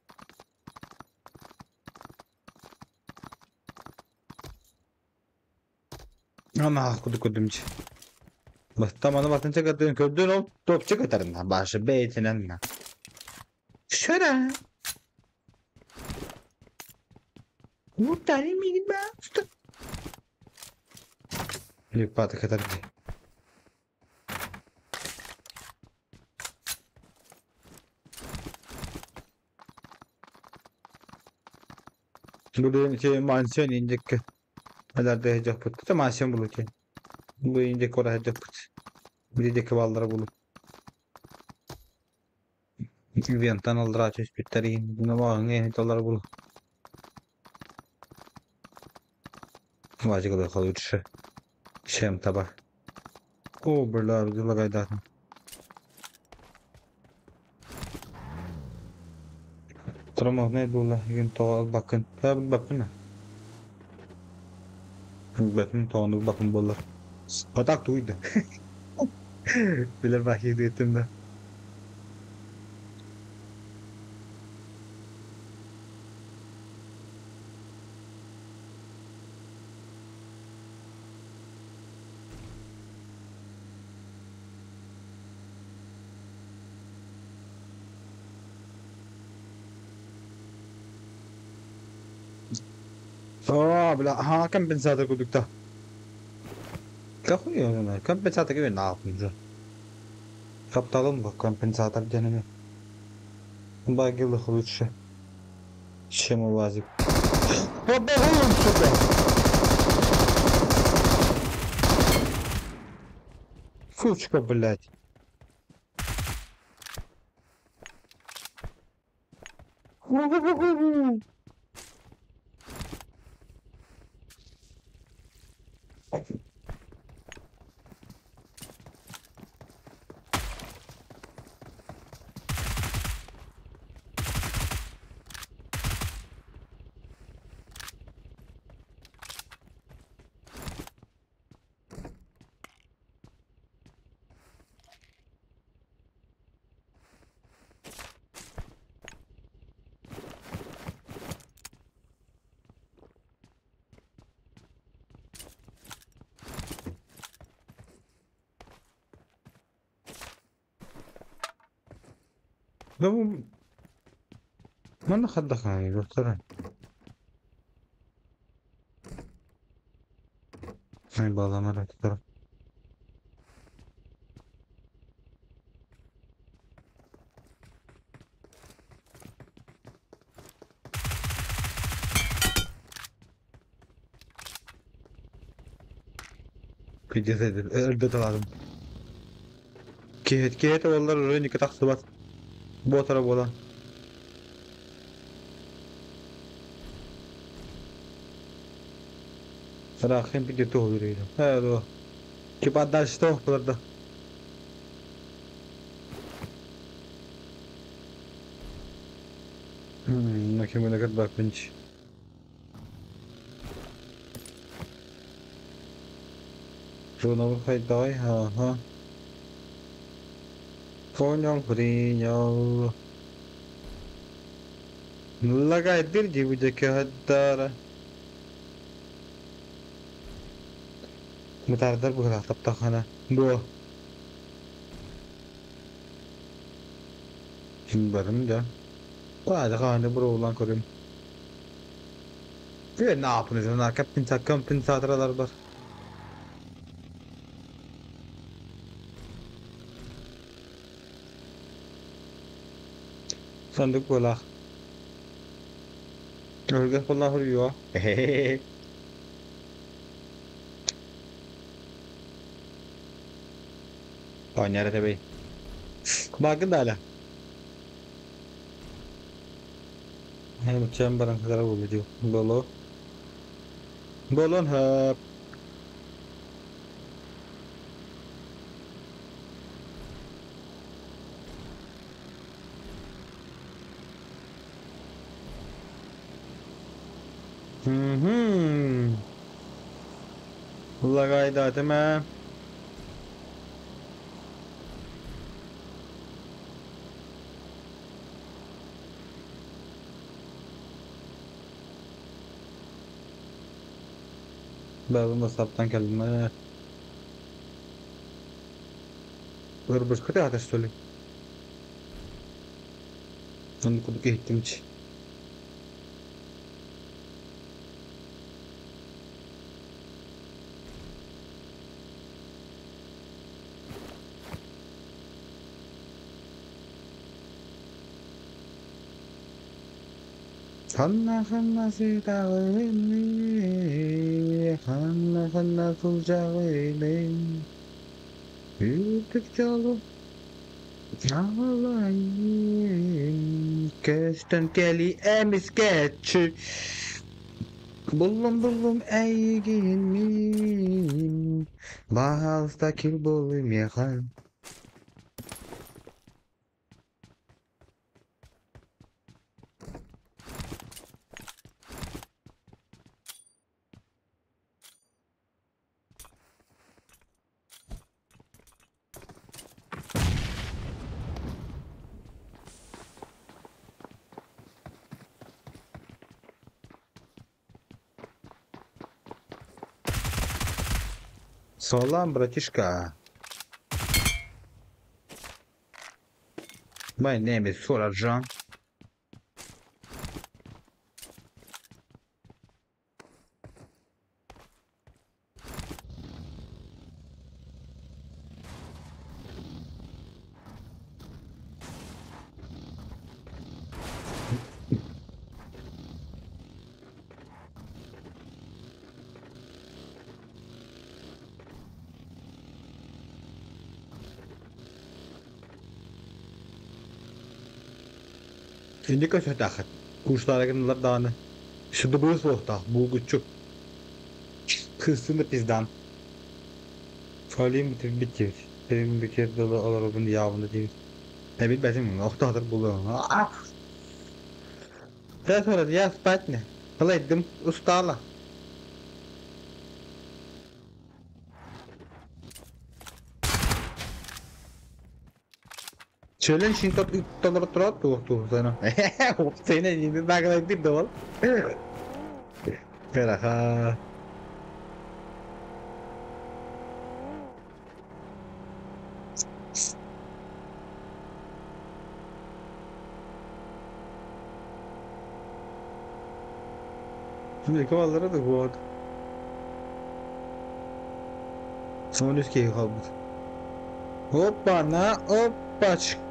Ama kudumç. Tamam batınca kadın kördün o topçu katarına başı beytinen na. Şöyle. Bu tane miydi be? Büyük patı kadar değil. Burada şey mansiyon inecek. Nerede hecek pıttı mansiyon bulacak. Bu inecek oraya hecek pıttı. Bir de kıvallara bulup. Viyantan aldıra açış bitteriyim. Buna bağın en dolar bulup. Vacı kadar kalıyor şu. Şem tabak. O burada bir yıla gaydatım. Tramah ne dola gün toğal bakın. Tabi bakın ha. Bakın toğanı bakın bollar. Patak duydu. Bilir bakıydı etimde. Bla, kan pensate kudukta. Kaku ya, kan pensate que na kunja. Kaptalım bak kan pensate deneme. Bagılı huluçça. Şema vazip. Hadi oğlum şurada. Фучка, блядь. لو ما انا خدك يعني دكتور هاي بعض مرة دكتور في جسد البيت العظيم كيت والله روني كتحسبات بوتر بولا راخين فيديو تو يريد هذا كيف بعد داش تو برضه لكن من قد باك بنش شو نو خاي داي ها phone nhau free nhau lagay dir gibi de hatta متعرض بقى طبطخ انا بو برم ده بعد خانه برو lan korum ne yapıyorsun lan kaptin satralar var sandık bola Örgü falan vuruyor. Oynar tabii. Bakın da hala. Hem uçağın barang kadar buluyor. Bolo. Bolon hap. Allah gayda deme. Ben da saptan geldim. Bir ateş söyle. Onu kuduk ettim hiç. Hanna sevdalını, hanna tulcağını, büyüdük yolu ağlayın, köşten geli emiz geçi, bullum eygin, bazda kil bulim yakan. Салам, братишка. My name is Surajan. Ini kan sudah takat. Kuşlarken dağını. Şimdi bu soğukta. Bu küçük. Kızını bizden. Söyleyeyim bitir. Benim bir kere dolu olarak yavında değil. Ne bilmezim. Oktadır buluyor. Daha sonra ya spet ne? Kalaydım ustala. Challenge in top tuh sana. Sini ini nak di dol. Keraha. Şimdi kavallara da bu arada. Son üstü kaldı. Hoppa na hoppa çıkı.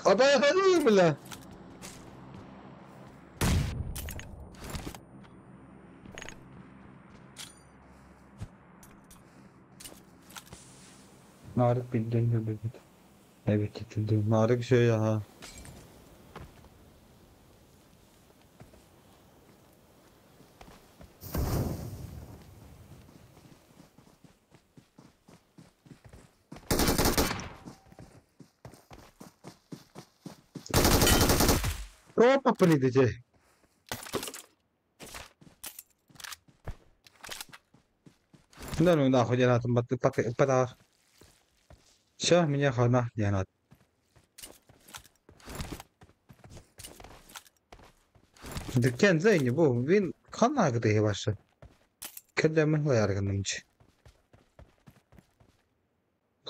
Adaya hadi mi lan? Narık bildiğin gibi. Evet getirdim. Narık şey ya. Opa polidece. Não dá خجالات بطار شاه من ياخذنا ديانات dükkan zeyni bu bin kanına gidiyor başta. Kedemih la yargınımcı.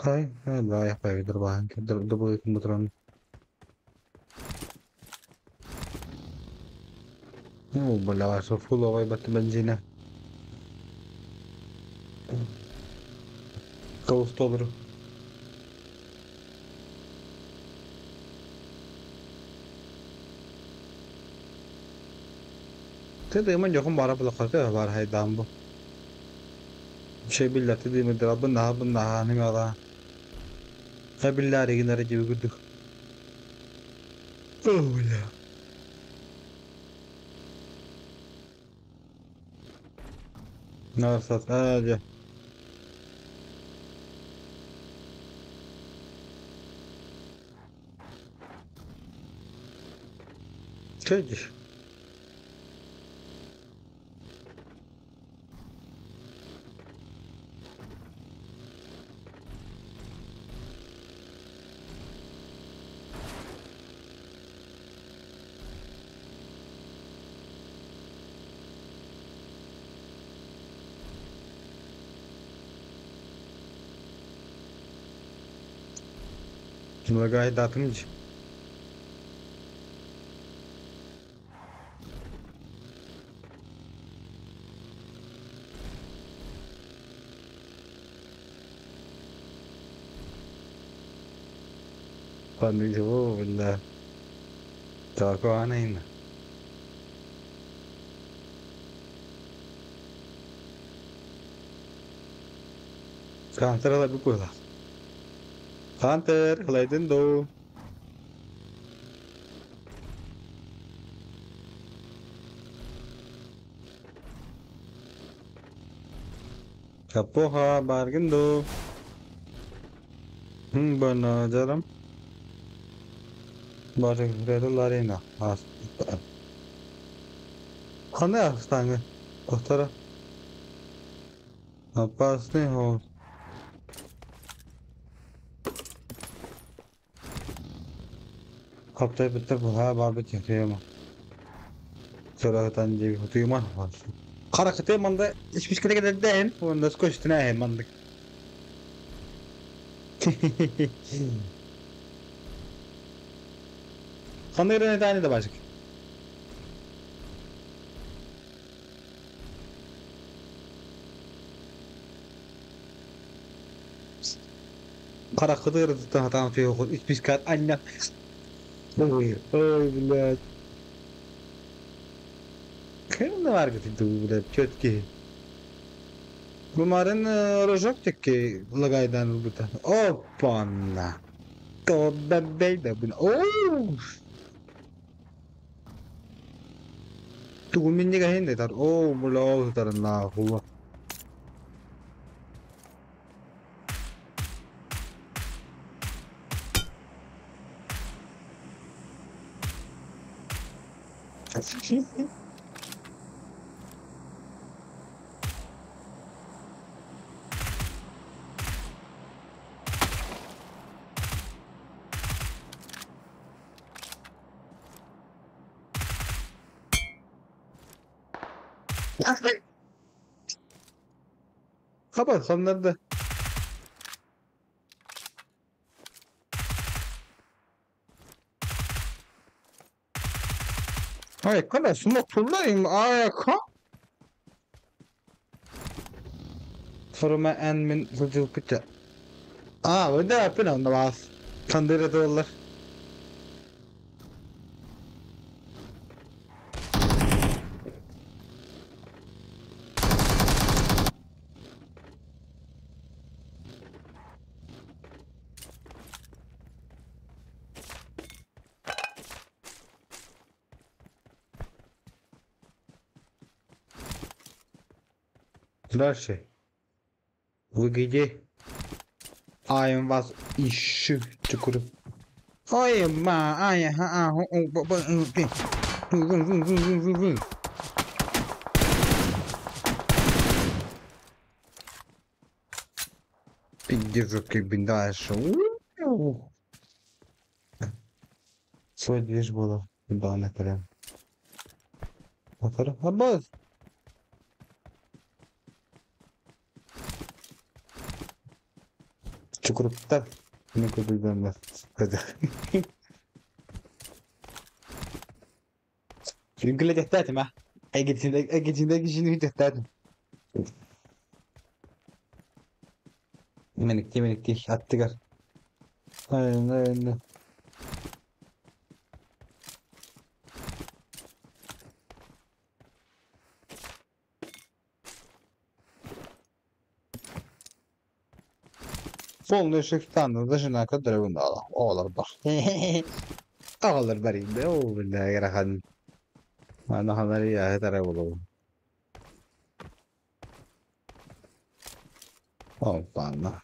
Хай, да, я поведу банки, добавить мудрон. Ну, бля, что фуловой бат бензина. Толстовер. Thế mình jo không bara bula kharte var hay dambo. Şey billati di mi drabın daha ne ngara. Ha billari ginara gibi guduk. Oh ya. Nasıl sadece. Çekiş. Şimdi gayet dağıtımcı. Quando dicevo il gioco Anen. Counter la bukula. Counter, laydın do. Kapoha bargain do. Bana jaram. Bargain redo larena. As. Hane astanga. Ostara. Apas ne ho. Haftaya bitti bu ha babet çekiyor ama. Sıradan diye tutuyma var. Harekete manda hiçbir şey kadar değil. Bu nasıl koştuna he mandık. Kanırı ne tane de başka. Harekete rızıkta hatan şey yok. Hiçbir şey kadar anne. Ой, блядь. Хрена варгати ту, блядь, чёткие. Бумарен рожок такие лагайдан убита. Опа-на. То бебейда, блин. Оу! Ту миннига хенде тар. Оу, блядь, тар на хуа. Kapat sonlarda. Ay kana smoke kullanayım ayaka. Soruma en min zıcıl pıça. Bu da yapın onda bas. Kandırı dolar. Дальше. Вы где? Я вас ищу. Чукуру. Ой, ма, ай, ха, Поддержу как бы дальше. Свой движ было. Да, на прям. Абаз. Çukurupta ne kadar ben hadi. Çünkü le tehtatim ha. Egecinde kişinin tehtatim. Menikti attıgar. Aynen. Solun ışıktan da şuna kadar bunda ağlar bak. Ağlar bari de o billahi yarahan. Ana hanları ya tara bulu. Hoppala.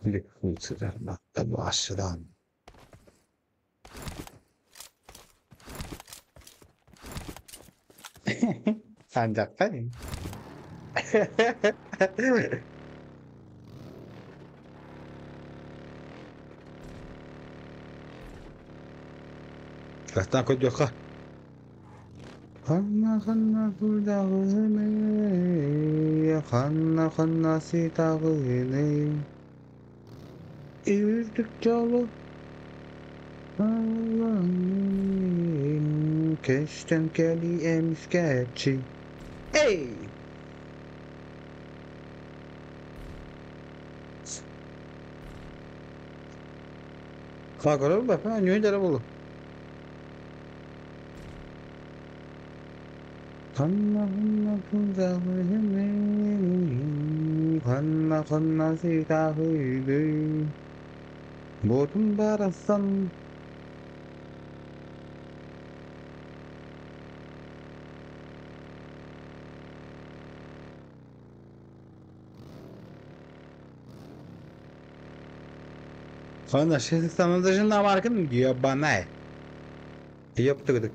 Bir kutsular da başladan. Sancakta mı? Kastan koy yok ha. Kanna kuldağını kanna sitağını üzdük çalı Allah'ım keşten keli emskerçi Hey! Kalkar bak ha nüy dere bulu Kanna kuldağını kanna sitağını Bodum barasan Sonra şey sanatçının markın diyor bana. Yaptık.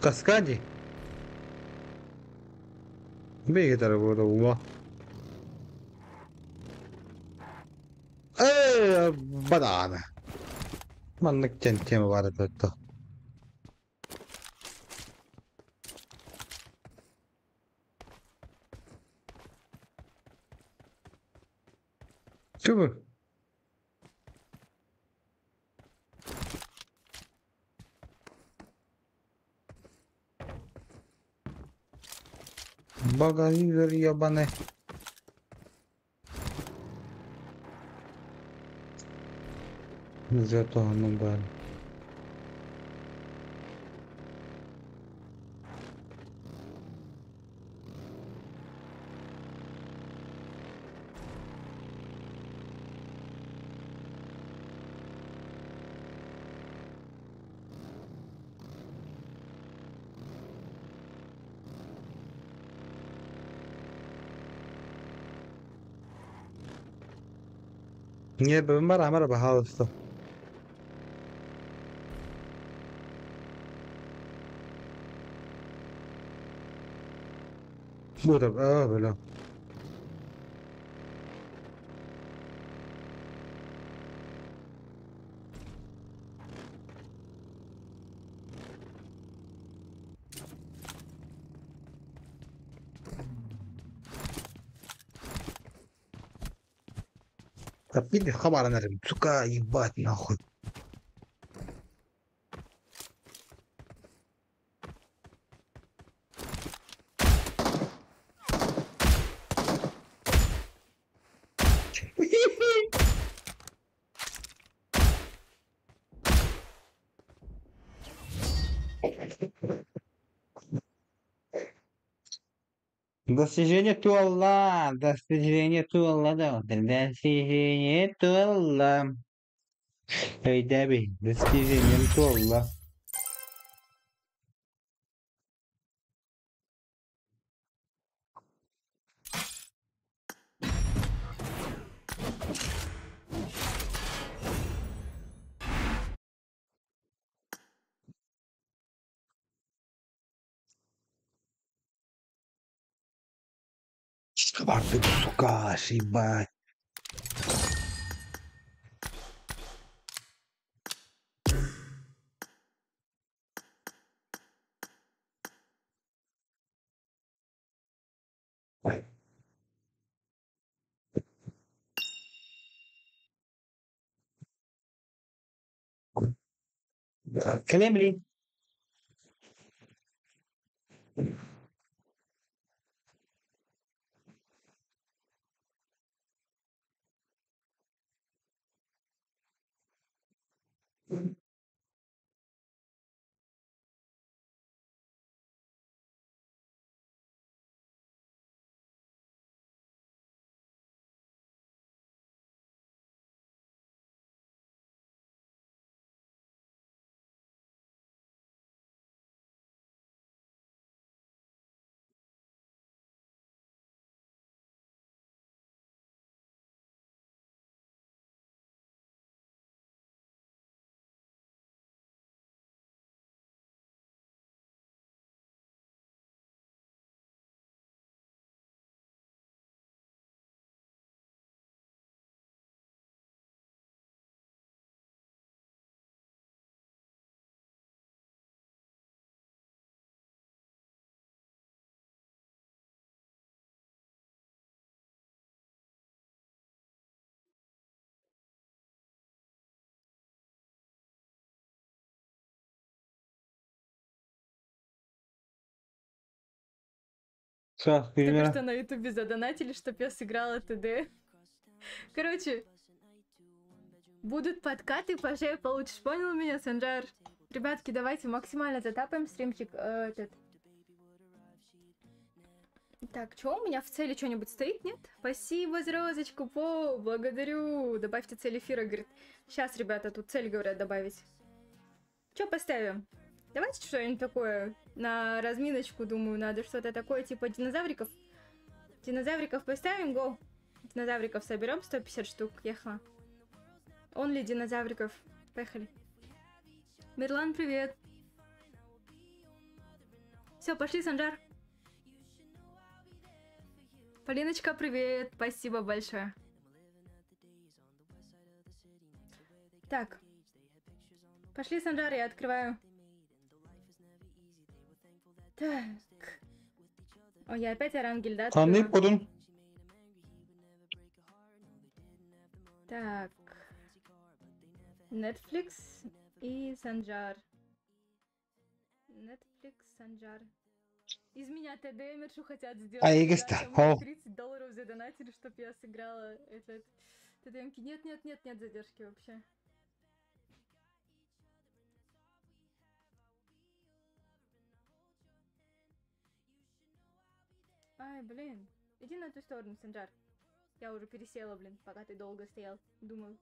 Kaskadi. Bir tarafı burada bu. Badana. Manlık centime var burada. Şu bu. Bagajı veriyor bana. Zато hanım ben. Niye ben var ama bahalısı. Burada böyle. Tapi di kabaran ada suka ibat nahut. Достижение Туалла, достижение Туалла да, достижение Туалла. Эй, Даби, достижение Туалла. Скварты, сука, ебать. Кремлин. Все, Только перемена. что на ютубе задонатили, чтоб я сыграла ТД. Короче, будут подкаты, пожалуй, получишь. Понял меня, Санжар? Ребятки, давайте максимально затапаем стримчик. Этот. Так, что у меня в цели что-нибудь стоит, нет? Спасибо за розочку, Пол, благодарю. Добавьте цель эфира, говорит. Сейчас, ребята, тут цель, говорят, добавить. Что поставим? Давайте что-нибудь такое на разминочку, думаю, надо что-то такое, типа динозавриков. Динозавриков поставим, го. Динозавриков соберем, 150 штук, ехала. Онли динозавриков. Поехали. Мирлан, привет. Все, пошли, Санжар. Полиночка, привет. Спасибо большое. Так. Пошли, Санжар, я открываю. Так. Ой, я опять Орангель, да? Tanrı открыла? kodun. Так. Netflix и Санжар. Netflix, Санжар. Из меня ТД мершу хотят сделать. А, ребята, Игорь, мне о. $30 задонатили, чтоб я сыграла этот ТДМки. Нет, нет, нет, нет задержки вообще. Ай, блин. Иди на ту сторону, Санжар. Я уже пересела, блин, пока ты долго стоял. Думаю.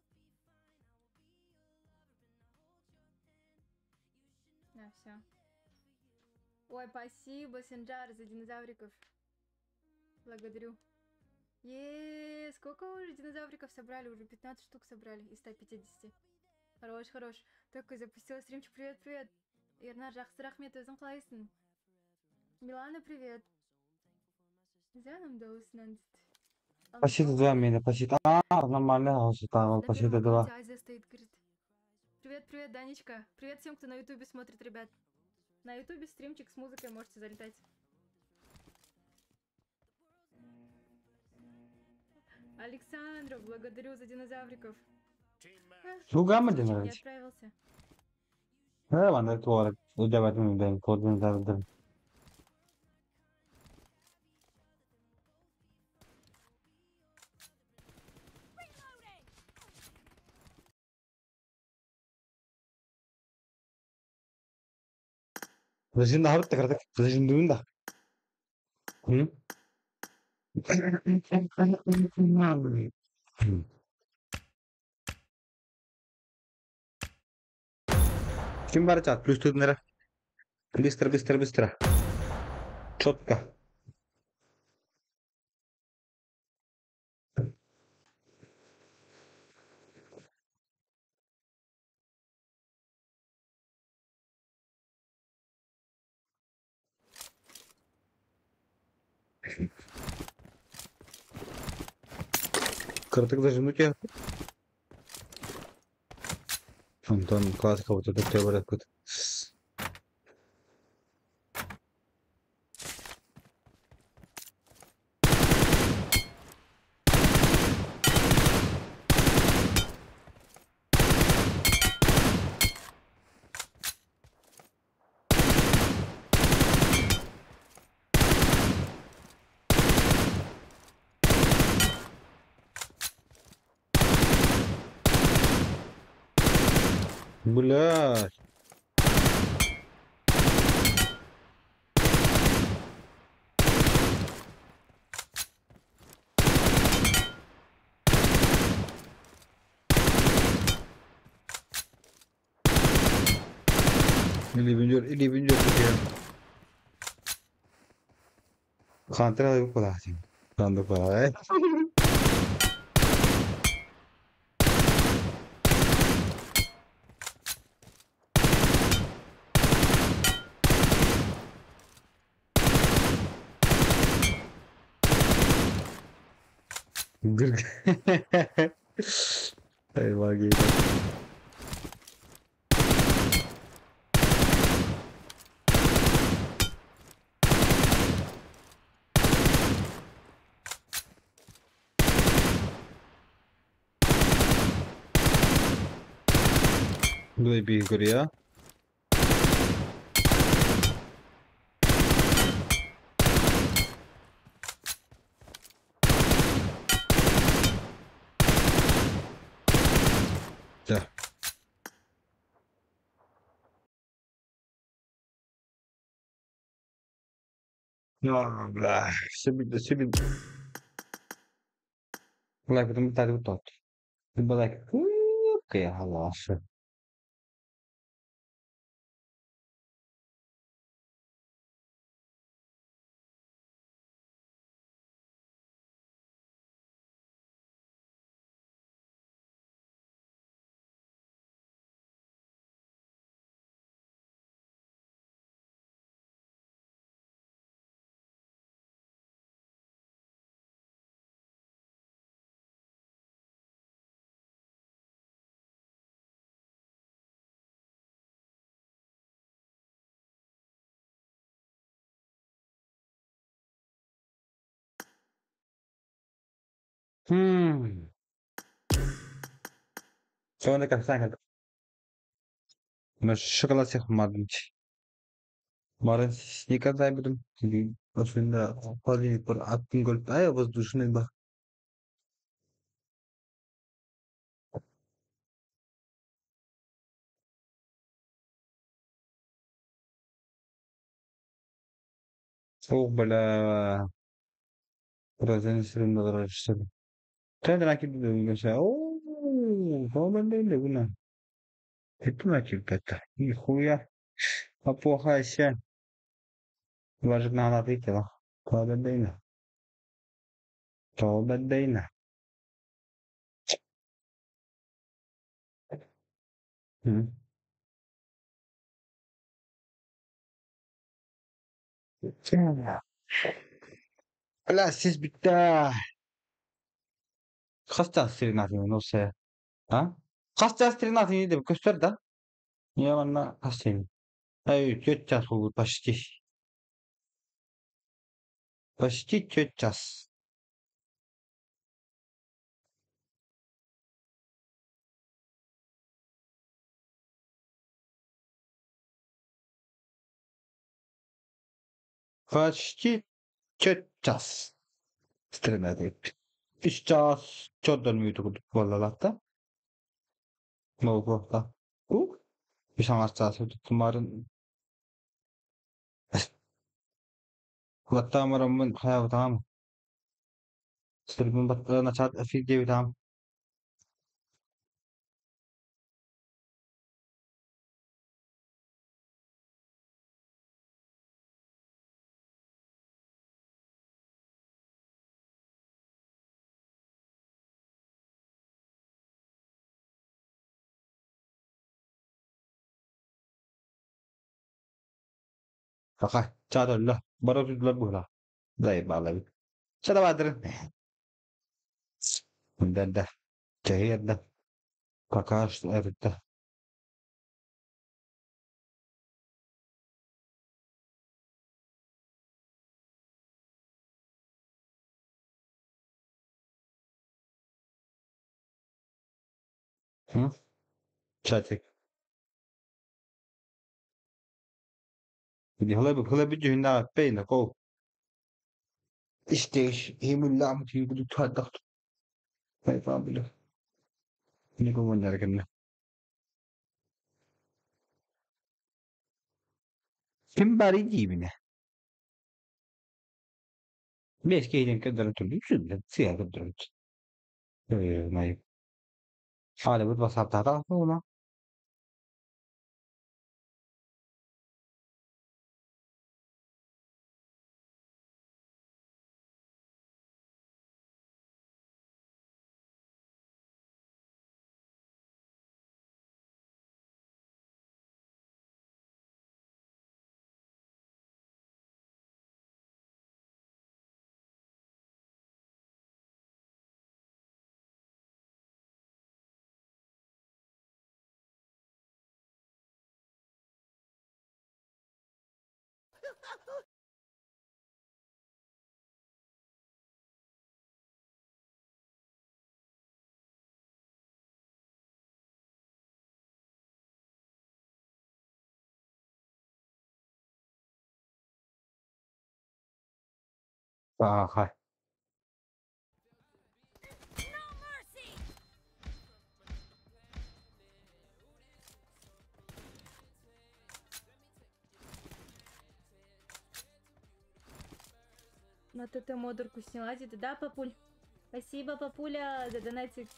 На, все. Ой, спасибо, Санжар, за динозавриков. Благодарю. Сколько уже динозавриков собрали? Уже 15 штук собрали из 150. Хорош, хорош. Только запустила стримчик. Привет, привет. Ернар, жақсы рахмет, өзің қалайсың? Милана, привет. Зяным дауысынан. Почти 2 меня, почти. Нормально, там, На почти первом 2. аккаунте Азия стоит, говорит. Привет, привет, Данечка. Привет всем, кто на ютубе смотрит, ребят. На ютубе стримчик с музыкой, можете залетать. Александров, благодарю за динозавриков. Слуга мı Не dinlemiş? отправился. He, bana tuvalet. Ödemedim ben, kodunu da ödedim. Şimdi harut da kardeşim, şimdi düğün da. Hı? Kim var çat? Плюс тут нера. Быстро, быстро, быстро. Четко. Картык зажимуте. Антон, классика вот это тебя вырастет. Bular. Ini binjur dia. Kantor lagi pula sih. Kantor pula. Gül. Eyvah geliyor. Lebih Korea. Dah. Ya, lah. Sebid. Mulai ketemu tadi utot. Balik. Kayak halas. Hmm. Sonra kapsan kadar. Mas şokolat yapmadım hiç. Марин никогда об этом особенно парень один говорит, а я воздушный бак. Soğuk böyle öğrencilerin de işte. Kendine rakip dedim mesela. Ooo, falan değil de buna. Ettim rakip hatta. Нихуя. А плохая ща. Важно она ответила. Правда, Правда. لا siz bitti. Kaç tane stream atıyorsun o şey? Ha? Kaç tane stream atıyorsun dedim göster de. Niye bana kaç stream? Ай, тётя час будет почти. Почти тётя час. Почти тётя час. Стреляет. 3 час. Чё дольмuydu vallahi. Молоко. Bir sanatçısı tutumarın hatta maramın hayal tamam. Streamin batlarına çat video tamam. Kakak, çağır Allah. Bara tuttular bu la. Zayıf bağlı. Çada badırın. Da. Cahil da. Kakak evet da. Hı? Çatık. Jadi hıla bir cühünde beyne kov. İşte himullah mı tüyü bu tuhadak. Ben falan bile. Ne kovan yargınla. Kim bari giyimine. 5 giyden kadar türlü şundan siyah kadar. Nayıp. Hala bu WhatsApp tara ona. Hay. No mercy! На ТТ модерку сняла где-то, да, папуль? Спасибо, папуля, за донатик.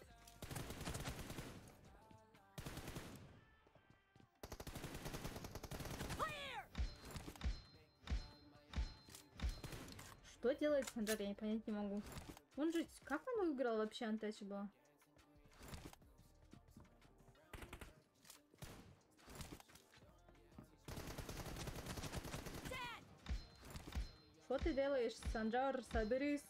Что делает Санджар, я не понять не могу. Он же... Как он выиграл вообще Untouchable? Что ты делаешь, Санджар? Соберись.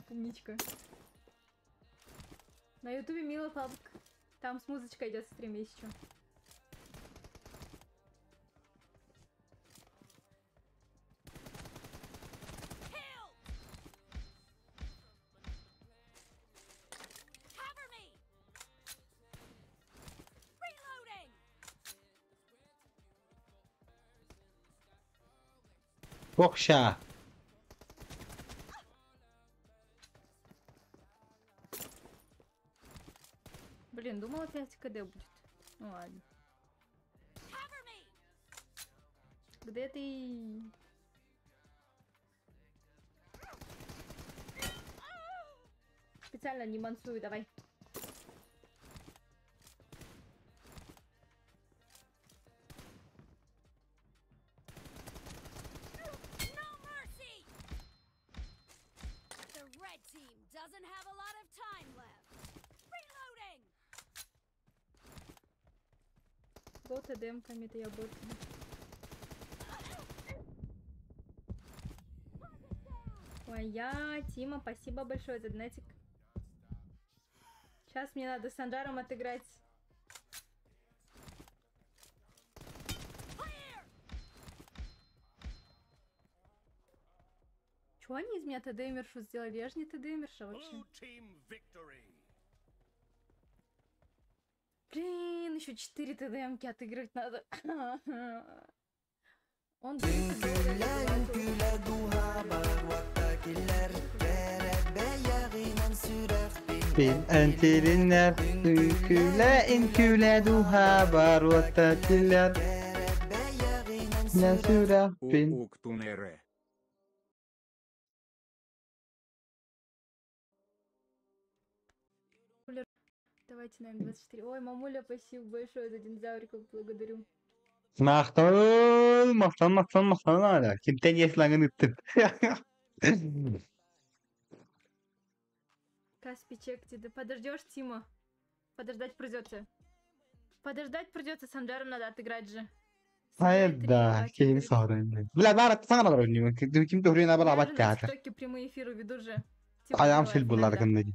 Умничка. На ютубе Мила Павлик. Там с музычкой идет стрим, есть что. Бокша. Блин, думала 5 КД будет. Ну ладно. Где ты? Специально не мансую, давай. Doesn't have a lot of time left. Reloading. Вот и демками-то я бот. Ой, Тима, спасибо большое за донатик. Сейчас мне надо с Санджаром отыграть. Чего они из меня ТДМершу сделали? Я же не ТДМерша вообще. Блин, еще 4 ТДМки отыгрывать надо. Он Bin entelinler küle inküle duha bar vattatiler. Nasura bin. Уктунере. Давайте на М24. Ой, мамуля, спасибо большое за динозавриков, благодарю. Mahtan hala. Kimden yeslangın ıttın. Каспи, чекти, да подождешь, Тима. Подождать придется. Подождать придется, с Санджаром надо отыграть же. Hayır da, şeyini sorayım. Bile ben sana da oynuyorum. Kim de oyuna bana Я bak же на zaten. ТикТоке прямые эфиры веду же. Типа, Ayağım бывает sil bunlar иногда. hakkında.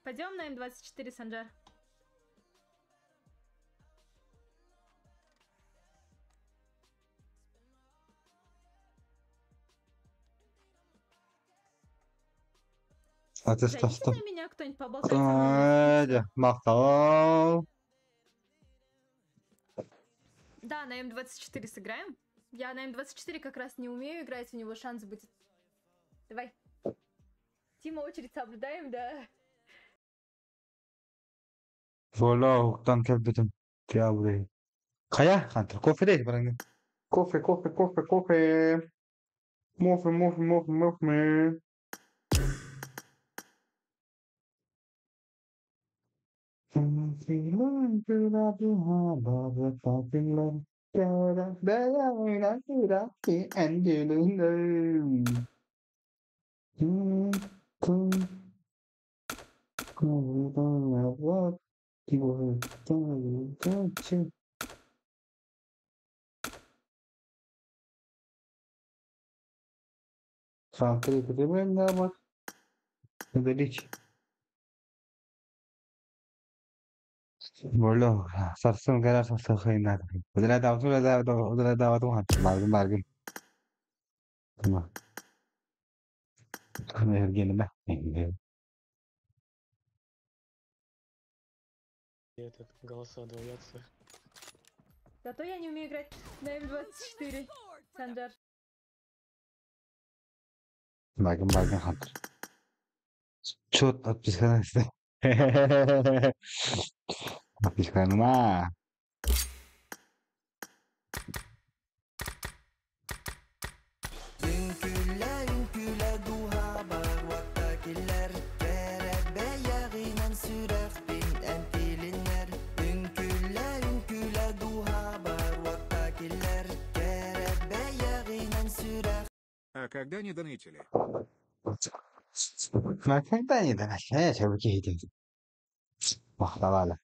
Пойдем на М24, Санджар. Hadi Зайдите stop. на меня кто-нибудь поболтать со мной. Hadi. Mahtal. Да, на М24 сыграем. Я на М24 как раз не умею играть, у него шанс будет. Давай. Тима очередь соблюдаем, да? Valla huktan kelbetim. Ya burayı. Kaya, Hunter. Kofe değil bana. Kofe, kofe, kofe, kofe. Mofe, mofe, mofe, mofe. Santri kutimin damat. Dedik. Bolo, sarsın kadar sarsın kaynar. Udara davat, udara davat var. Bargın, bargın. Tamam. Kana ergeni be. И этот, голоса двоятся. Зато я не умею играть на М24. Санджар. Bargın, bargın Hunter. Çok atmışsın işte. Atmışsın ha. Үңкүлө дуһабар ваттакиллер Теребе ягынан сүрәхпин әнтилиннер Үңкүлө дуһабар ваттакиллер Теребе ягынан сүрәх А когда не донатили? ما كان تاني ده عشان شبكة هدي واحدة ولا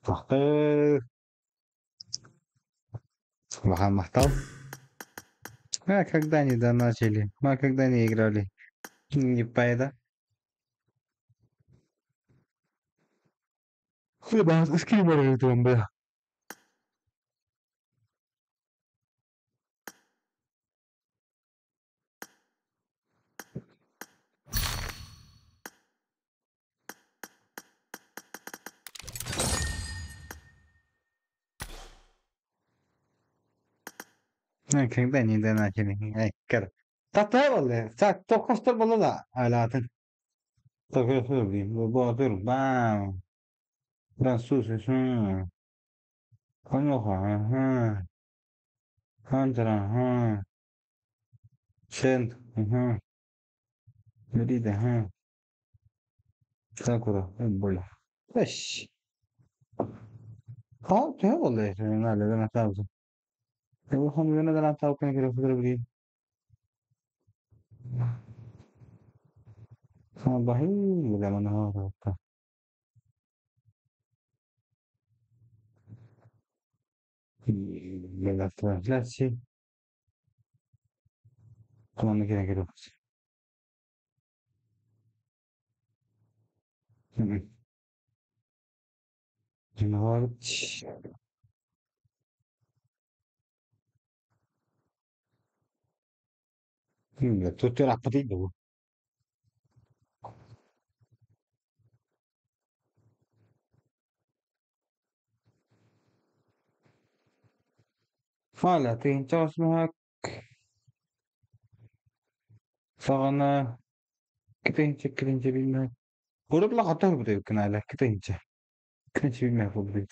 واحدة واحد محتوى ما когда не доначили ما когда не играли не пайда Хлеба с кем там бля ما когда не доначили ай кар Tatlı oldu. Sak çok kostol bolu da alatın. Çok söyleyeyim. Bu atıyorum. Bam. Ben sus sus. Kanyo ha. Hunter ha. Şent ha. Merida ha. Sakura. Bola. Beş. Ha, ne oldu ya? Ne oldu? Ne yaptın? Bu hamle ne kadar yaptın ki refere bir. Ha, bahim bu zaman ha. Bella traslassi. Come che ne credo. Tutto era partito. Hala tin çalışmak. Sonra gidince bilmem. Grupla hatta bu yumkin hala gidince bilmem bu bir.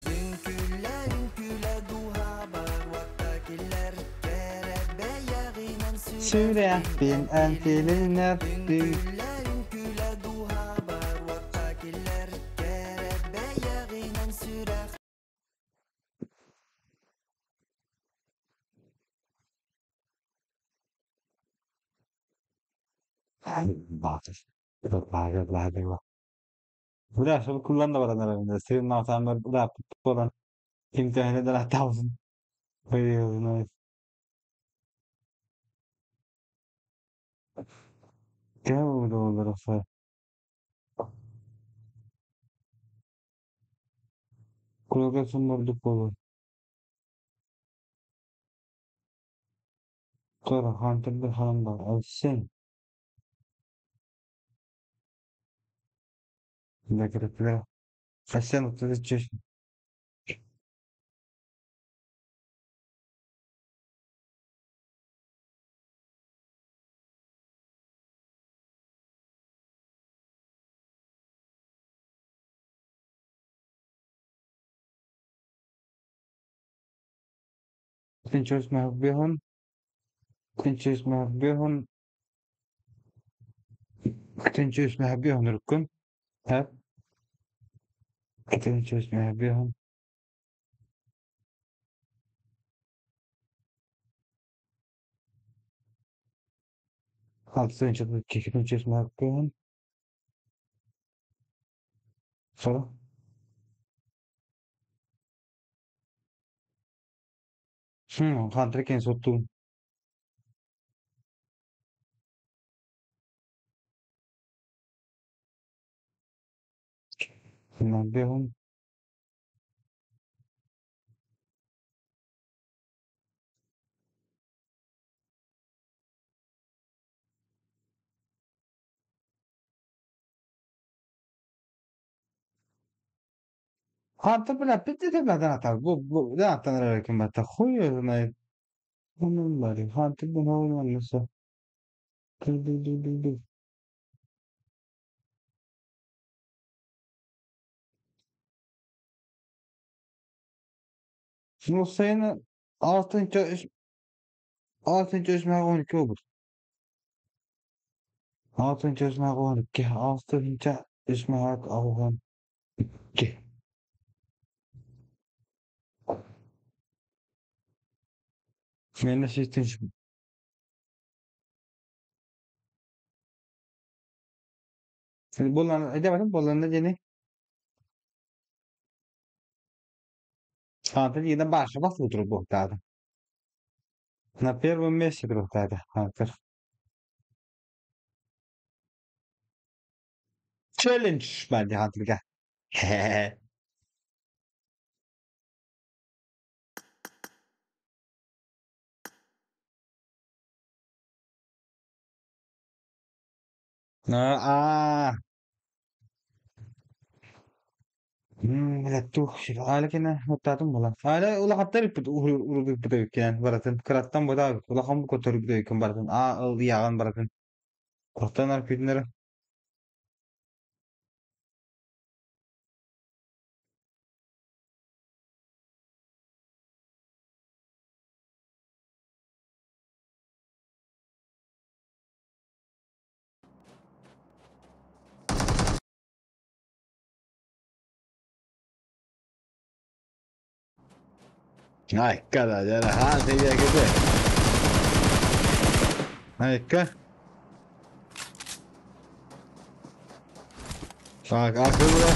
Üngküle duhabar vattakiller Terebe ягынан Sürekli enteline Üngküle duhabar vattakiller Terebe ягынан сүрәх Batır. Bak. Bu da şunu kullan da var aralarında. Senin namazlarında bu da olan imtihan eden hatta olsun. Very nice. क्या हो रहा है? Kulağa sunmadı kolu. Sonra Hunter'da falan var. Alsın. Ne gerekli? Alsın 33 yaşında. Tinchos mahbihon. Tinchos mahbihon. Tinchos mahbihon rukun. Hep. Tinchos mahbihon. Altı tinchos tinchos mahbihon. Sonra. Hunter quem sou tu? Mahbihon. Hunter bile bitti de benden atar. Bu ne atanır erken batta. Koyuyor ne? Bunun bari. Hunter bunu oynanırsa. Dur. Şimdi sayının altıncı ölçme 12 olur. Altıncı ölçme 12. Altıncı ölçme 12. Ben sistem. Şimdi bunların edemedim. Bunların da yeni. Hunter yine başlamak budur bu tadı. На первом месте друг это Hunter. Challenge bence Hunter'ga. اه لا توخش على كنا متاتم ولا على ولا حتى بدو كان براتن كراتم بدا ولا هم كتر بدو كان براتن الياغان براتن قرطنا الفيدنر Ay cada ya la gente ya que te ay ka bak akıllı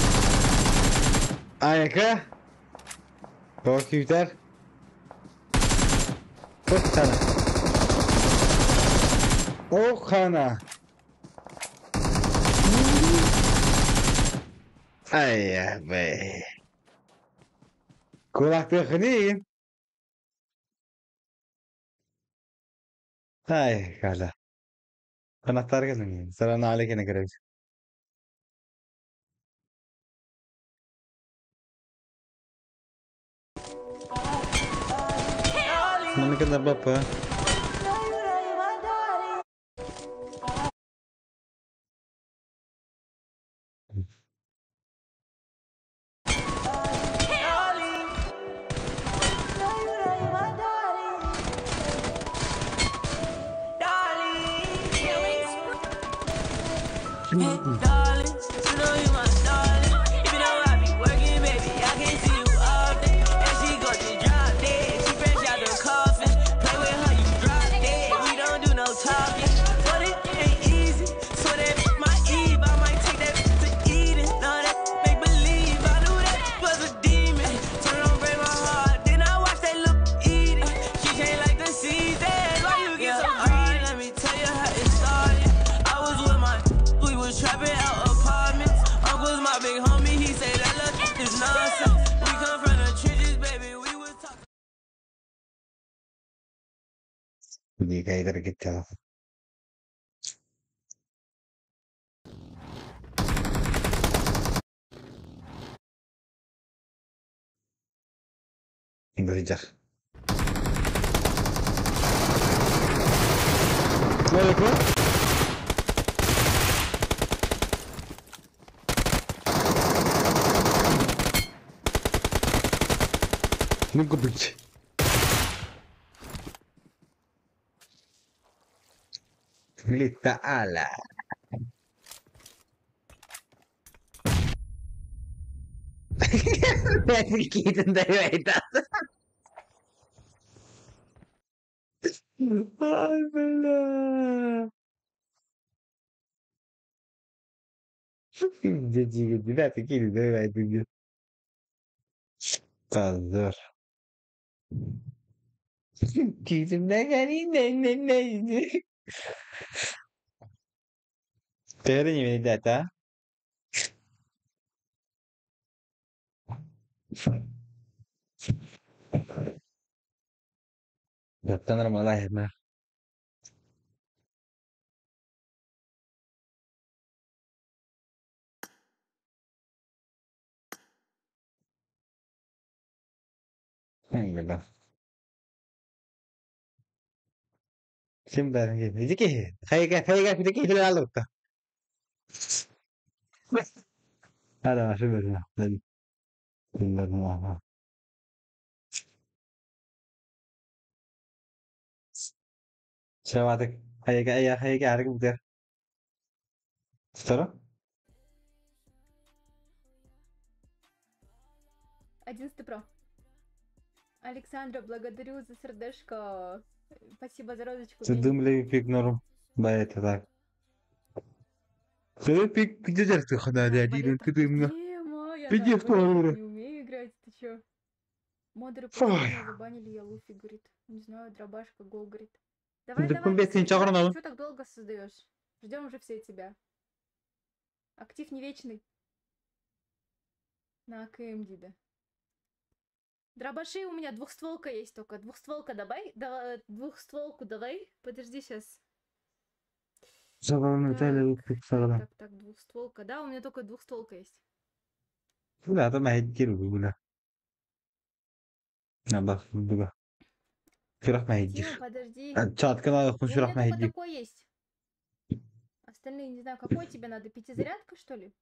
ay ka çok güzel çok sana o kana ay be kulaklığı ay kala anahtar gelin sana nale gene görev mana kadar bapa Darling, you know you my darling. Even though I be working, baby, I can't see you all day. And she go to drop dead. She fresh out the coffin. Play with her, you drop dead. We don't do no talking. But it ain't easy. So that my Eve, I might take that to Eden. No, that make believe. I knew that was a demon. So don't break my heart. Then I watch that look eat it. Ini kayak terkecil. Ini kejar. Boleh bro? Ini kuduc. Milik ta'ala. Nakikitin tayo ito. Ay, wala. Hindi nakikitin tayo ito. Pazar. Kitin na kanina. Pero niyo yung data? Data na naman lahir na. Ang ganda. Simba lang yun. Hindi kaya hindi kaya lalo ka. Ano, simba na. Simba na ako. Siya kaya harap mo. Что? 11 про. Александра, благодарю за сердечко. Спасибо за розочку. Ты думали, пик норм. Да, это так. Ты пик где ты хода, дядя, ты именно. Иди в туалет. Не умею играть, ты чё? Модеры меня забанили, я Луфи, говорит. Не знаю, дробашка, гол, говорит. Давай, что так долго создаешь? Ждем уже все тебя. Актив не вечный. На АКМ, да. Дробаши у меня двухстволка есть только. Двухстволка давай. Двухстволку давай. Подожди сейчас. Так, двухстволка. Да, у меня только двухстволка есть. Да, там هيجيله بيقولها. نبغى بقى. في راح ما هيجي. Подожди. Чат канал يخش راح ما У меня только هيجي. такой есть. Остальные не знаю, какой тебе надо? Пятизарядка, что ли?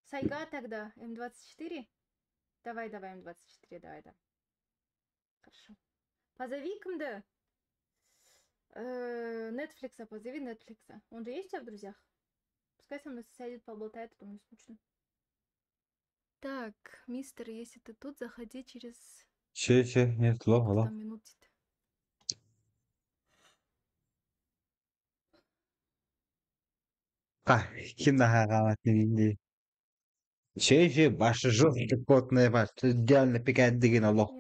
Сайга тогда. М24? Давай, М24, давай. Хорошо. Позови кімді. Нетфликса, позови Нетфликса. Он же есть у тебя в друзьях? Пускай со мной сядет, поболтает, а то мне скучно. Так, мистер, если ты тут, заходи через... Нет, ла. Там минут. Kim daha rahmetli bildi. Başı жесткий потная баш. Идеально пикает дыгин лох.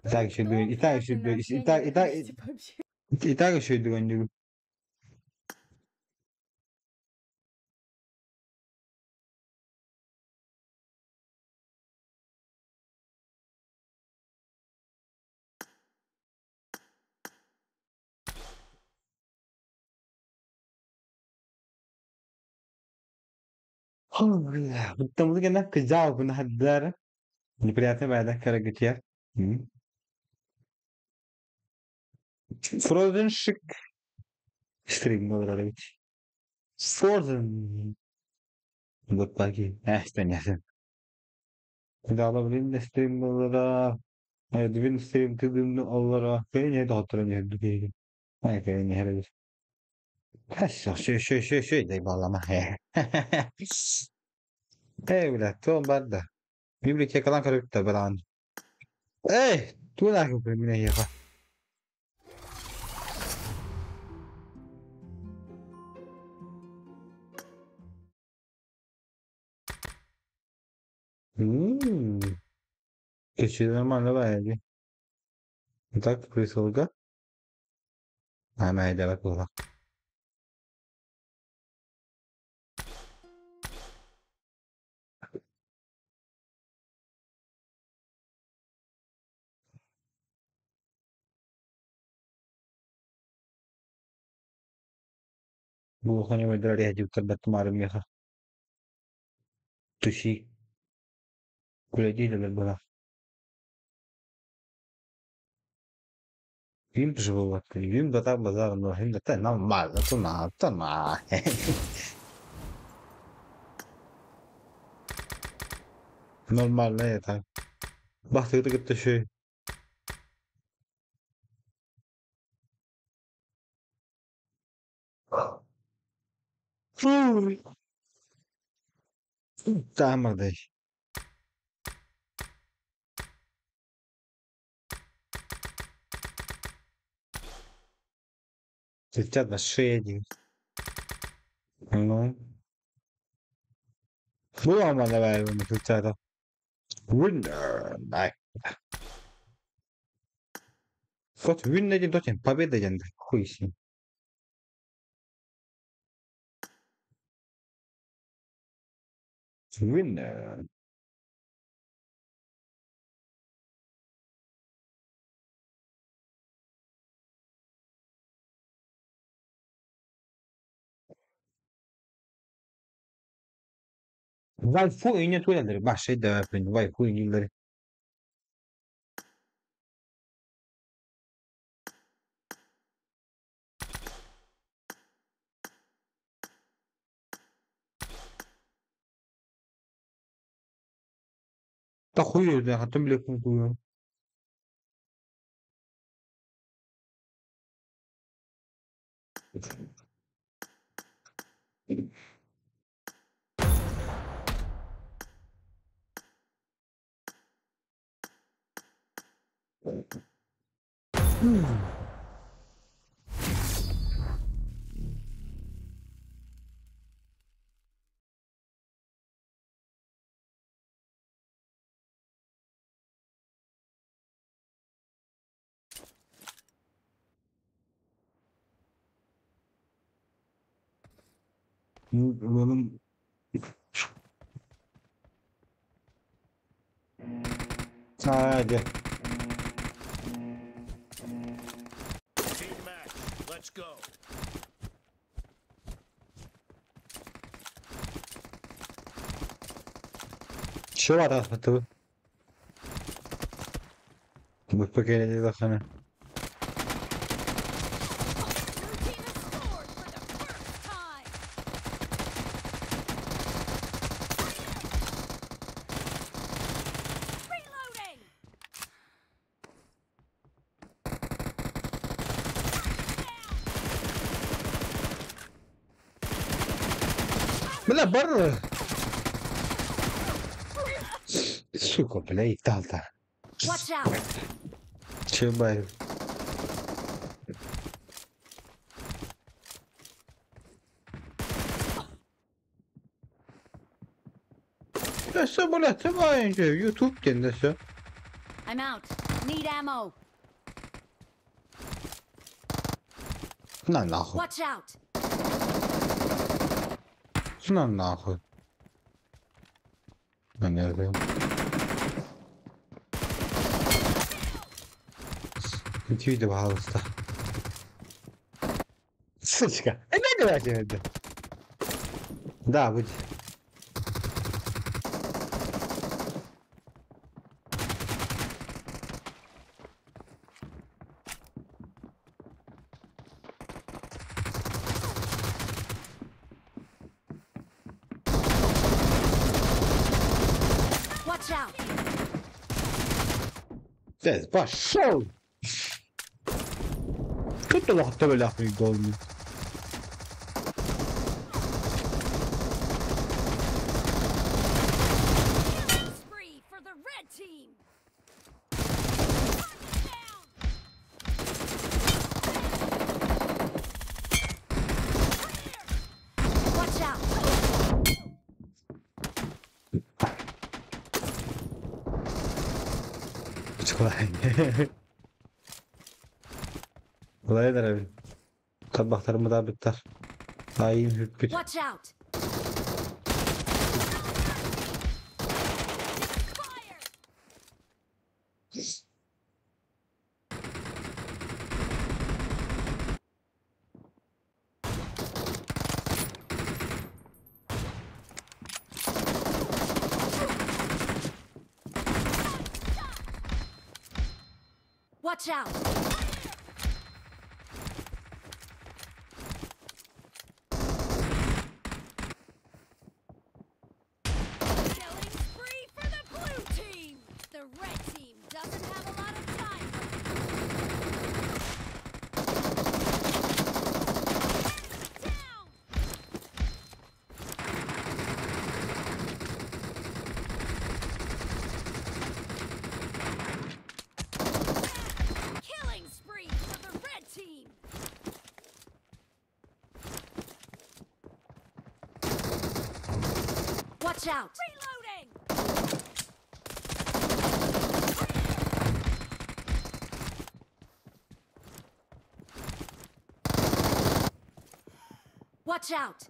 Так еще дует, и так еще дует, и так еще дует. Потому что на кизау на хаддар. Неприятно байда карагатья. Frozen шик. Стрим говорили. Frozen. Вот паки. Станяся. Да, блин, стрим говорила. Двин стрим ты дым аллара. Кайне доктор не дуги. Ай, кайне херес. Хорошо, шо, дай bağlama. Evlat, ton barda. Biblike kalan karakter belan. Tu ne yapıyorsun yine ya? Geçiyor nормально bayağı. Так, присылка. Моя дорогая. bukan yang dari haji terbat kemarin ya kak. Tuh sih, kuliah di dalam bola. Film tersebut, film datang bazar, film datang normal, itu nah. Normal ne ya tak. Baktık gitti şey. Tamam kardeş. Сейчас на шее. Ну. Bu ama da ver bunu Türkçe'de. Winner. Ay. Вот winner не точно. Победа не хуй с ним. Winner. Vai fuori in tu andare. Basta e deve prendere. Vai fuori in andare. Da хуй da hatta bile kuruyor. Oğlum hadi. Team match. Let's go. Şu var aslında. Bu paketi de sana. بلا برا سوكو بلاي تالتا Watch out! شو باي Nasıl bu tamamen YouTube kendisi. I'm out. Need ammo. Lan nahut. Watch out! Lan nahut. Ben neredeyim? Kötüydü bu havuzda. Sıçka. Ne kadar şimdi? Да, будь. Watch out! Des пошел! Тут лохта бля прикольный. Spree for the red team. Watch out! Kolay. Kolay eder abi. Tabaklarımı daha biter. Daha iyi bir. Watch out! Watch out! Killing spree for the blue team! The red team doesn't have a lot of time. Down! Killing spree for the red team! Watch out! Reloading! Watch out!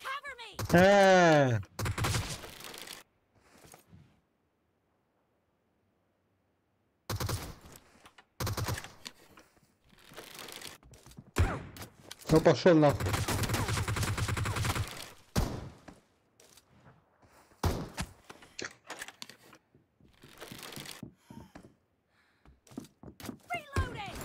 Cover me! He. Ну пошел нахуй. Reloading!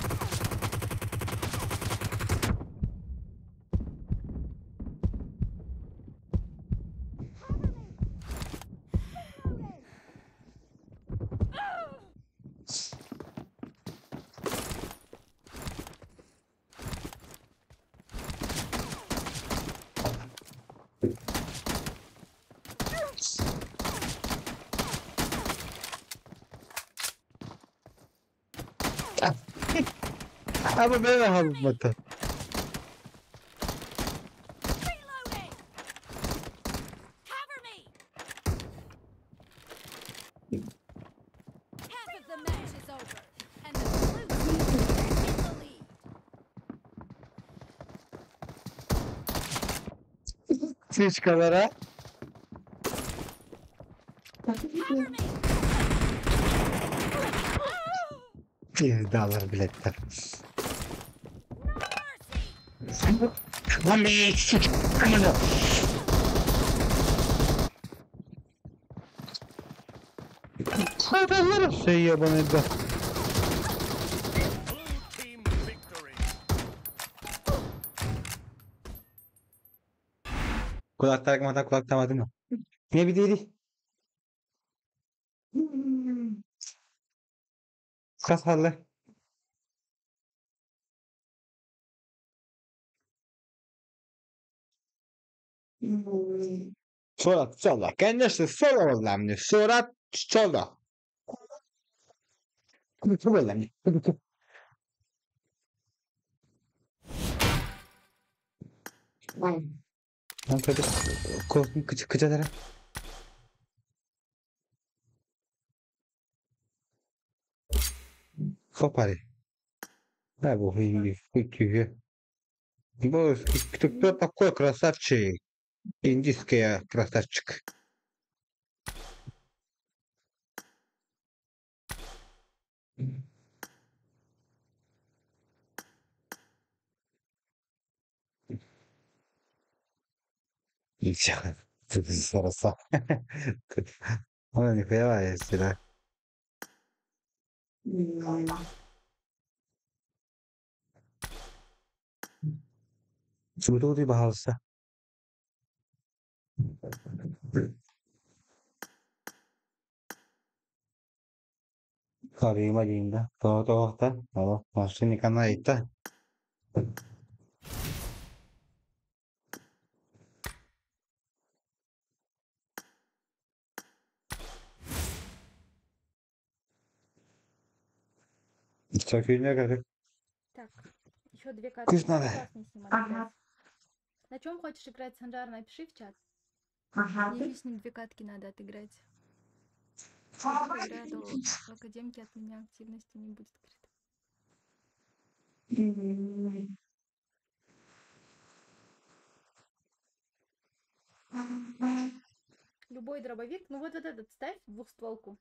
Ama ben almadım. Reloading! Cover me! Half of the match is over, and the blue team is in the lead. Hiç kamera. Cover me! $1 biletler. Mercy! Lan bir eksik. Kamera. Karalarım şey yabanı da. Blue team victory. Kulak takmadan kulak takmadım mı? Ne bir deli. Kasarlı. Surat sola. Kendisi sola önemli. Surat sola. Çok önemli. Ben tabii korktum kıçalara. Kopari. Да, бог, и кто такой красавчик? Индийский красавчик. Ничего. Ты заросла. Она не поняла, если да. Чудо ты бахался. Karıyım acıyımda. Doğda. Allah. Mahsuni kanayita. София говорит. Так, еще 2 карты. Кусь надо. Классно с ним играть. На чем хочешь играть, Санжар, напиши в чат. Мне лишние 2 катки надо отыграть. Игра до в академке от меня активности не будет скрыта. любой дробовик. Ну вот этот ставь, двухстволку.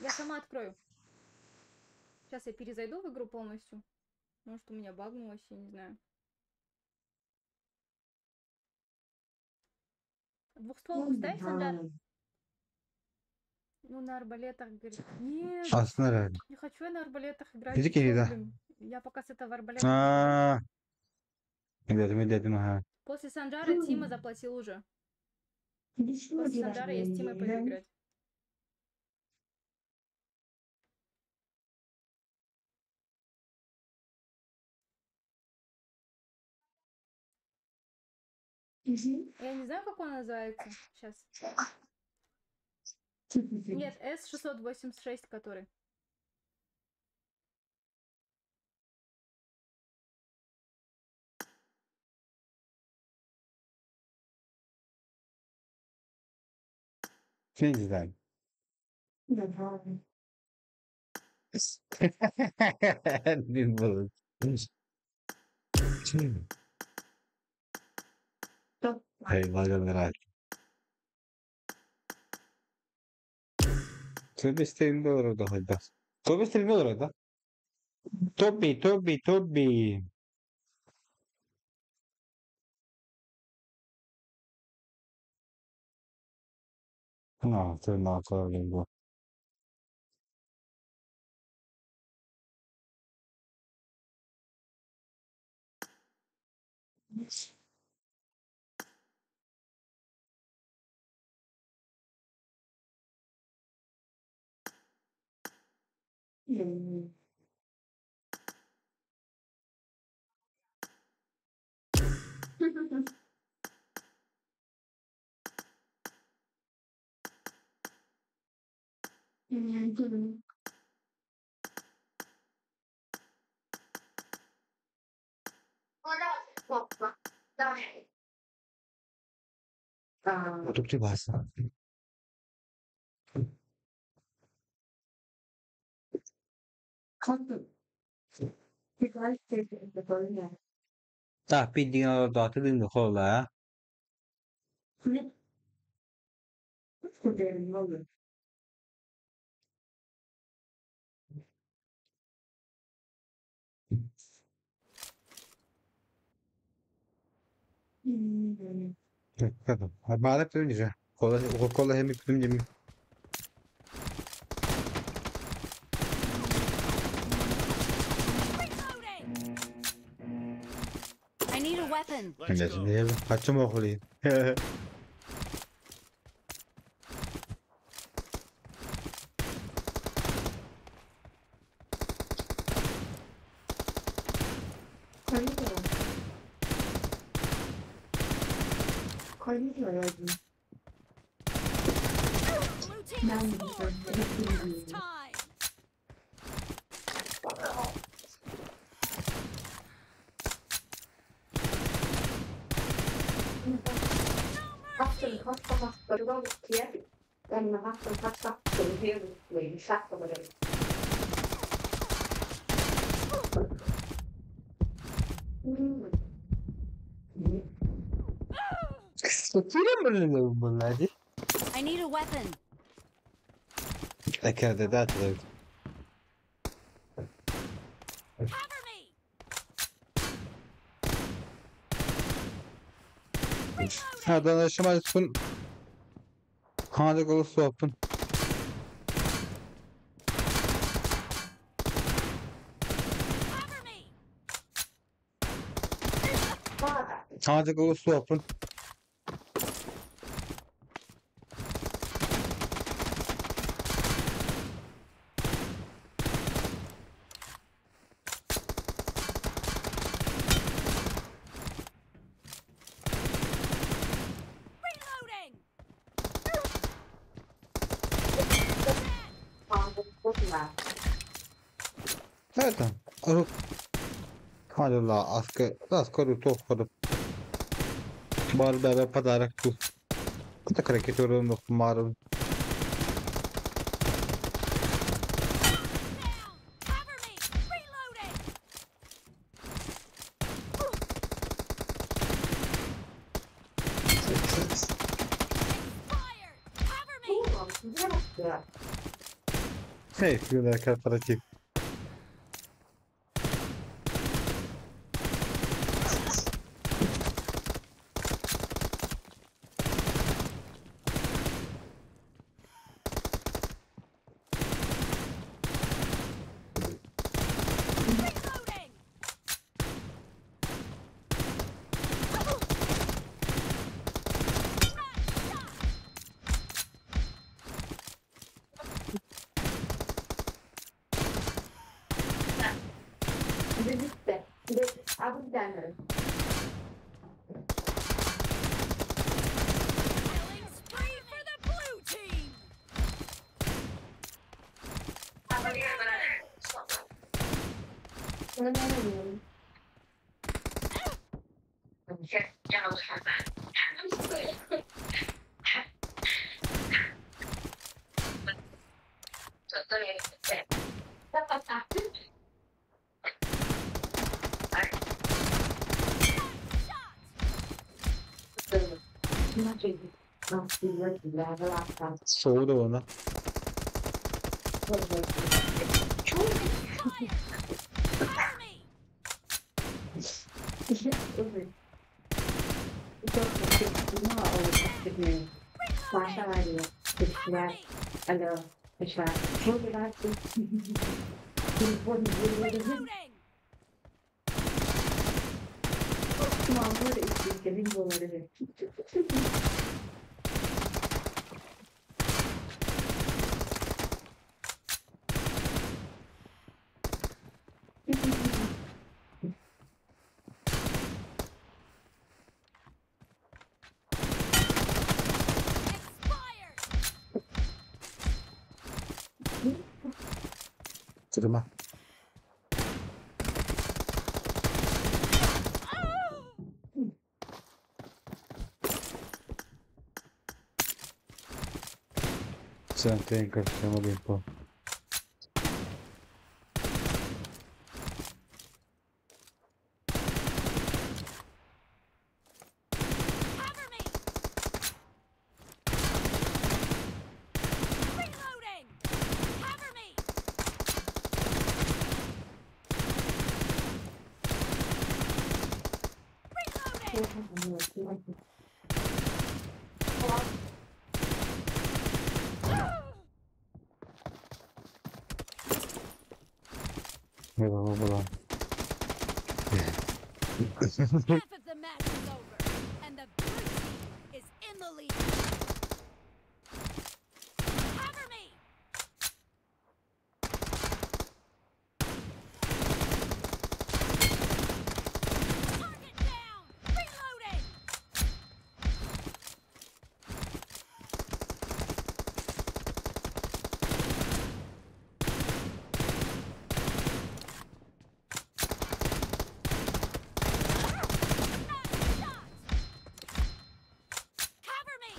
Я сама открою. Сейчас я перезайду в игру полностью. Может, у меня багнулось, я не знаю. Двухстволку ставь, Санжар. Ну, на арбалетах, говорит. Нет, Aslında öyle. не хочу я на арбалетах играть. Dedi ты ki чё, Лида. блин? Я пока с этого арбалета не играю. Dedim ha. После Санжара Тима заплатил уже. После Санжара я с Тимой пойду играть. Я не знаю, как он называется сейчас. Нет, S686, который. Ne güzel. Bir balık. Eyvallah Meral. Tövbe istediğimde orada hadi. Tövbe istediğimde orada. Tobi. No, tırnağı bu. Oldukça bahsediyor. Bildiğin orada atılın da kolla. Kadın. Bağırıp dönünce. Kolla hem yıkılınca mı? I need a weapon. Let's go. Kaçım okulayım. Blue team has scored for the first time. Bunlar değil. I need a weapon. Ekerde de atılır. Cover me. Ha, danışma sun. Hadi kolu soğupun. Cover me. Hadi kolu soğupun. Reloading. Evet. Arup. Hadi la askeri topladım. Bari beraber padarak tu. Tak hareket oranı kumarım. Cover me. Reloading. Safe, yun nakaparating. Reloading! Killing spree for the blue team! Soğudu ona. Cover me! Cover me! Reloading! Expired! Tırma. Sen ten kaçamadın bu. Cover me! Reloading! Cover me! Reloading! Merhaba bulan. Half of the match is over, and the blue team is in the lead. Cover me! Target down! Reloading! Cover me!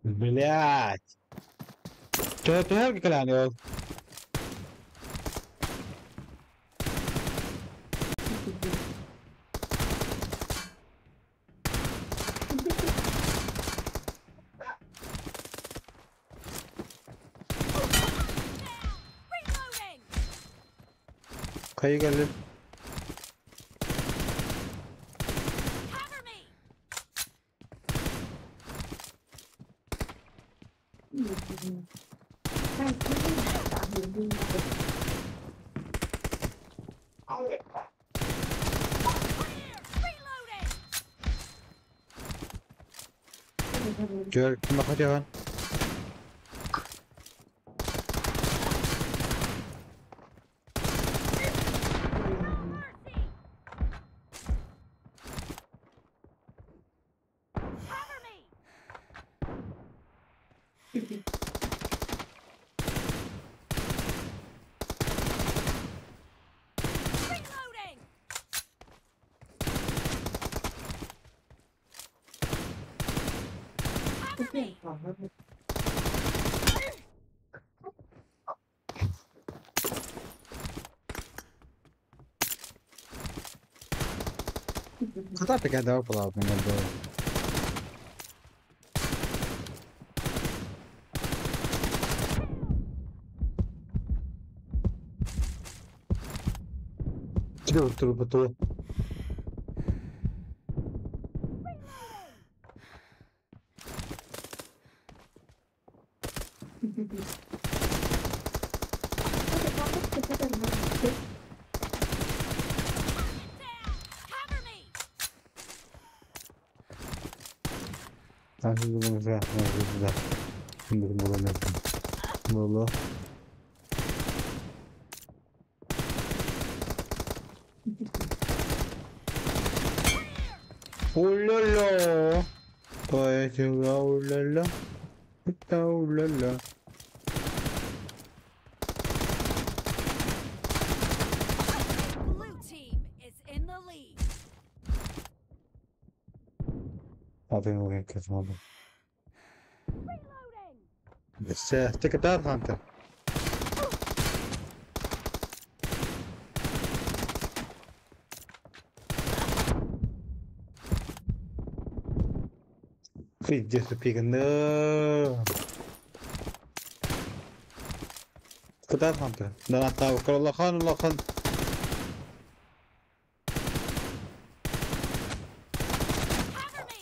Блять. Что ты как глянул? Reloading! Kayı geldi. Cover me! Reloading! Gör kim bakacak? Cover me! Reloading! Cover me! Kata pegar dava pra lá, vendedor. Tira o truco, tô. Cover me! Vamos usar, vamos usar. Demorou mesmo. Demorou. Ulala. Vai jogar ulala. Tá ulala. Blue team is in the lead. Tem alguém aqui falando. Reloading! بس تقدر هانتر. في جسد بيجن. تقدر هانتر. لا توكل الله خان الله خان. Cover me!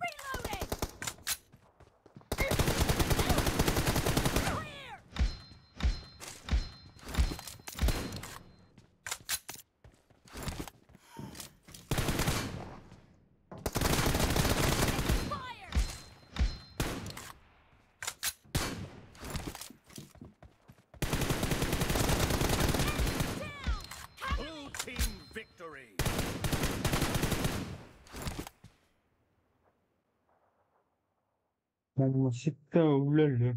Reloading! Clear! Fire! Down! Cover Blue me! team victory. Mamacita ulala.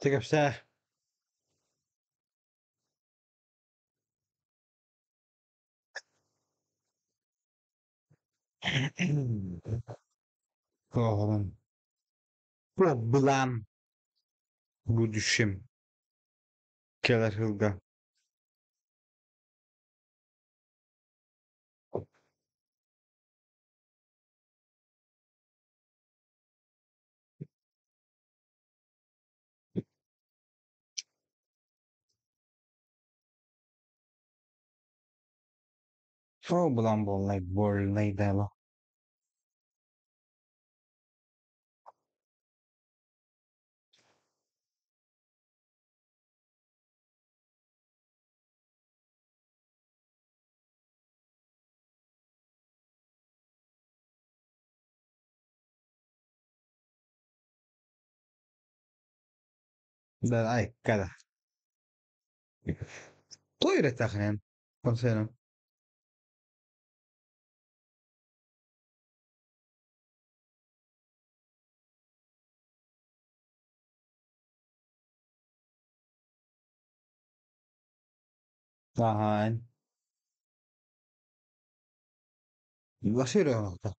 تقف ساعة. Oğlum. Problem. Bu düşüm. Keler hılga. Problem bolay bolay dela. Da ay kada. Toi retahnen. Konserim. Tahan. Lasiro nokta.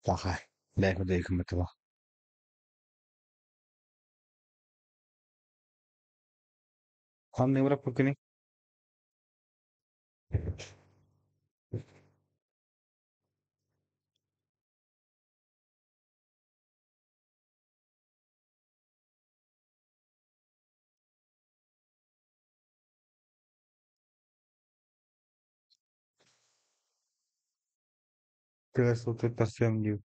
Tahay. Lekker deken met de. Kan ne bırak bakayım. Biraz oturtasyon diyor.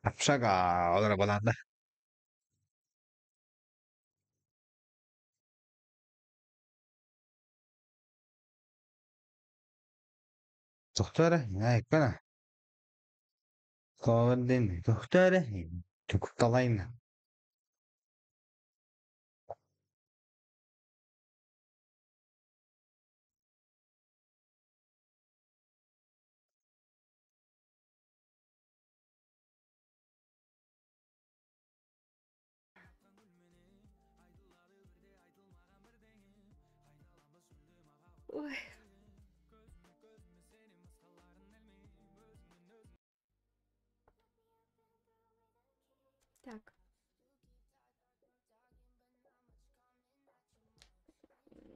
Apsaga arabalarda. دختره هناك أنا قادم دختره تقطعين Ой. Так.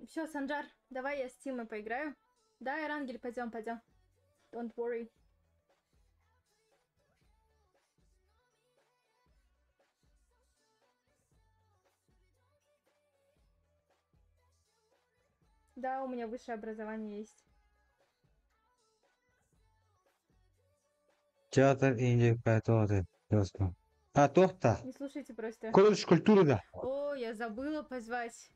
Все, Санджар, давай я с Тимой поиграю. Да, Эрангель, пойдем, пойдем. Don't worry. Да, у меня высшее образование есть. Театр Индии Пятого ясно. А тохта Не слушайте просто. колледж культуры да. О, я забыла позвать.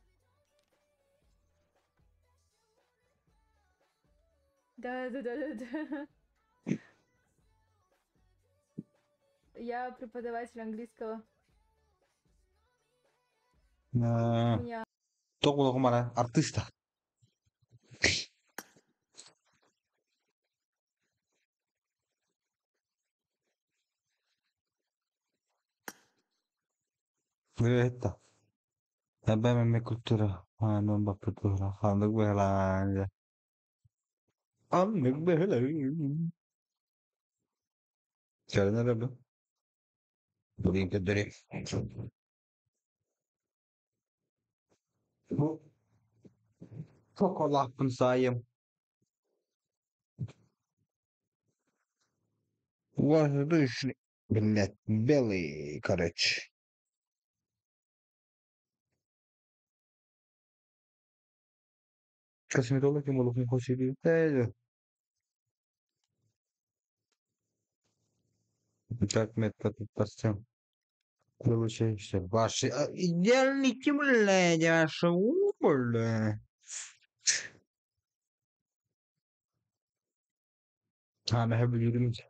Да. Я преподаватель английского. У меня Току мара артиста. Это. Abbiamo cultura, non va cultura, hanno quella. Hanno quella. C'era una roba? Devi chiudere. Cioccolato sayım. Воздушный. Блять, белый, короче. Косметологи могут не хочет. Как метод постем. Получаешься. Ваши идеальники, блядь, ваши убыль. أنا أحب اليوريمز.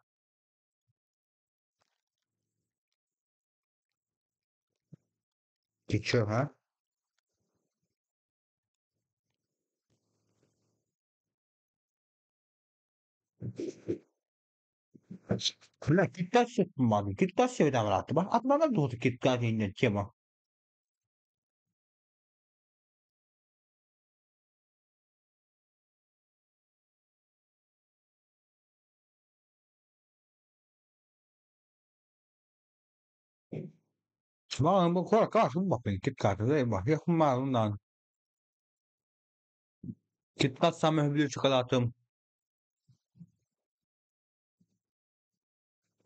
Ты ها؟ لا كيتكاتش ما كيتكاتش بتاع مراتبة أتمنى دوت كيتكات إن كيما ما بقول كاش ما بين كيتكات زي ما هي ما نان كيتكات سامي بيو شوكولاتة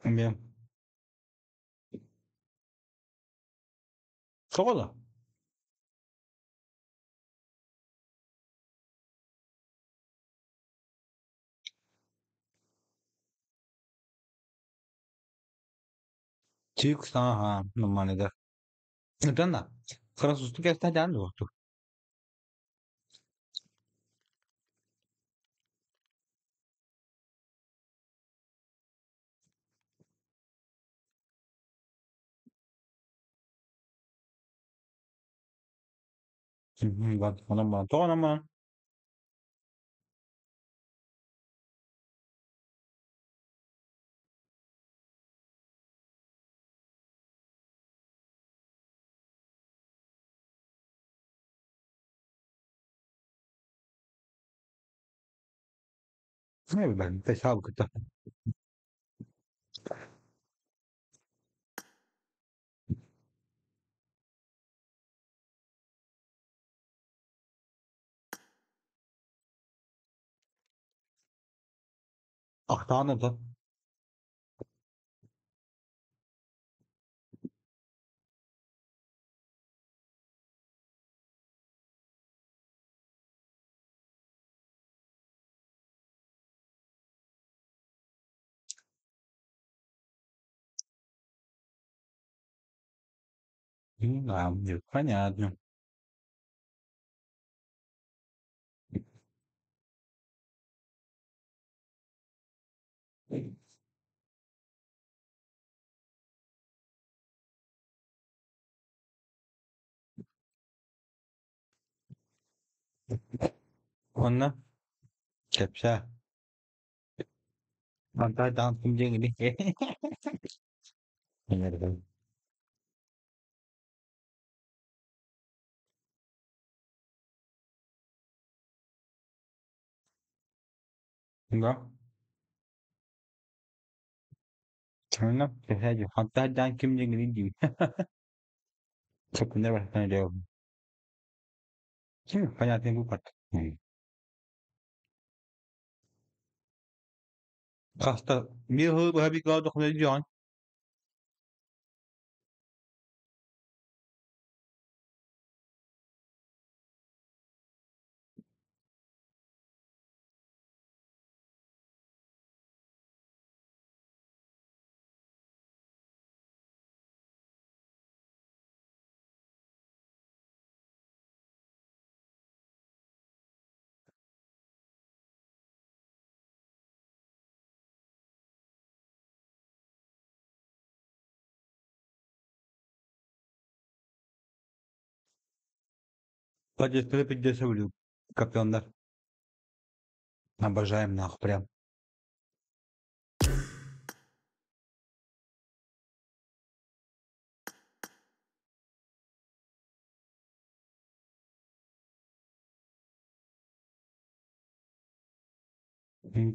أمي شوكولا تيكس ها نماني ده ده فرنسوس كيف تحت عنده وقته بعد أنا ما تو أنا ما ما بعد تشابه كده أخطأنا ده Làm понятно. Ondan kepçe. Hatta dansım cengi. Nerede? Đó. Nó kepçe diyor. Hatta dan kim cengi diyor. Çok ne var sana diyor. Kim? Понятно bu part. Hasta. Bir hı bir kadar dokunuyor diyor. Поддержка поддерживаю. Капиондар. Обожаем нахуй прям.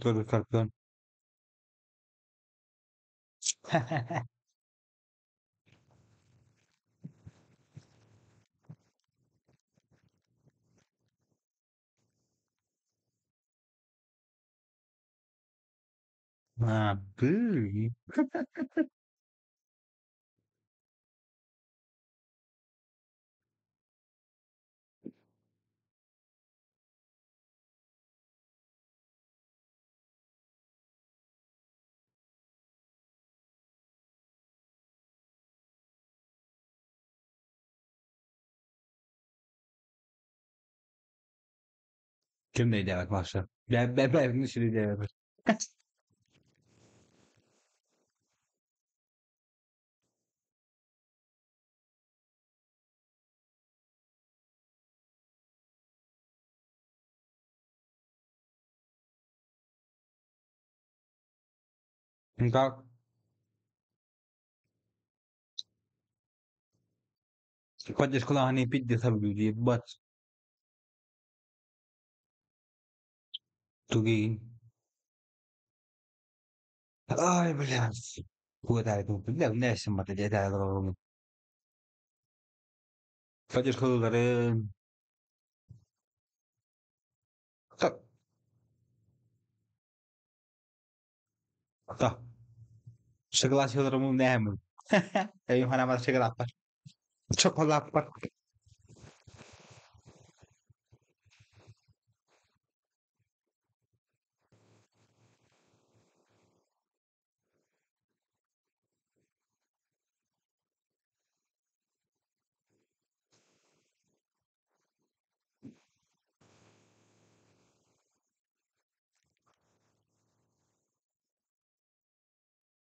Тоже капион. А, ты. Kim neydi arkadaşlar? Ben şimdi de evet. Как? Поддержка hani пиздец объявили, бац. Тугин. Ay, блядь. Куда это? Бля, ne işin var dedi eder oğlum. Поддержкалары. Так. Так. Согласиларım ne hemen. Eyüp hanıma şaka yapar. Çok fazla yapar.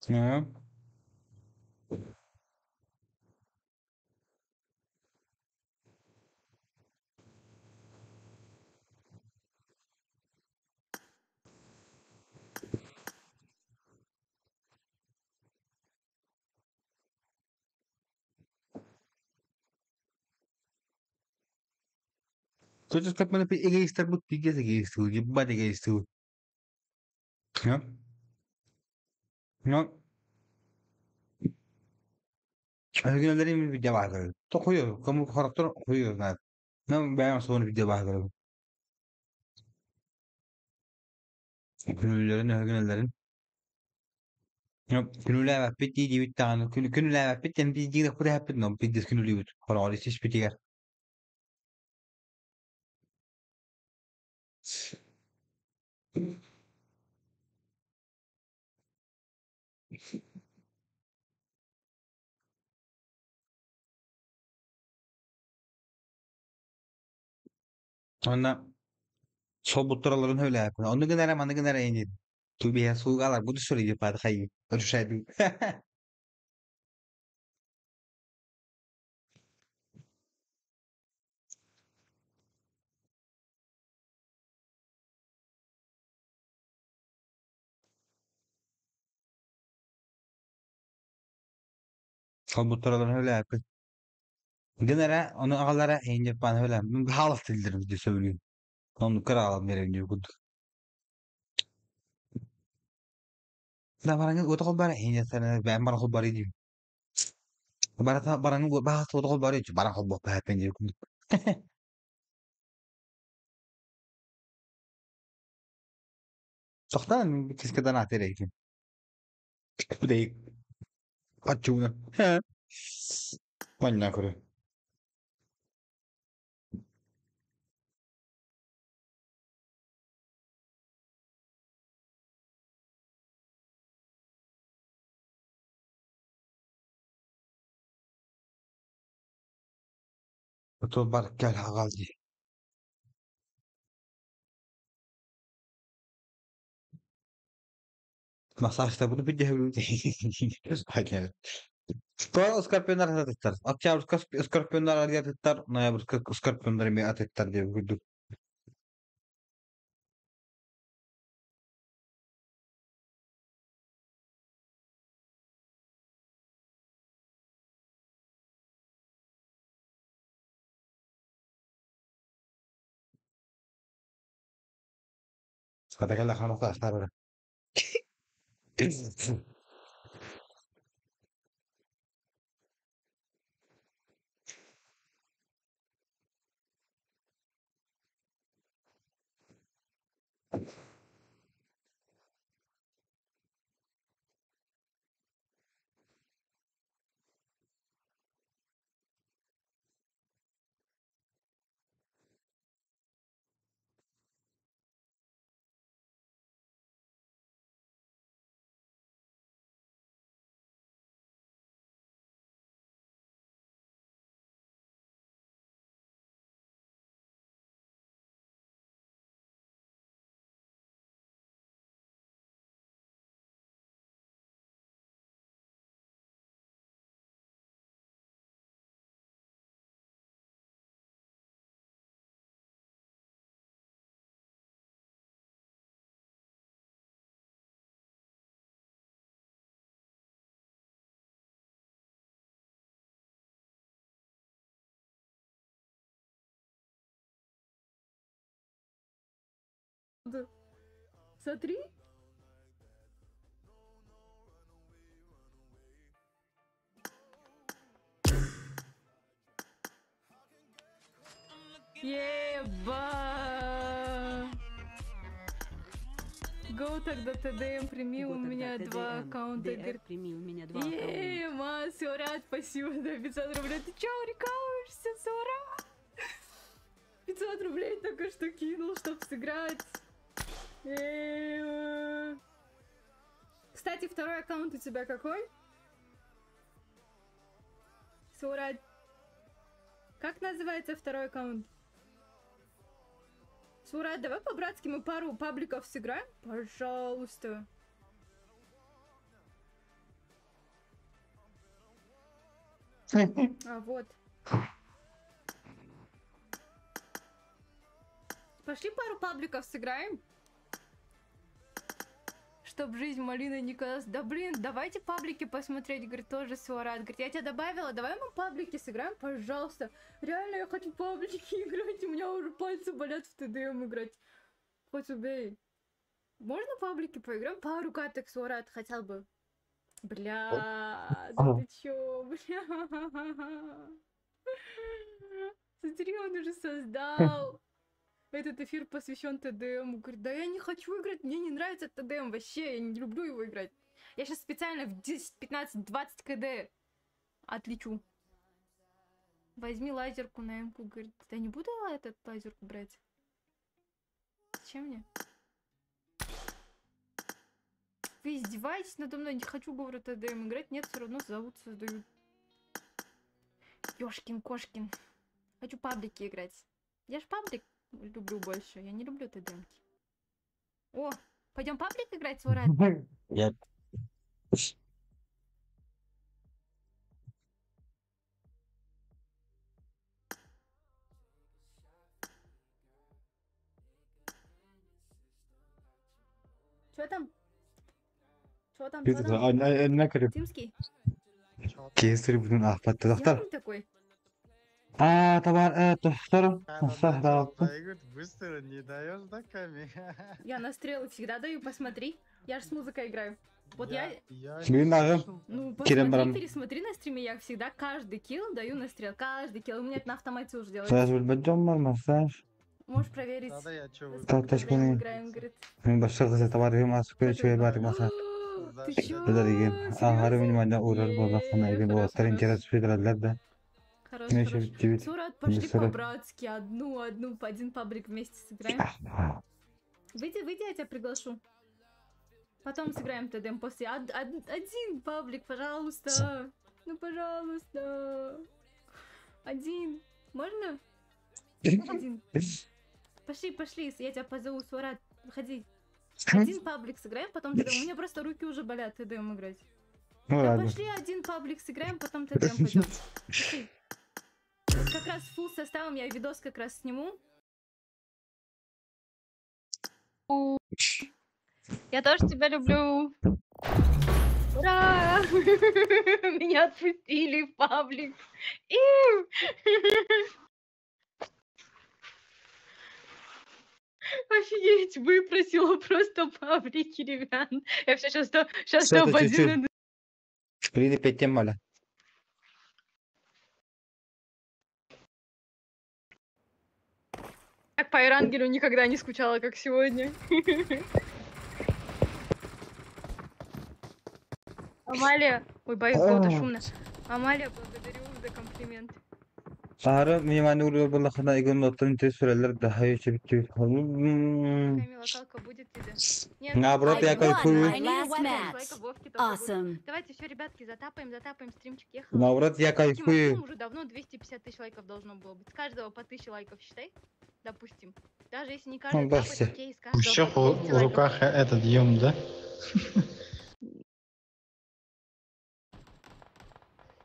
Ne? Entonces, ¿qué pasa? Egoísta, bu tigres egoísta, bu da egoísta. Ne? Ne? Örgünlerin bir video vardır. Tokuyor. Kamu karakter koyuyor. Ne? Ben sonra video vardır. Örgünlerin. Günüler var. Bitti diye bir tane. Günüler var. Bitti. Biz diye kuda hep no. Biz günüler var. Para hiç bitti yer. Onda sol butturaların öyle yapıyor. Onu gönderem indir. Tu biasa sugalar bu dışarı yapar hayır. Öyle şey değil. Sol butturaların öyle yapıyor. Gönere onu ağalara indir bana öyle. Ben halk dildirim diye söylüyorum. Onu kralım verin diyor. Da barangnya gua tuh kok barang ini sana barang kok bari di. Barang gua bahas tuh kok bari barang kok bahas penjir. Soxtan bir kez kadar atır eğitim. Bu değil. Açığına. He. Manyak kuru. Otur bar gel ağalcı. Masajda bunu bir devrim. Hayır. Sonra Scorpionlar atetler. Akşam Scorpionlar araya atetler. Noyabr Scorpionlar bir atetler diye güldük. Katakanlah kalau tak sabar. Смотри. Еба! Го тогда ТДМ, прими у меня два аккаунта. Прими у меня два аккаунта. Ма, Сёрат, спасибо за 500 рублей. Ты чё, прикалываешься, Сёрат? 500 рублей только что кинул, чтоб сыграть. Кстати, второй аккаунт у тебя какой? Сурат. Как называется второй аккаунт? Сурат, давай по-братски мы пару пабликов сыграем? Пожалуйста. А, вот. Пошли пару пабликов сыграем? Чтоб жизнь малиной не казалась. Да блин, давайте паблики посмотреть, говорит, тоже Суарат. Говорит, я тебя добавила, давай мы паблики сыграем, пожалуйста. Реально, я хочу паблики играть, у меня уже пальцы болят в ТДМ играть. Хоть убей. Можно паблики поиграем? Пару каток Суарат хотел бы. Бля, да ты чё, бля. Смотри, он уже создал. Этот эфир посвящен ТДМ. Говорит, да я не хочу играть, мне не нравится ТДМ вообще, я не люблю его играть. Я сейчас специально в 10, 15, 20 КД отлечу. Возьми лазерку на М-ку. Говорит, да не буду этот лазерку брать. Зачем мне? Вы издеваетесь надо мной? Не хочу, говорю, ТДМ играть. Нет, все равно зовут, создают. Ёшкин-кошкин. Хочу паблики играть. Я ж паблик. люблю больше. Я не люблю ТДМки. О, пойдем паблик играть, Сурат? Я... Чё там? Чё там? Biz önüne kırıp Тимский? kestirip bütün ahbatta Я doktor. не такой. Tamam doktorum. Sağ ol. Быстро не даешь, да, Ками? Я на стрелы всегда даю, посмотри. Я же с музыкой играю. Вот я... Benim ağrım. Ну, Керем посмотри, барам. пересмотри на стриме, я всегда каждый килл даю на стрел. Каждый килл. У меня это на автомате уже Söz делается. bilmeyeceğim var mı? Sen? Можешь проверить. Да, я чё вы... Так, Когда teşekkür играем, говорит. Benim başka kızı tabarım az köşeye bari masa. Ты чё? Bu da değil. Aharı benim anne uğrar bu da sana evin o terin kere sürdülerler de. Хорош, Yine хорош. şey bitti. Сурат, пошли Сурат. по-братски. Одну, по один пабрик вместе сыграем. Выйди, я тебя приглашу. Потом сыграем ТДМ после. Один паблик, пожалуйста. Ну, пожалуйста. Один. Можно? Один. Пошли, я тебя позову, Сурат. Выходи. Один паблик сыграем, потом ТДМ. У меня просто руки уже болят ТДМ играть. Ну Да ладно. пошли один паблик сыграем, потом ТДМ пойдем. Пошли. Вот как раз фулл составом я видос как раз сниму. Я тоже тебя люблю. Ура! Меня отпустили в паблик. Офигеть, выпросила просто паблики, ребят. Я все сейчас Все, топ-1. Biri pettem hala. Так по Эрангелю никогда не скучала, как сегодня. Амалия. Ой, боюсь, кого-то шумно. Амалия, благодарю за комплимент. Aharı benim anne uğrar bu lakına egon notların tez süreler daha yaşa bitti. Камила, локалка будет тебе? Нет, Наоборот, я won кайфую. my last match. Awesome. Давайте все, ребятки, затапаем, стримчик ехал. Наоборот, я кайфую. Уже давно 250 тысяч лайков должно было быть. С каждого по 1000 лайков, считай. Допустим. Даже если не каждый да, тапает, все. окей, с У всех каждого по 200 в руках лайков. этот юм, да?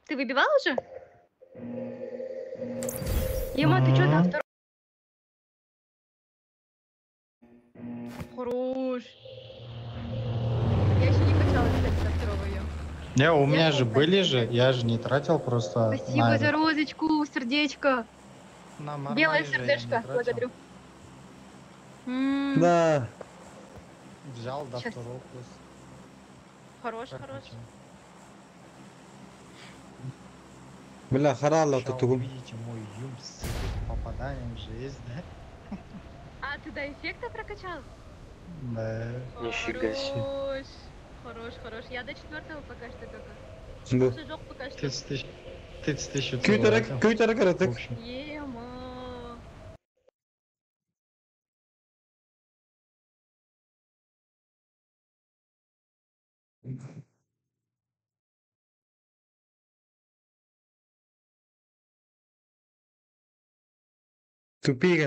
Ты выбивал уже? Ема, ты чё там второй? Хорош. Я еще не качала, кстати, до второго ее. Не, у меня же были же, я же не тратил просто. Спасибо за розочку, сердечко. Белое сердечко, благодарю. Да. Взял до Щас. второго плюс. Хорош. Бля, харалла Сейчас tutugum. увидите мой юм с попаданием же есть, да? А, ты до эффекта прокачал? Да. Нифига себе. Хорош. Я до 4-го пока что только. Bu. Шажок пока что. 30 тысяч Köy tarak aradık. Ема. Тупик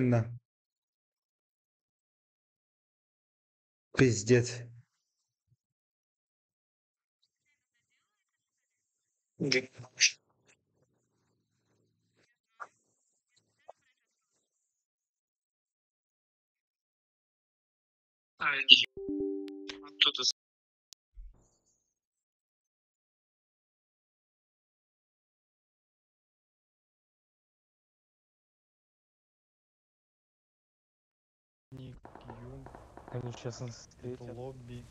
Пиздец. Ник, Юм. Они сейчас нас встретят. Лобби.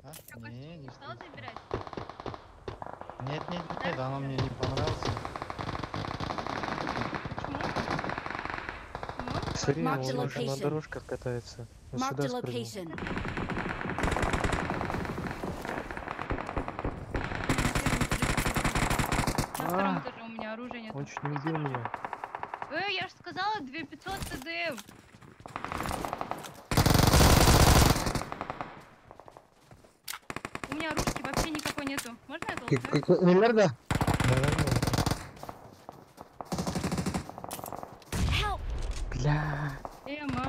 А? Не, не Стал встретил. забирать? Нет, она мне не понравился. Смотри, Mark the он уже на location. дорожках катается. Он Mark сюда the спрыгнул. location. На втором этаже у меня оружия нет. Он чуть не убил меня. Я же сказала 2500 ТДМ. У меня оружки вообще никакой нету. Можно я долго? Nerede? Help! Бля. Эма.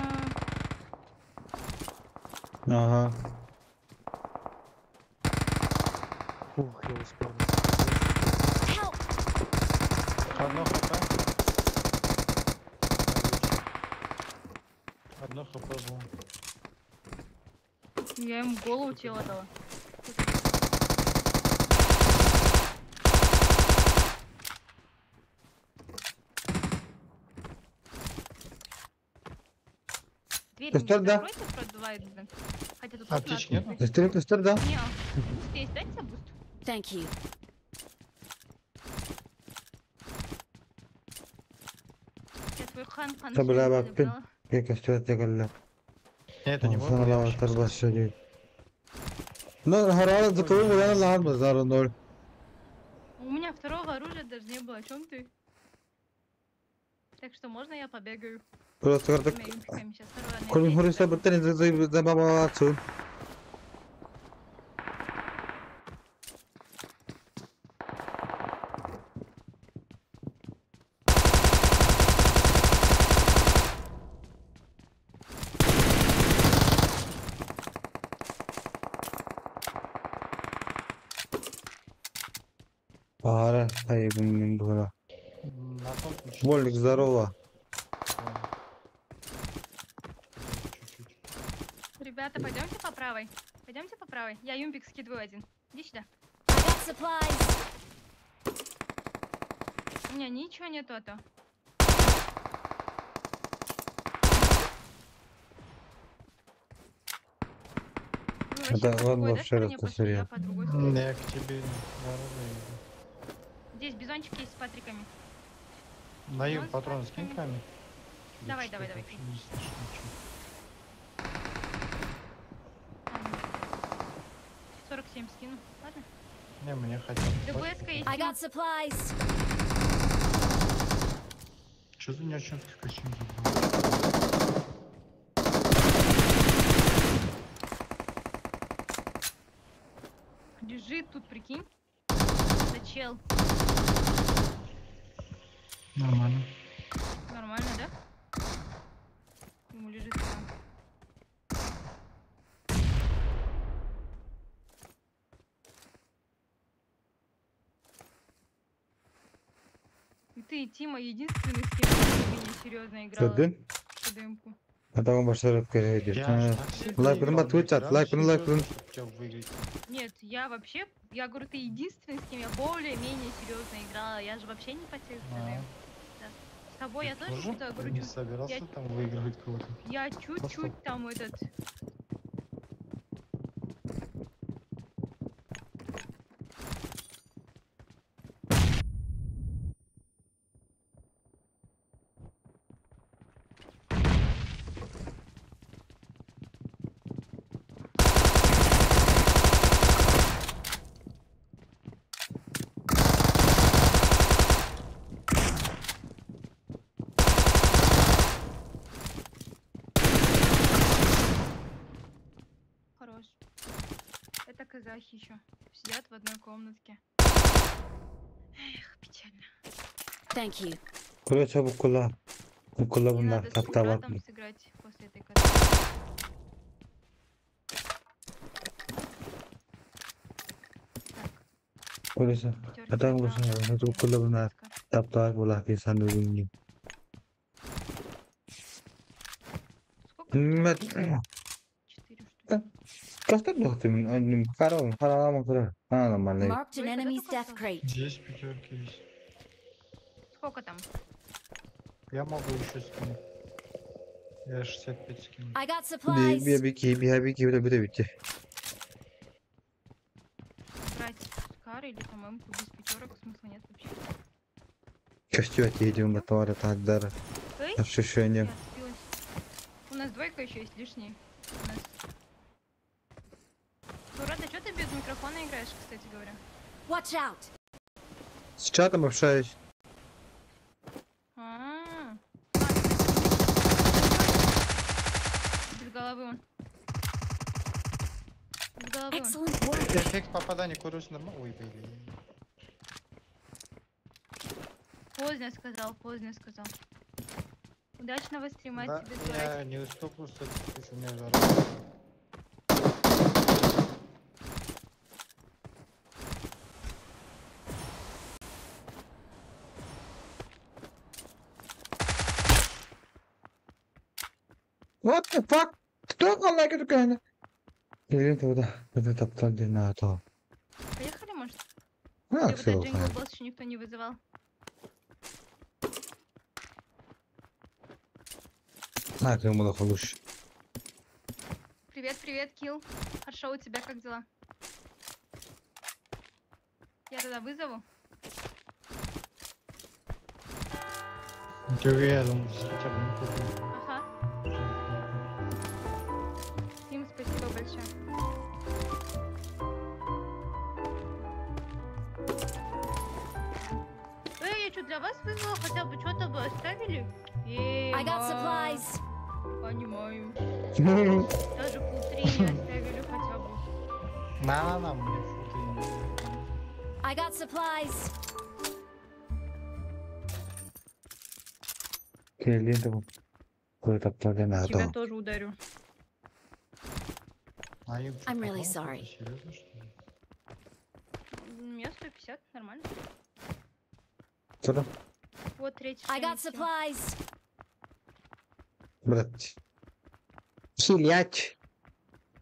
Ага. Ух, я успел. Help! Одно хп. Одно хп было. Я ему голову тело дала. Дверь не Пистолет, да? закройте, продувает, блин. Хотя тут Аптечек окна нету? открытые. Пистолет, да? Не, буст есть, дайте себе буст. Thank you. Я твой хан Табля всё баппин. забрала. Я костюм тегалла. Это не мой, Sana был, я la вообще tar не bas şöyle. No, harara da koyun ulan lan bazar nol. У меня второго оружия даже не было, о чем ты? Так что можно я побегаю? Просто С так. моими пиками сейчас второе Kolun hurisa bir tane de baba atın. Пара, айбин дура. На том ключе. Вольник, здорово. Чуть-чуть. Ребята, пойдемте по правой. Пойдемте по правой. Я юмпик скидываю один. Иди сюда. I got supplies. У меня ничего нету, а то. Вы вообще Это по он другой, да, вообще стороне пошли? рассмотрел. Я по другой стороне. Я к тебе дорога иду. Здесь бизончик есть с патриками. На им Он с патрон патриками. скинь камень. Давай, Что-то давай, давай. вообще не слышу ничего. 47 скину. Ладно? Не, мне хотя бы. ДБС-ка есть. I got supplies. Что за ни о чем ты скачем забыл? Лежит тут, прикинь. Это чел. Нормально. Нормально, да? Ему лежит там. И ты, Тима, единственный, с кем я менее серьезно играла Gördün? в ДМку. Adamı başarıp geliyor. Я Sana аж так сильно лайк играл, на не Twitch от, терял лайк серьезно, на. чтоб тебя выиграть. Нет, я вообще, я говорю, ты единственный, с кем я более-менее серьезно играла. Я же вообще не потею в ДМ. Да. С тобой я тоже что-то, я говорю, не чуть- собирался я- там выигрывать кого-то. я чуть-чуть там этот... Хорош. Это казахи еще. Сидят в одной комнатке. Эх, печально. Thank you. Kula çabuk kula. Kula Мне bunlar надо с tapta bak. братом сыграть после этой катки. Kulisa. Пятерки Adam справа, bulsun. Çabuk kula bunlar пятка. tapta bula ki sen ürünü. Сколько? Mehmet. 4 штуки. Kaçta baktım? Annem karalama kırar. Ha normalde. Marked an Ой, когда enemy's только death что? crate. Здесь пятерки есть. Сколько там? Я могу еще скинуть. Я 65 скину. I got Bir supplies. iki bile bitti. Брать Скар или там М-ку без пятерок смысла нет вообще. Köstü etiydim bu tuvalet hadlar. Эй, Ощущение. я отцепилась. У нас двойка еще есть лишние. У нас... Турат, а что ты без микрофона играешь, кстати говоря? Watch out. С чатом общаюсь. А-а-а. Без головы он. Без головы он. Excellent work. Эффект попадания курс нормально. Ой, блин. Поздно сказал, поздно сказал. Удачного стрима Да, тебе, я Сурать. не успел просто у меня жара. What the fuck? Кто лайк эту кайна? Или это топтал динато. Поехали, может? А, Или вот все, этот Джингл Босс еще никто не вызывал. на, ты ему лучше. Привет, привет, Килл. Хорошо, у тебя как дела? Я тогда вызову. Я думаю, хотя бы не купил. Ага. Им спасибо большое. Я что, для вас вызвала? Хотя бы что-то бы оставили? I got supplies. Понимаю. Даже фул-3 не оставили хотя бы. На, мне фото. I got supplies. Келин кто топтал Тебя динато. тоже ударю. I'm really sorry. Серьезно, что ли? У меня 150, нормально. Что там? Вот третий. I got supplies. Брат. Хилять.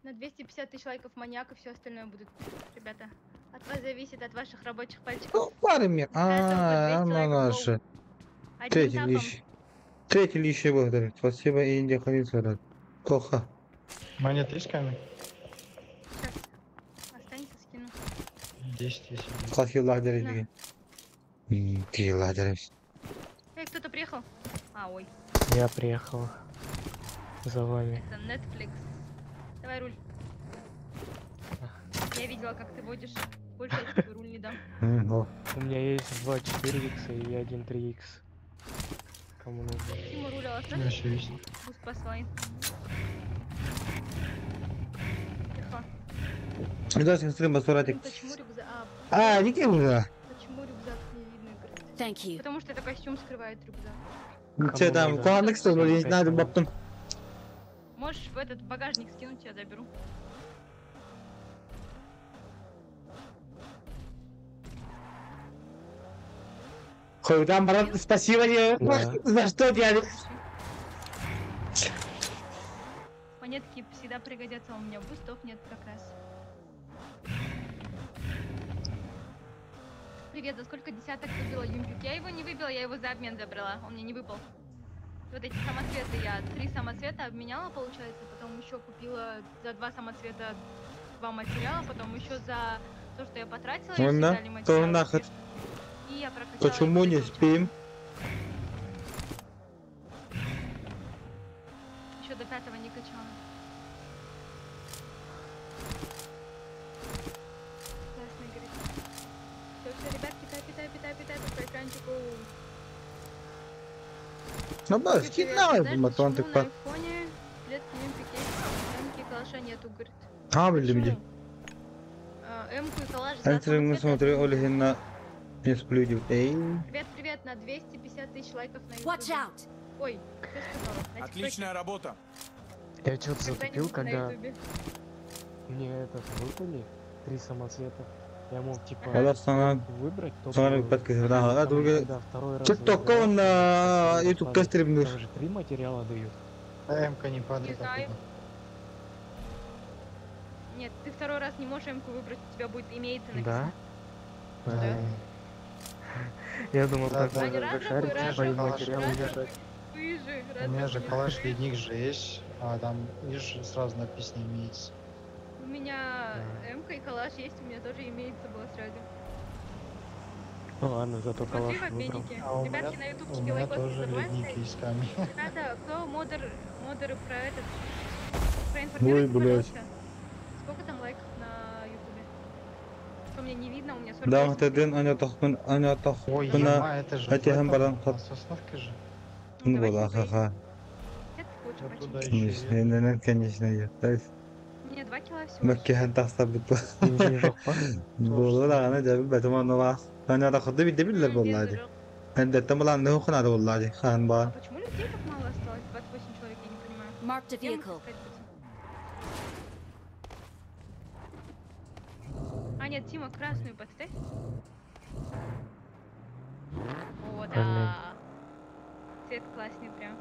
На 250 тысяч лайков маньяк и все остальное будет, ребята. От вас зависит, от ваших рабочих пальчиков. Ну, парами. А, ну наше. Одним тапом. Третий лишний благодарю. Спасибо, Индия Халисара. Плохо. Монет есть камень? Останется, скину. 10 если. Какие лагеры? Какие лагеры? Эй, кто-то приехал? А, ой. Я приехал за вами. Это Netflix. Давай руль. Я видела, как ты водишь. Больше я тебе руль не дам. У меня есть 2 4х и 1 3х. Кому нужно? Тиму руля У оставь. меня еще есть. Пусть послай. Тихо. Дальше стрима суратик. Почему рюкзак? А, не уже. Почему рюкзак не видно, говорит? Thank you. Потому что это костюм скрывает рюкзак. Че там, кладок что ли, не надо, баптом. Можешь в этот багажник скинуть, я заберу. Хуй, там, брат, спасибо тебе. За что дядя? Монетки всегда пригодятся, у меня бустов нет как раз. Привет, за сколько десяток выбила Юмпик? Я его не выбила, я его за обмен забрала, он мне не выпал. Вот эти самоцветы я 3 самоцвета обменяла, получается, потом еще купила за 2 самоцвета 2 материала, потом еще за то, что я потратила, Ну еще да, дали то материалы. нахер. И я прокачала. Почему их, не получается. спим? Еще до 5-го не качала. Классный, говорит. Все, ребят, питай по экранчику. Ну да, скинь давай, батон ты на по... айфоне клетки Юмпики, Эмки и калаша нету, говорит. А, блин, где? Эмку и калаш за Антрин, мы самоцветы. смотрим, Ольгин на... Не сплюдил. Эй. Привет, на 250 тысяч лайков на Watch ютубе. out. Ой, что сказала? На Отличная работа. Я что-то затупил, Когда-нибудь на когда ютубе. мне этот выпали 3 самоцвета. Я мог типа Қазақстан выбрать sonra подкаст да, это TikTok он на YouTube кастримнер. Там же 3 материала дают. МК не Не падает. знаю. Нет, ты второй раз не можешь Эмку выбрать, у тебя будет имеется написано. Да? Да. Я думал, Да, так да, можно да, зашарить да, свои да, материалы да, держать. Вы же, У меня же разве калаш нет? ледник же есть, а там, видишь, сразу написано имеется. У меня Эмка и калаш есть, у меня тоже имеется было сразу. Ну ладно, зато Смотри калаш в выбрал. обменнике. А у Ребятки, меня, на у ютубчике меня лайкос тоже забывайте ледник ставить. есть камень. Ребята, кто модеры про этот, Ой, проинформируйте, блядь. пожалуйста. Сколько там лайков на ютубе? Что мне не видно, у меня 48. Да, теден аня тахмын, Ой, Бuna ема, это же этим в баран этом, на сосновке же. Ну давайте была, поедем. ха-ха. Нет, лучше Вот почти. туда еще Конечно, нет, конечно, я. То есть, Мне 2 кило всего. Маккехан тахсабыт. Бензин жоқ па? Болды да, ана жабы бәтім оны бас. Таня да құдды биді білдер болды Бензин ади. жоқ. Это там была не ухо надо влади, хан А бар. почему людей так мало осталось? 28 человек, я не понимаю. Marked a Где мы vehicle. искать будем? А, нет, Тима, красную подставь. О, да. Цвет классный прям.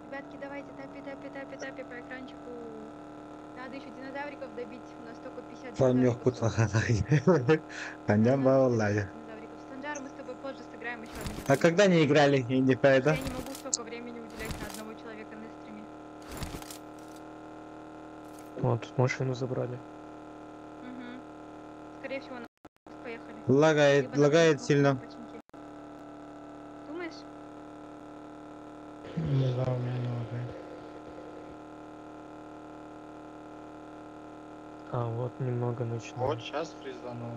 Ребятки, давайте тапи по экранчику. Надо еще динозавриков добить. У нас только 50 Фарм yok bu динозавриков. tarafta. Каньян бар влади. Динозавриков. Санджар, мы с тобой позже сыграем еще один. А когда не играли Индифайда? Я не могу столько времени уделять на одного человека на стриме. Вот, машину забрали. Угу. Скорее всего, на поехали. Лагает, Либо на лагает починки. сильно. Думаешь? Не знаю, у меня не лагает. А, вот немного начинает. Вот сейчас фризанул.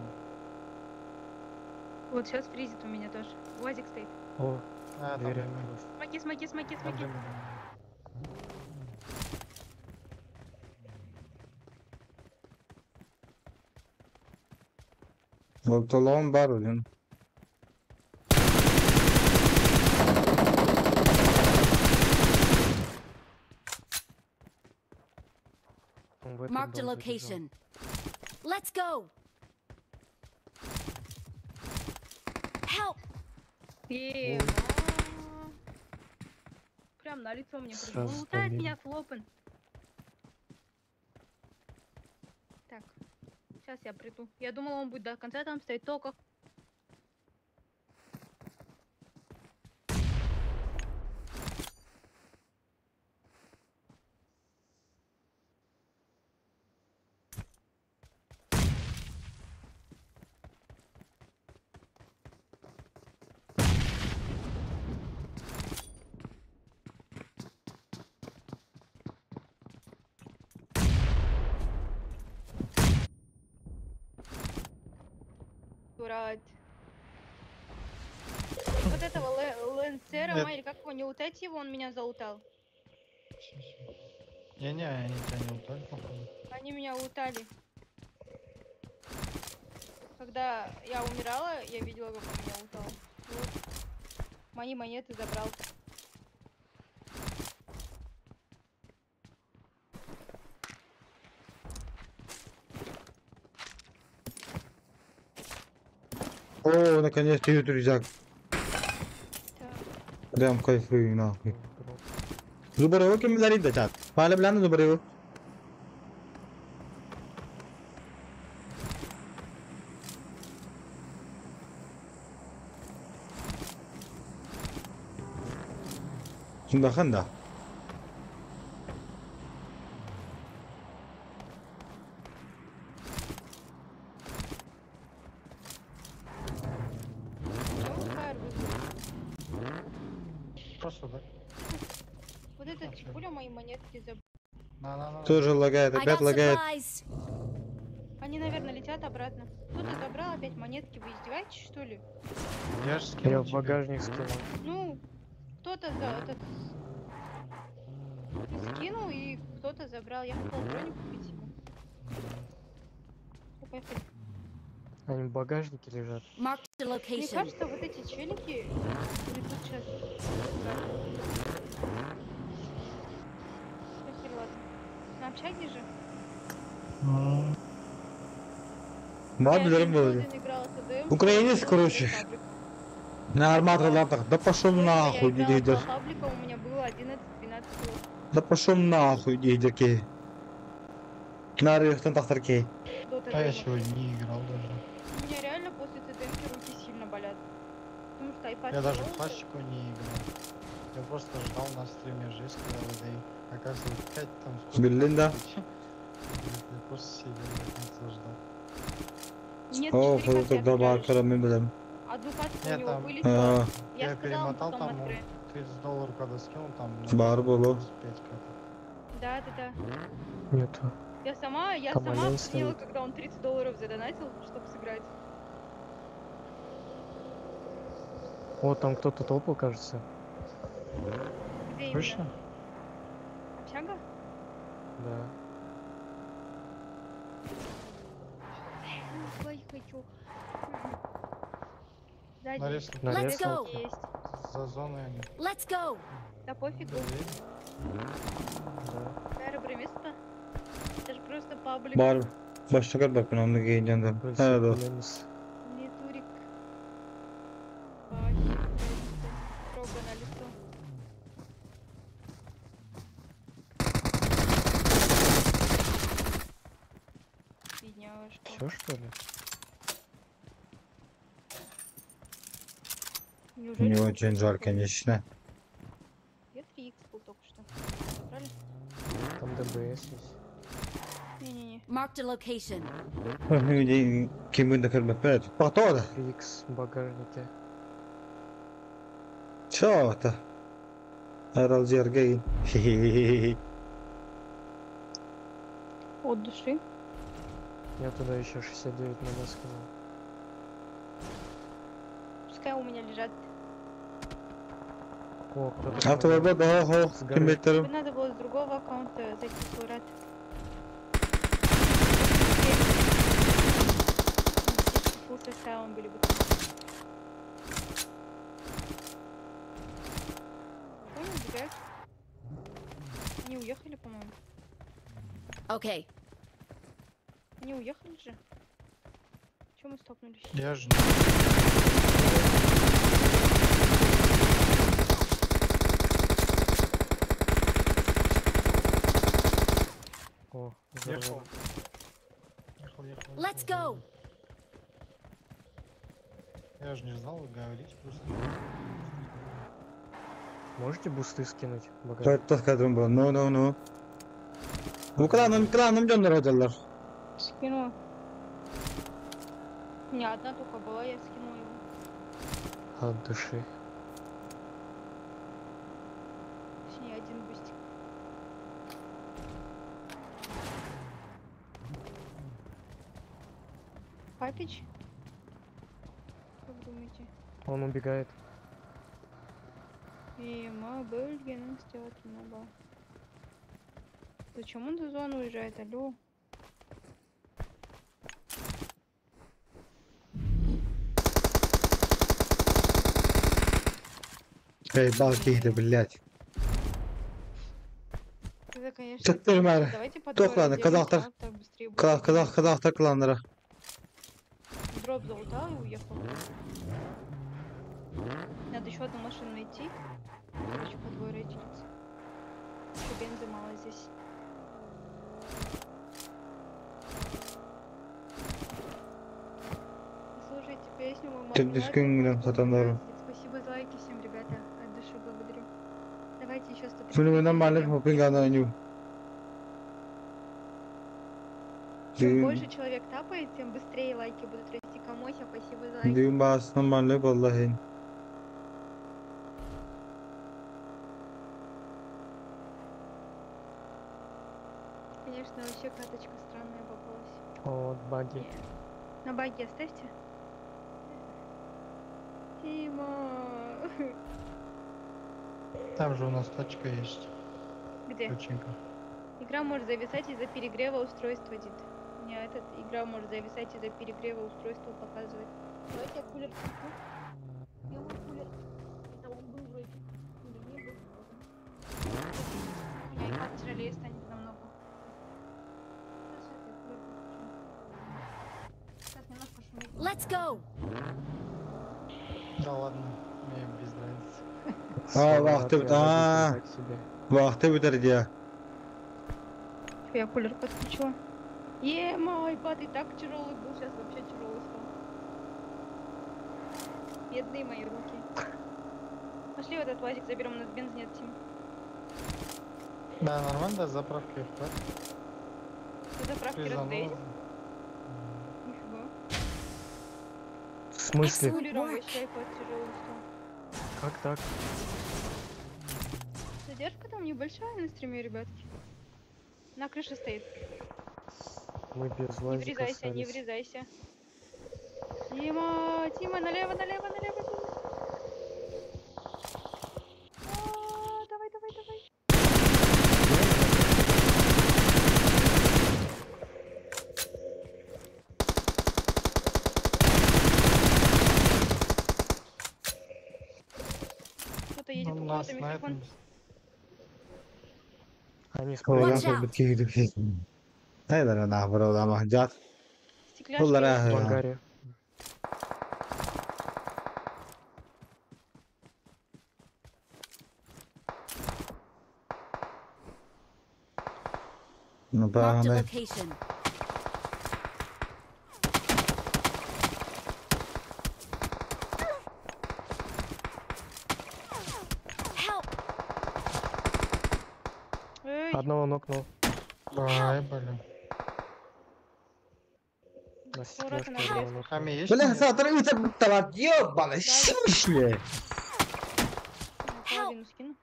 Вот сейчас фризит у меня тоже. УАЗик стоит. О, А, там двери дымы. открылись. Смоки. Там дымы. Ortalığın var oyun. Он в этот Marked a дом забежал. location. Let's go. Help. Прям на лицо мне прыгнул. Сразу Он лутает добили. меня флопен. Так, сейчас я приду. Я думала, он будет до конца там стоять только. Дурать. Вот этого Лэнсера, Нет. или как его, не лутать его, он меня залутал. Не-не, они тебя не утали, походу. Они меня лутали. Когда я умирала, я видела, как он меня лутал. Вот. Мои монеты забрал. О, наконец-то рюкзак. Прям кайфую нахуй. Зубареву kimleri de çat. Hala bilen de Zubареву. Şundakan da. Почему Фаер вызвал? Просто так. Вот этот чепуля мои монетки забрал. На-на-на. Тоже лагает, I опять got лагает. supplies. Они, наверное, летят обратно. Кто-то забрал опять монетки. Вы издеваетесь, что ли? Я же Я скинул в тебе. багажник скинул. Ну, кто-то за этот... Ты скинул, и кто-то забрал. Я хотела броню купить себе. Ну, поехали. Они в багажнике лежат. Marked a Мне location. кажется, вот эти челики придут сейчас. Поехали, ладно. На общаге же? Var bilirim böyle. Украинец, короче. На арматор да пошел нахуй, Я иди, играла два паблика, у меня было 11-12 кило. да пошел нахуй, иди, На рыхтан тахтаркей. А я сегодня не играл даже. У меня реально после ТДМки руки сильно болят. Потому что iPad Я даже в тяжёлый. классику не играл. Я просто ждал на стриме жизнь, когда выдаю. Оказывается, 5 там сколько. Берлин, да? Я просто сидел до конца ждал. Нет, О, 4 катки фото да отыграешь. бакара мы будем. Одну катку у Нет, него там- вылетела. Я Я сказала, перемотал потом там, откроем. $30 когда скинул, там... Бар было. 5 каток. Да. Нету. Я сама Там оценила, олень стоит. когда он $30 задонатил, чтобы сыграть. Вот там кто-то топал, кажется. Где именно? Точно? Общага? Да. Ой, лечу. Сзади. Нарезка. Let's Нарезка. go. Есть. За зоной они. Let's go. Да пофигу. Да. Бәрі бір емес па? Это же просто паблик. Бар. Başta kal bak ben onu giyeceğim. Evet o. Білеміз. Не турик. Ай, строго на лицо. Бедняжка. Все, что ли? У Неужели него он очень такой? жарко, конечно. Я 3х был только что. Правильно? Там ДБС есть. Не-не-не. Marked a location. Kim bunu da kırmak? Evet. Bak da orada. 3х в багажнике. Çağata. Herhalde yerge. От души. Я туда еще 69 надо скинул. Пускай у меня лежат. О, кто-то... Автobaba daha ho. Kim Тебе beklerim? надо было с другого аккаунта зайти в свой ряд. Фул составом были бы. Ой, убегают. Они уехали, по-моему. Okay. Они уехали же. Чего мы столкнулись? Я же О, ехал. взорвал. Ехал. Let's go. Я же не знал, вы говорите просто. Можете бусты скинуть в багажник? Dört kadın bu. No. Bu klanım gönderecekler. Скинула. У меня одна только была, я скинула его. От души. Точнее, один бустик. Папич? Как думаете? Он убегает. Ема бөлгенін істеуатына ба. Зачем он за зону уезжает, алло? Ey balkiydi блядь. Это, конечно... Çıktırım her. Давайте по Toplandı. Kazaklar. Так быстрее будет. Kazaklar klanlara. Дроп залутал и уехал. Надо еще одну машину найти. Короче, по двое рейтинг. Еще бензы мало здесь. Слушайте песню мой мама. Çok düşkün gidiyorum satanlara. Спасибо за лайки всем, ребята. От души благодарю. Давайте еще 100 Filminden maalesef hoping anlayın. Чем больше человек тапает, тем быстрее лайки будут расти. Камося, спасибо за лайки. Düğün bağısından maalesef vallahi. Конечно, вообще каточка странная попалась. О, баги. На баги оставьте. Тима. Там же у нас тачка есть. Где? Ключенька. Игра может зависать из-за перегрева устройства, Дид. У меня игра может зависать из-за перегрева устройства показывает. Давайте я кулер куплю. Я мой кулер. Это он был вроде. Или не был. У меня iPad тяжелее станет намного. Сейчас немножко шумит. Let's go. Да ладно, мне без разницы. Vakti bitirdi ya. Я кулер подключила. Мой iPad и так тяжелый был, сейчас вообще тяжелый стал. Бедные мои руки. Пошли в этот УАЗик заберем, у нас бенз нет, Тим. Да, нормально, да, заправка их, да? Ты заправки разгрейс? Нифига. В смысле? Кулером вообще iPad тяжелый стал. Как так? Задержка там небольшая на стриме, ребятки. На крыше стоит. Мы без Не лазика врезайся, не остались. врезайся. Тима, налево. Давай. Едет у Он кого-то нас микрофон. снайпер. Они Oradan спрыгнули. sonra bitki gidip kesin. Hayır ana burada ama cat. Стекляшки Bunlara есть. В ya. ангаре. Ну Marked a правда. location. Help! Эй, Одного нокнул. Ай, блин. На аккуратно стекляшке на одного отрезках. нокнул. Хами есть? Böyle нет? satırı bir tek talat yok bana şimdi. Половину скину.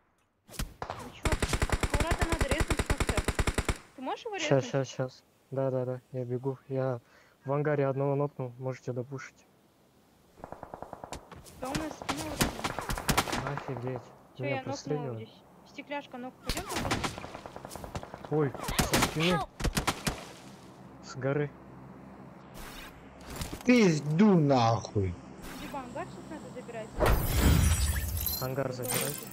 Ну чё, аккуратно надо резнуть как-то. Ты можешь его Сейчас, резнуть? сейчас. Да, я бегу. Я в ангаре одного нокнул, можете допушить. Полная спина урезана. Офигеть. Чё, Меня я нокнула простреливает. здесь. Стекляшка ног. Пойдем попробуем? Ой, со спины. Help! С горы. Pizdu nahуй. Либо ангар сейчас надо забирать. Ангар забирайте.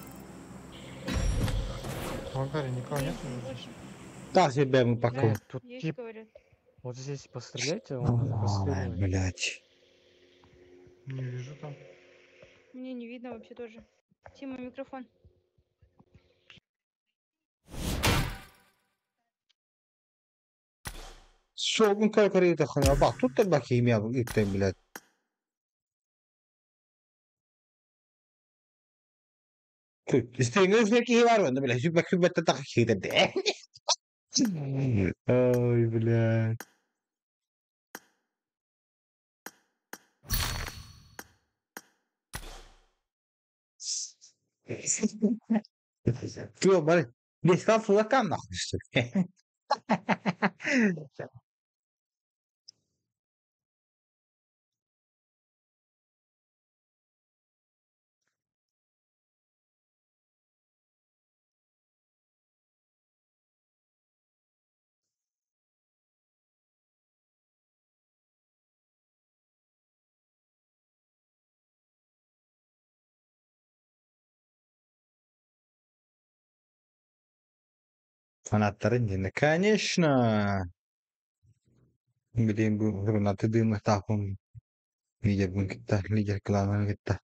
В ангаре никого нет? Больше. Так себе мы паку. Блядь, тут Есть, тип. говорят. Вот здесь постреляйте, он Ай, постреливает. блядь. Не вижу там. Мне не видно вообще тоже. Тима, микрофон. Soğukun yukarıya takılıyor. Bak tut da bakayım ya bu itten bile. Tut. İstediğin üstündeki var bende bile. Hübbet hübbette takı dedi. Ay блядь. Ты, блядь, не стал флакан нахуй, что ли? Фанаттарын дені. Конечно. Gideyim bu fırlatı dığımı takım. Lider bunu gitti. Lider klanını gitti.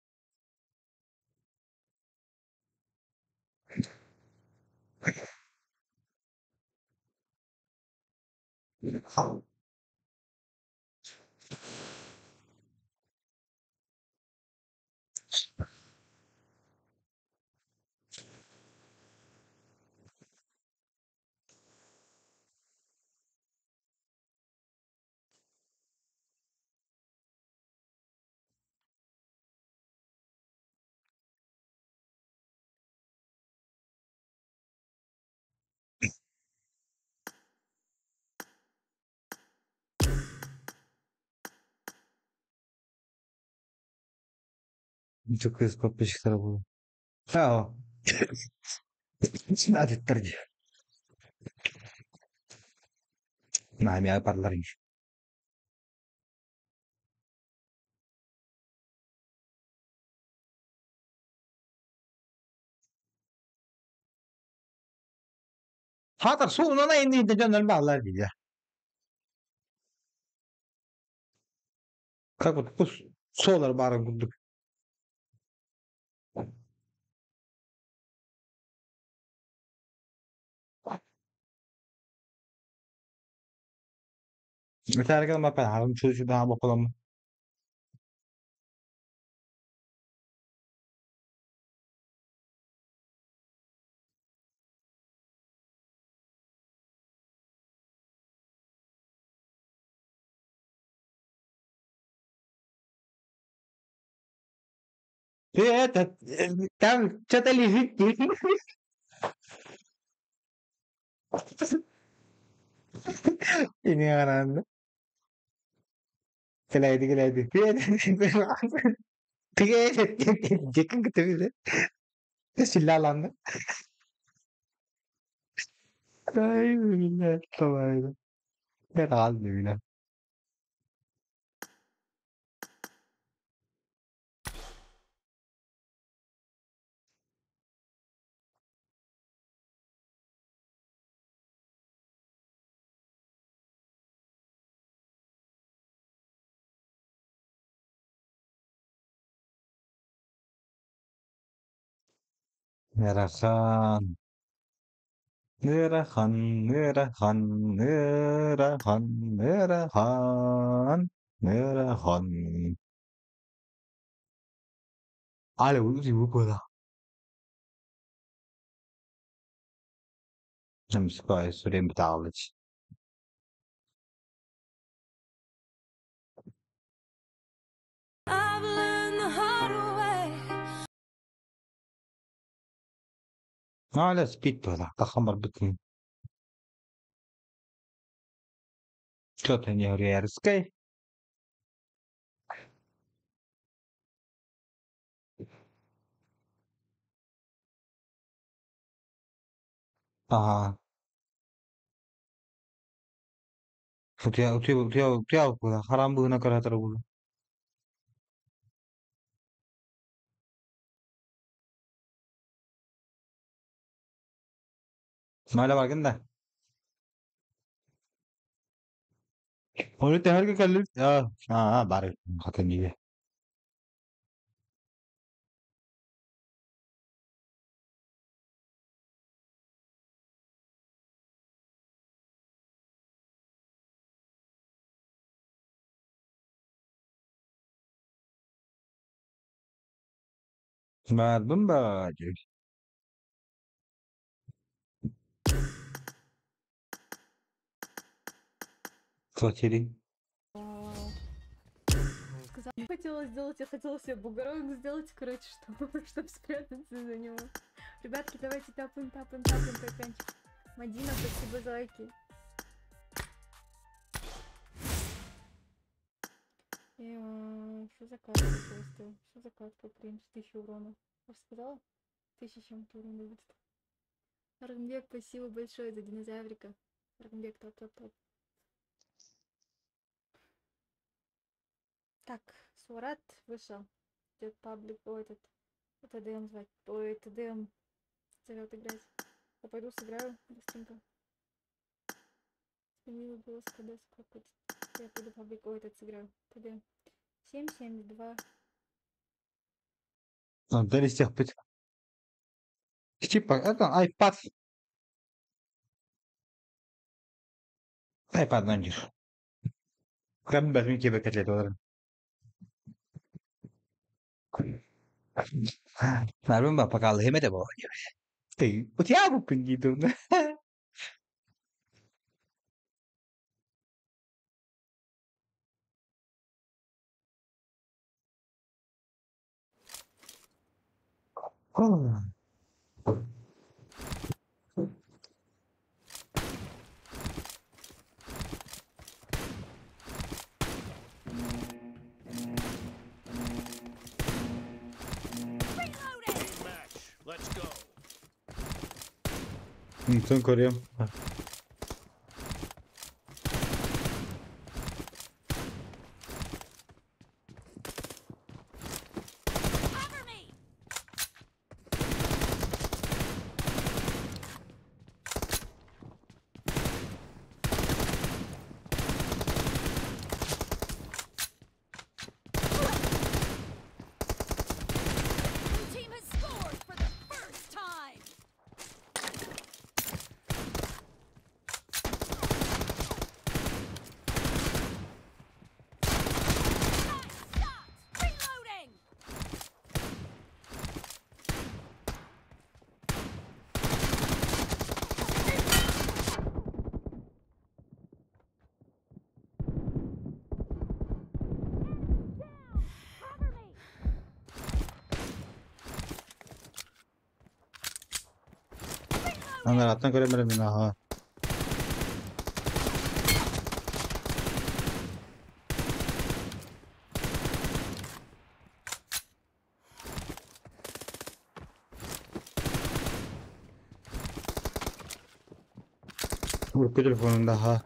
Çok kız kopuşları bu. Ha o. Hadi tercih. Nah, mi parlare. Hatar sonuna indi canlar bağlar diye. Как вот solar barın bulduk. Mesela kadar ben harım çocuğu daha bakalım. Это там что-то лежит. Ini orang. Geladi. Jekin gitu bize. Silahlandı. Ay millet kolaydı. Herhalde bile. Nerahan. Nerahan, Nerahan, Nerahan, Nerahan, Nerahan. Ai là gì vừa là? Vamos para Surem Tallich. I've learned the hard way. لا سبيد بلا تخمر بتني. شو تاني هو ريارسكي؟ Utia bola haram bu na kara tara bola. Mala bagen da. Onu tehar ke kalli. Bare hakan iyi. Mardum ba ji. Хотели. Хотела сделать, я хотела себе бугорок сделать, короче, чтобы спрятаться за него. Ребятки, давайте тапаем капянчик. Мадина, спасибо за лайки. Что за катка просто? Что за катка, принц? 1000 урона. Я сказала? 1000 чем-то урона будет. Аргнбек, спасибо большое за динозаврика. Аргнбек, топ. Так, Сурат вышел. Идет паблик, это ДМ звать. Это ДМ зовет играть. Я пойду сыграю быстренько. Сменила голос КД, сколько это? Я пойду паблик, этот сыграю. ТД. 772. Дали с тех путь. Типа, это iPad. iPad нандиш. Прям без мики выкатили тоже. Narum ba pakal hemete bo. Thì có theo một kinh gì đâu nữa. Let's go. Son koruyorum. Onlar alttan göremedim yine ha. Vur telefonunda ha.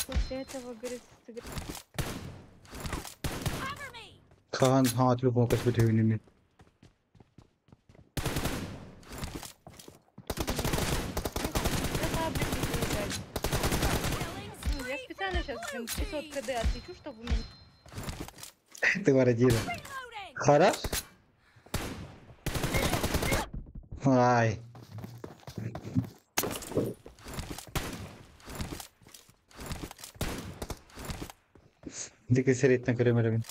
После этого, говорит, Kaan ha telefonu kaç bir evini. Я специально сейчас, блин, 500 КД отвечу, чтобы у меня... Ты воротила. Karar. Vay. Di che si retta ancora meraviglia.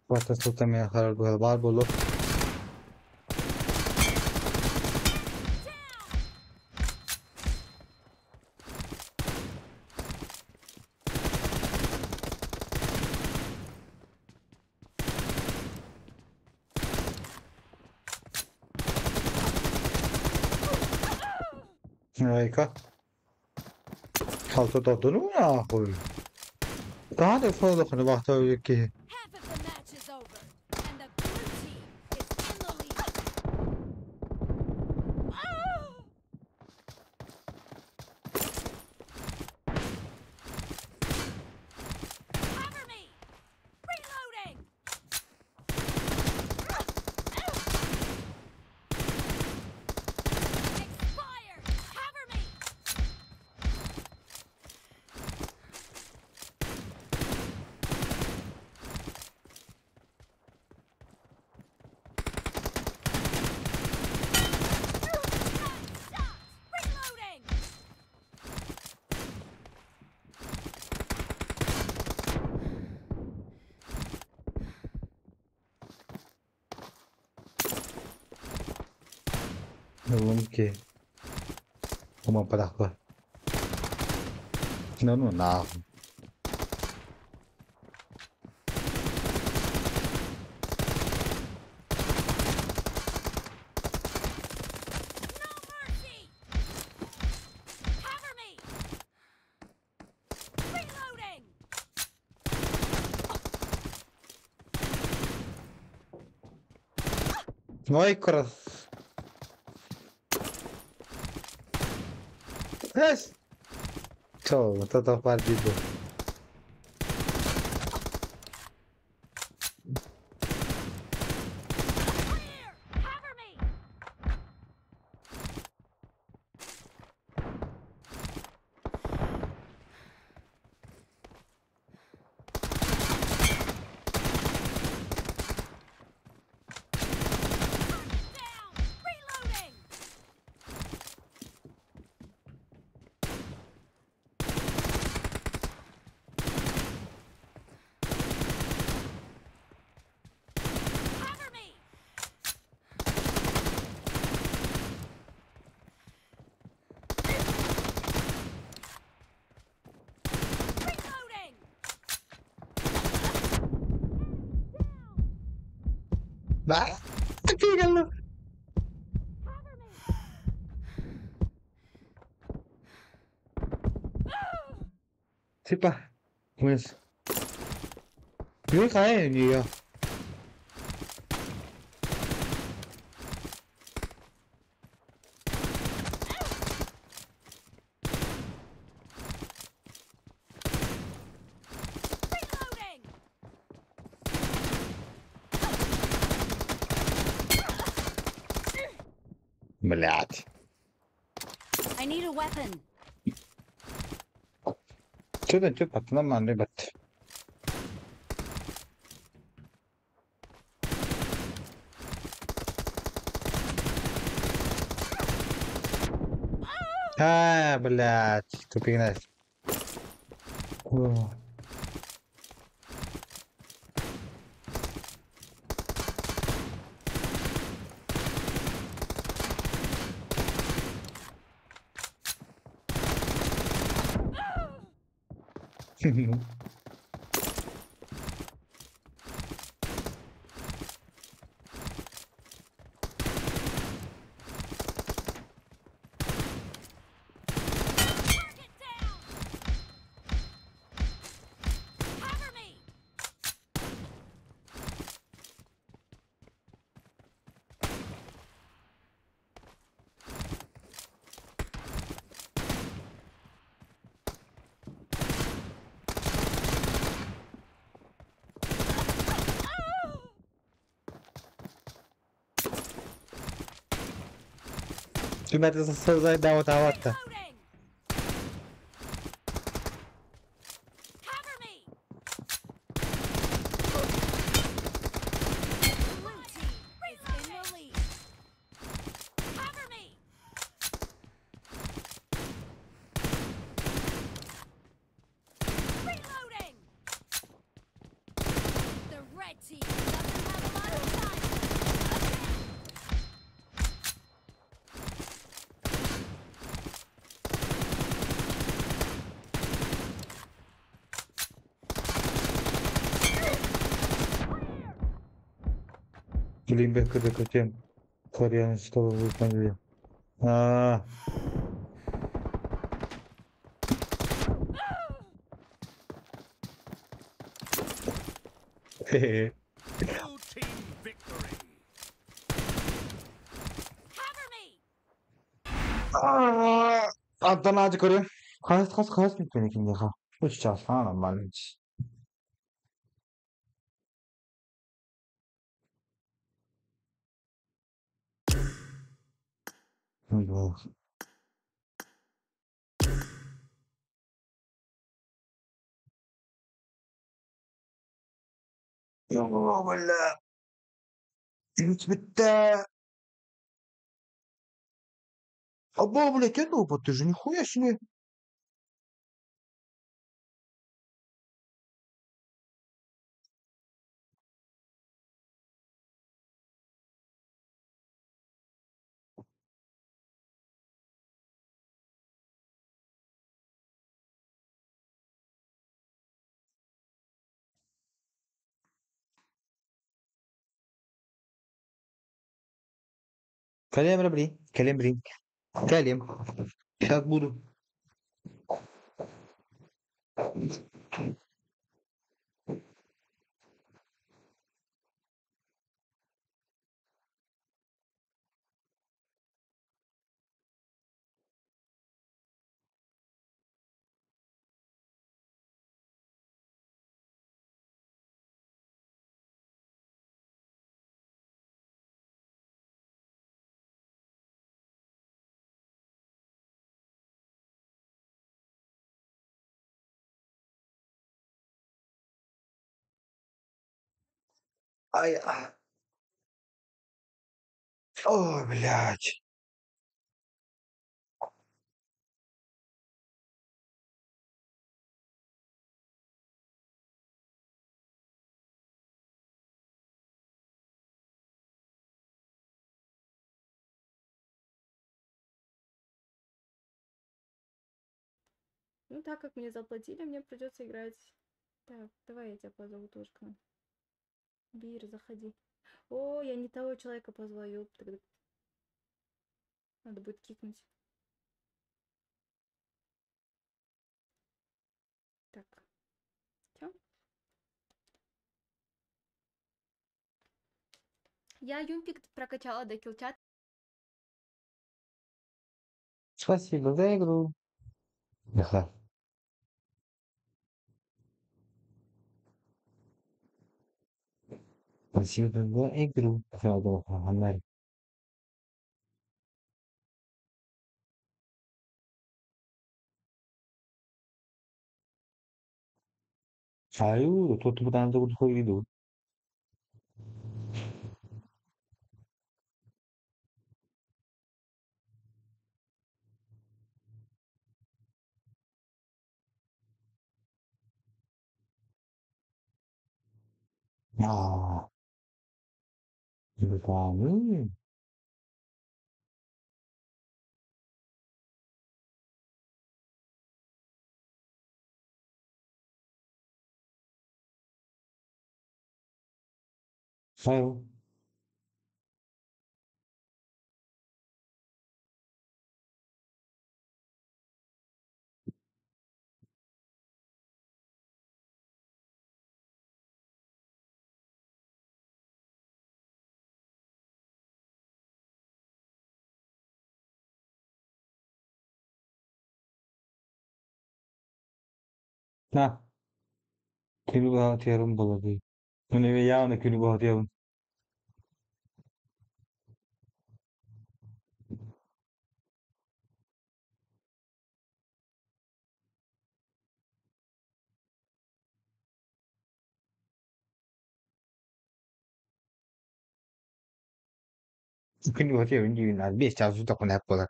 Guarda assolutamente a fare il barbolo. Ecco. Kalktı tadını mı ya koy? Daha da fazla kanı baktı ki. Half of the match is over, and the blue team is in the lead. Cover me! Reloading! Expired! Cover me! Stop! Reloading! Belum ke. Uma para lá. Não, não, não. No mercy! Cover me! Reloading! Ai, coração. Yes. Ciao, tata partito. Clear! Cover me! Ah, pégalo. Sí, pa. Pues. Yo cae, ni yo. Reloading! Блядь. I need a weapon. Что-то что пацанам, ребят. Блядь. Тупик, знаешь. О. Target down! Cover me! Ребята, создать, да, вот, вот-то. Reloading! Cover me! Blue team is in the lead. Cover me! Reloading! The red team doesn't have a lot of time. Блин, как тем. Кориан, что вы выполнили. А. Хе-хе. Blue team victory. Cover me! Alttan ağacı koruyorum. Kas bitmedi şimdi ha. Uçacağız falan ben hiç. Allah. Ya valla. Hiç bitti. Abo, блядь, это опыт, ты же нихуя себе. Калем, рабли. Калем, бри. Калем. Сейчас буду. Ай, ой, блядь. Ну, так как мне заплатили, мне придется играть. Так, давай я тебя позову тоже к нам. Бир, заходи. О, я не того человека позвала, ёпта. Надо будет кикнуть. Так. Всё. Я юмпик прокачала до килчат. Спасибо за игру. Ага. Спасибо за игру. Всё, нормально. Aiuto, tutto tanto con fuori tu. Ah, che fame. Ciao. Na, kimi bahatıyorum buladı. Bunu ve yağını kimi bahatıyorum. Kimi bahatıyorum gibi. Bir çarşı da konu hep buladı.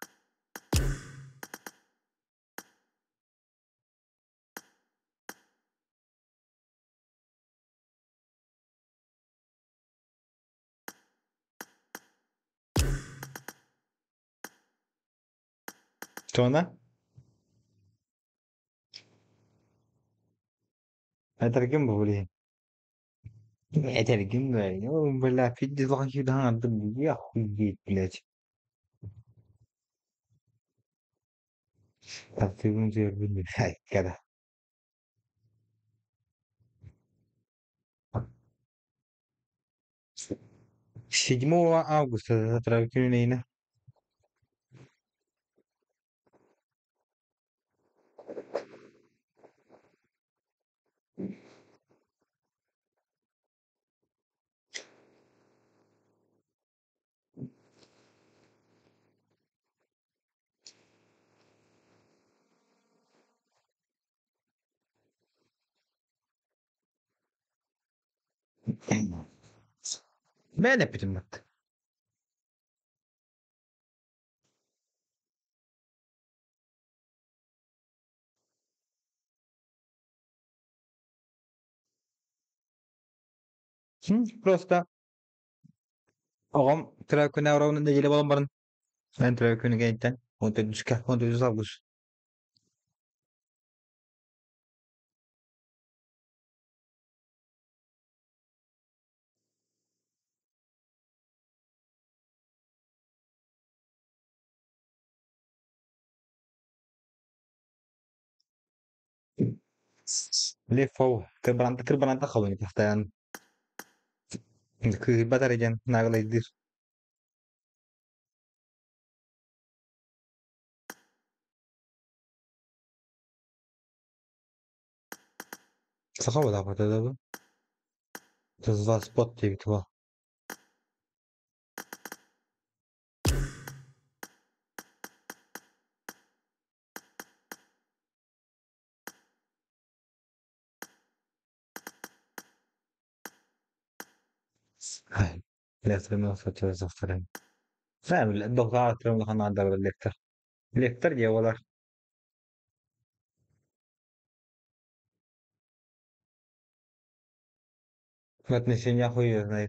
Sonra? Atarken bu buraya. Atarken böyle. Oğlum böyle fiddi vakit daha aldım. Ya huyet bilet. Tatlım diyor bunu. Hay kada. 7 августа затравкюнейна. Ben yapayım bak. Просто ağam travküne avravının da gele balambarın. Ben travküne gençten. 14 avgust. Le fau. Kırbananta kalın. Tahtayan. Batar egen. Naglaydır. Sakal da patladı bu. Tuzla spot diye bir tuva. Ay. Left'e saçıyor zaftaren. Sen bile doktor atırım lahan adar lektar. Lektar diye olar. Matnesin ya koyuyor.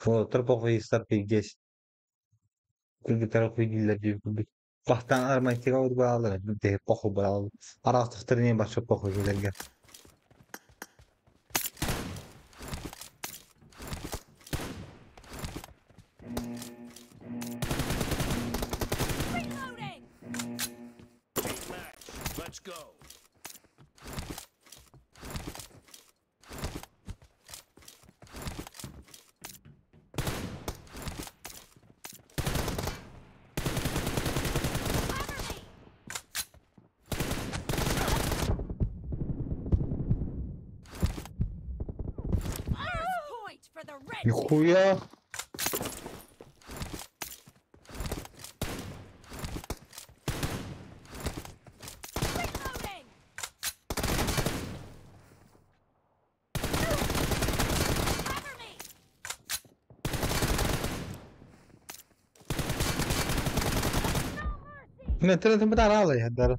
O tarafı koyu istar pek geç. Kul bir tarafı giller diye. Bahtan armaytiga od bağlı. De poku bağlı. Araştırtır ne başka poku gelerge. Reloading! Team match. Let's go. First point for the red team! Yuhuya. Reloading! Cover me! Ne tren bir tane alay haddara.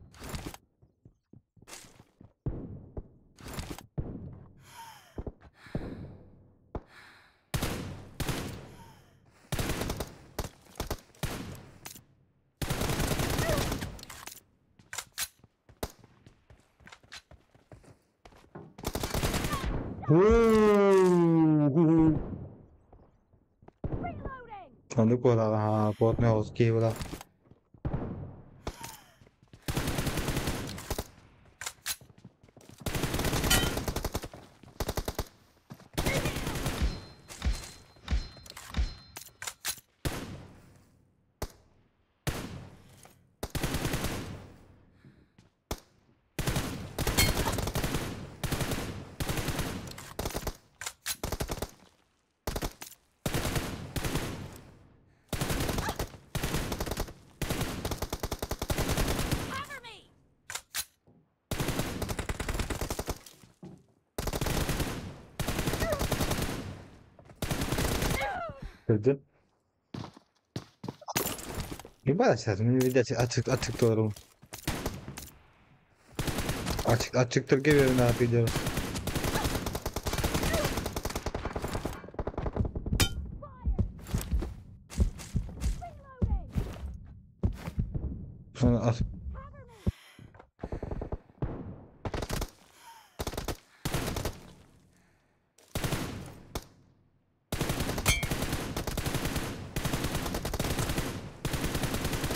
Reloading! Tanrı kola ha bot ne olsun ki bu da. Cover me! Gördün. Bir bana çarptım. Bir de açık doğru mu? Açıktır geliyorum ne yapacağım. Sonra at.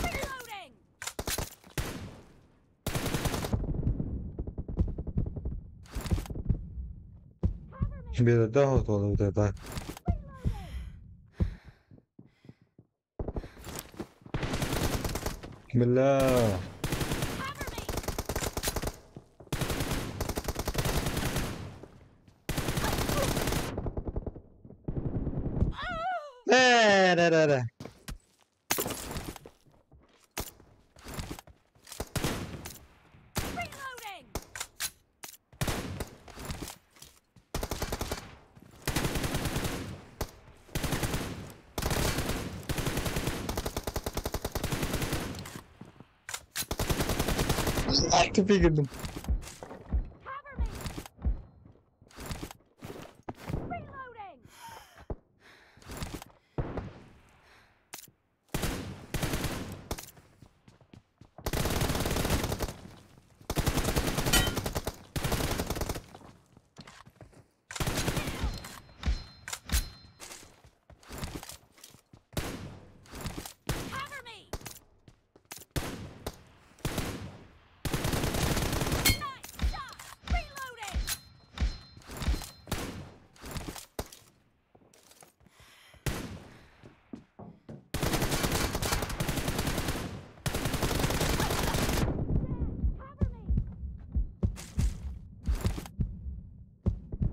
Reloading! Bir de daha olur bir de daha. Bismillah. Ne. Reloading! Aktif girdim. Cover me! Reloading! Cover me! Nice shot! Reloading! Cover me!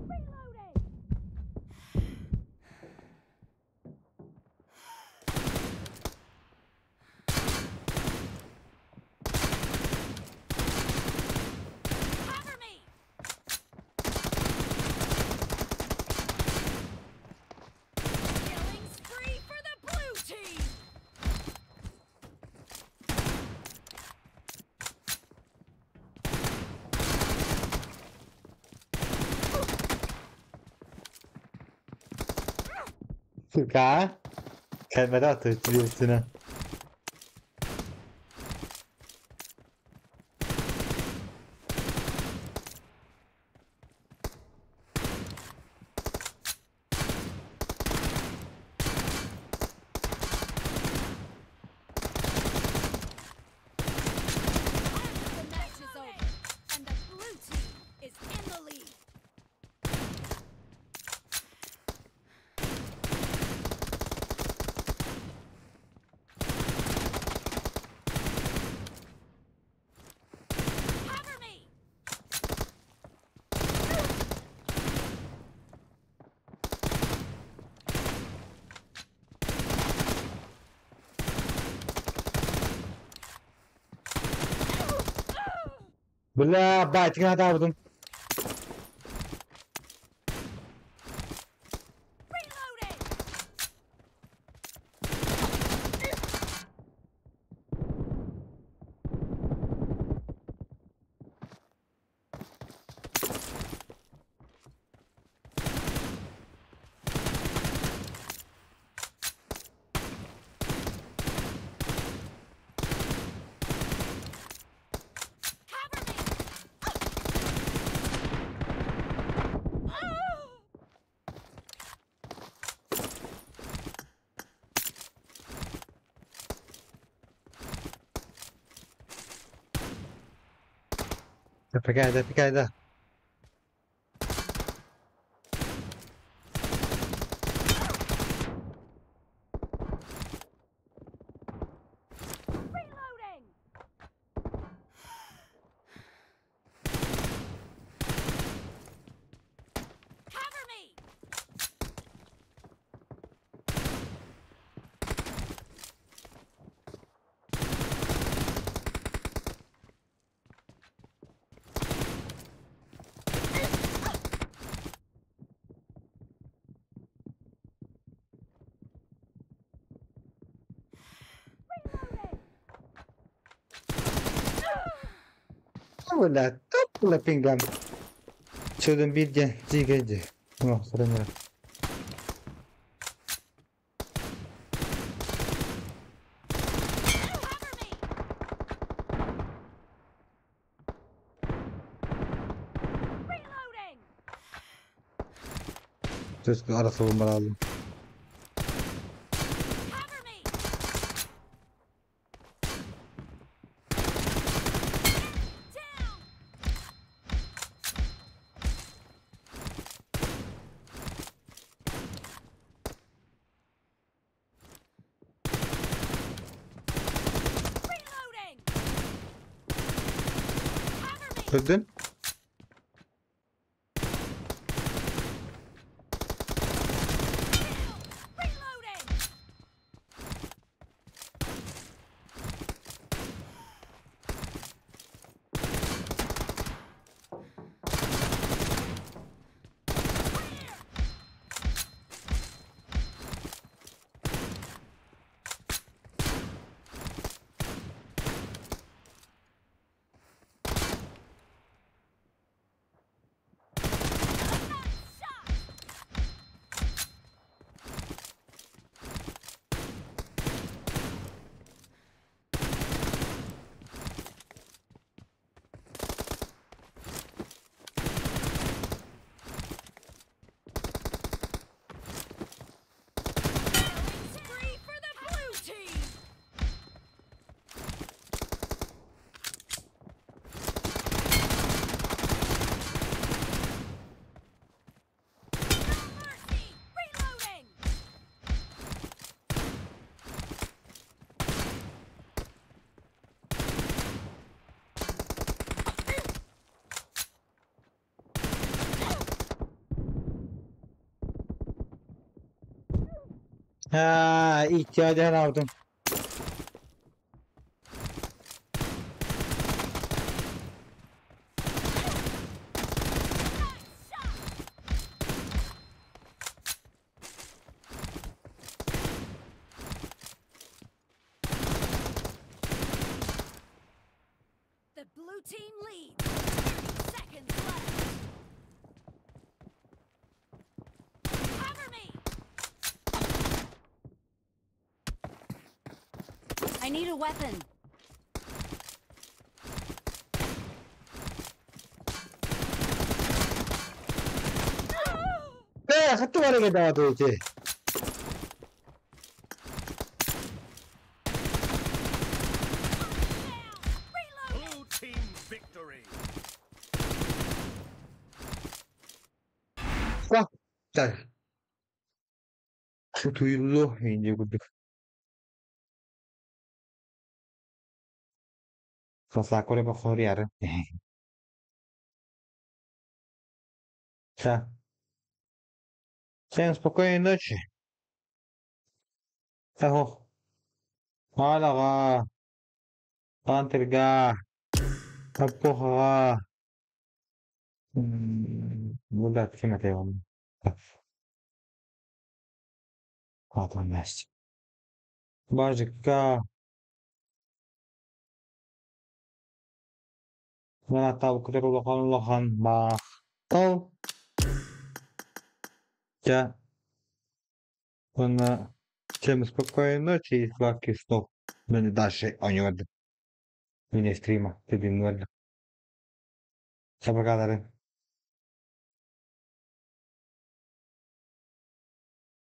Reloading! Cover me! Killing spree for the blue team! Cá. Kelime de atıyor üstüne. Бля, батька надавдым. ده في كده. Wala, top wala pinggan. Şuradan bir gen, cigece. Oh, sorun yok. Söz ara savunma lazım. Öldün. Ha, ihtiyacını aldım. The blue team leads. 30 seconds left. Cover me. I need a weapon. 네, 핫도 바르게 나와도 이제. Blue team victory. 꽉! 짤. 두일로 이제 그 Sacco le può fuoriare. Все. Всем спокойной ночи. Таго. Hala ka. Pantirga. Porra. Ребят, кем это я вам? Ладно, Настя. Бажика. Mana tahu kita lokan bah. Tahu. Я всем спокойной ночи и сладких снов. Мене дальше они в стрима. Ты блин, Всем пока,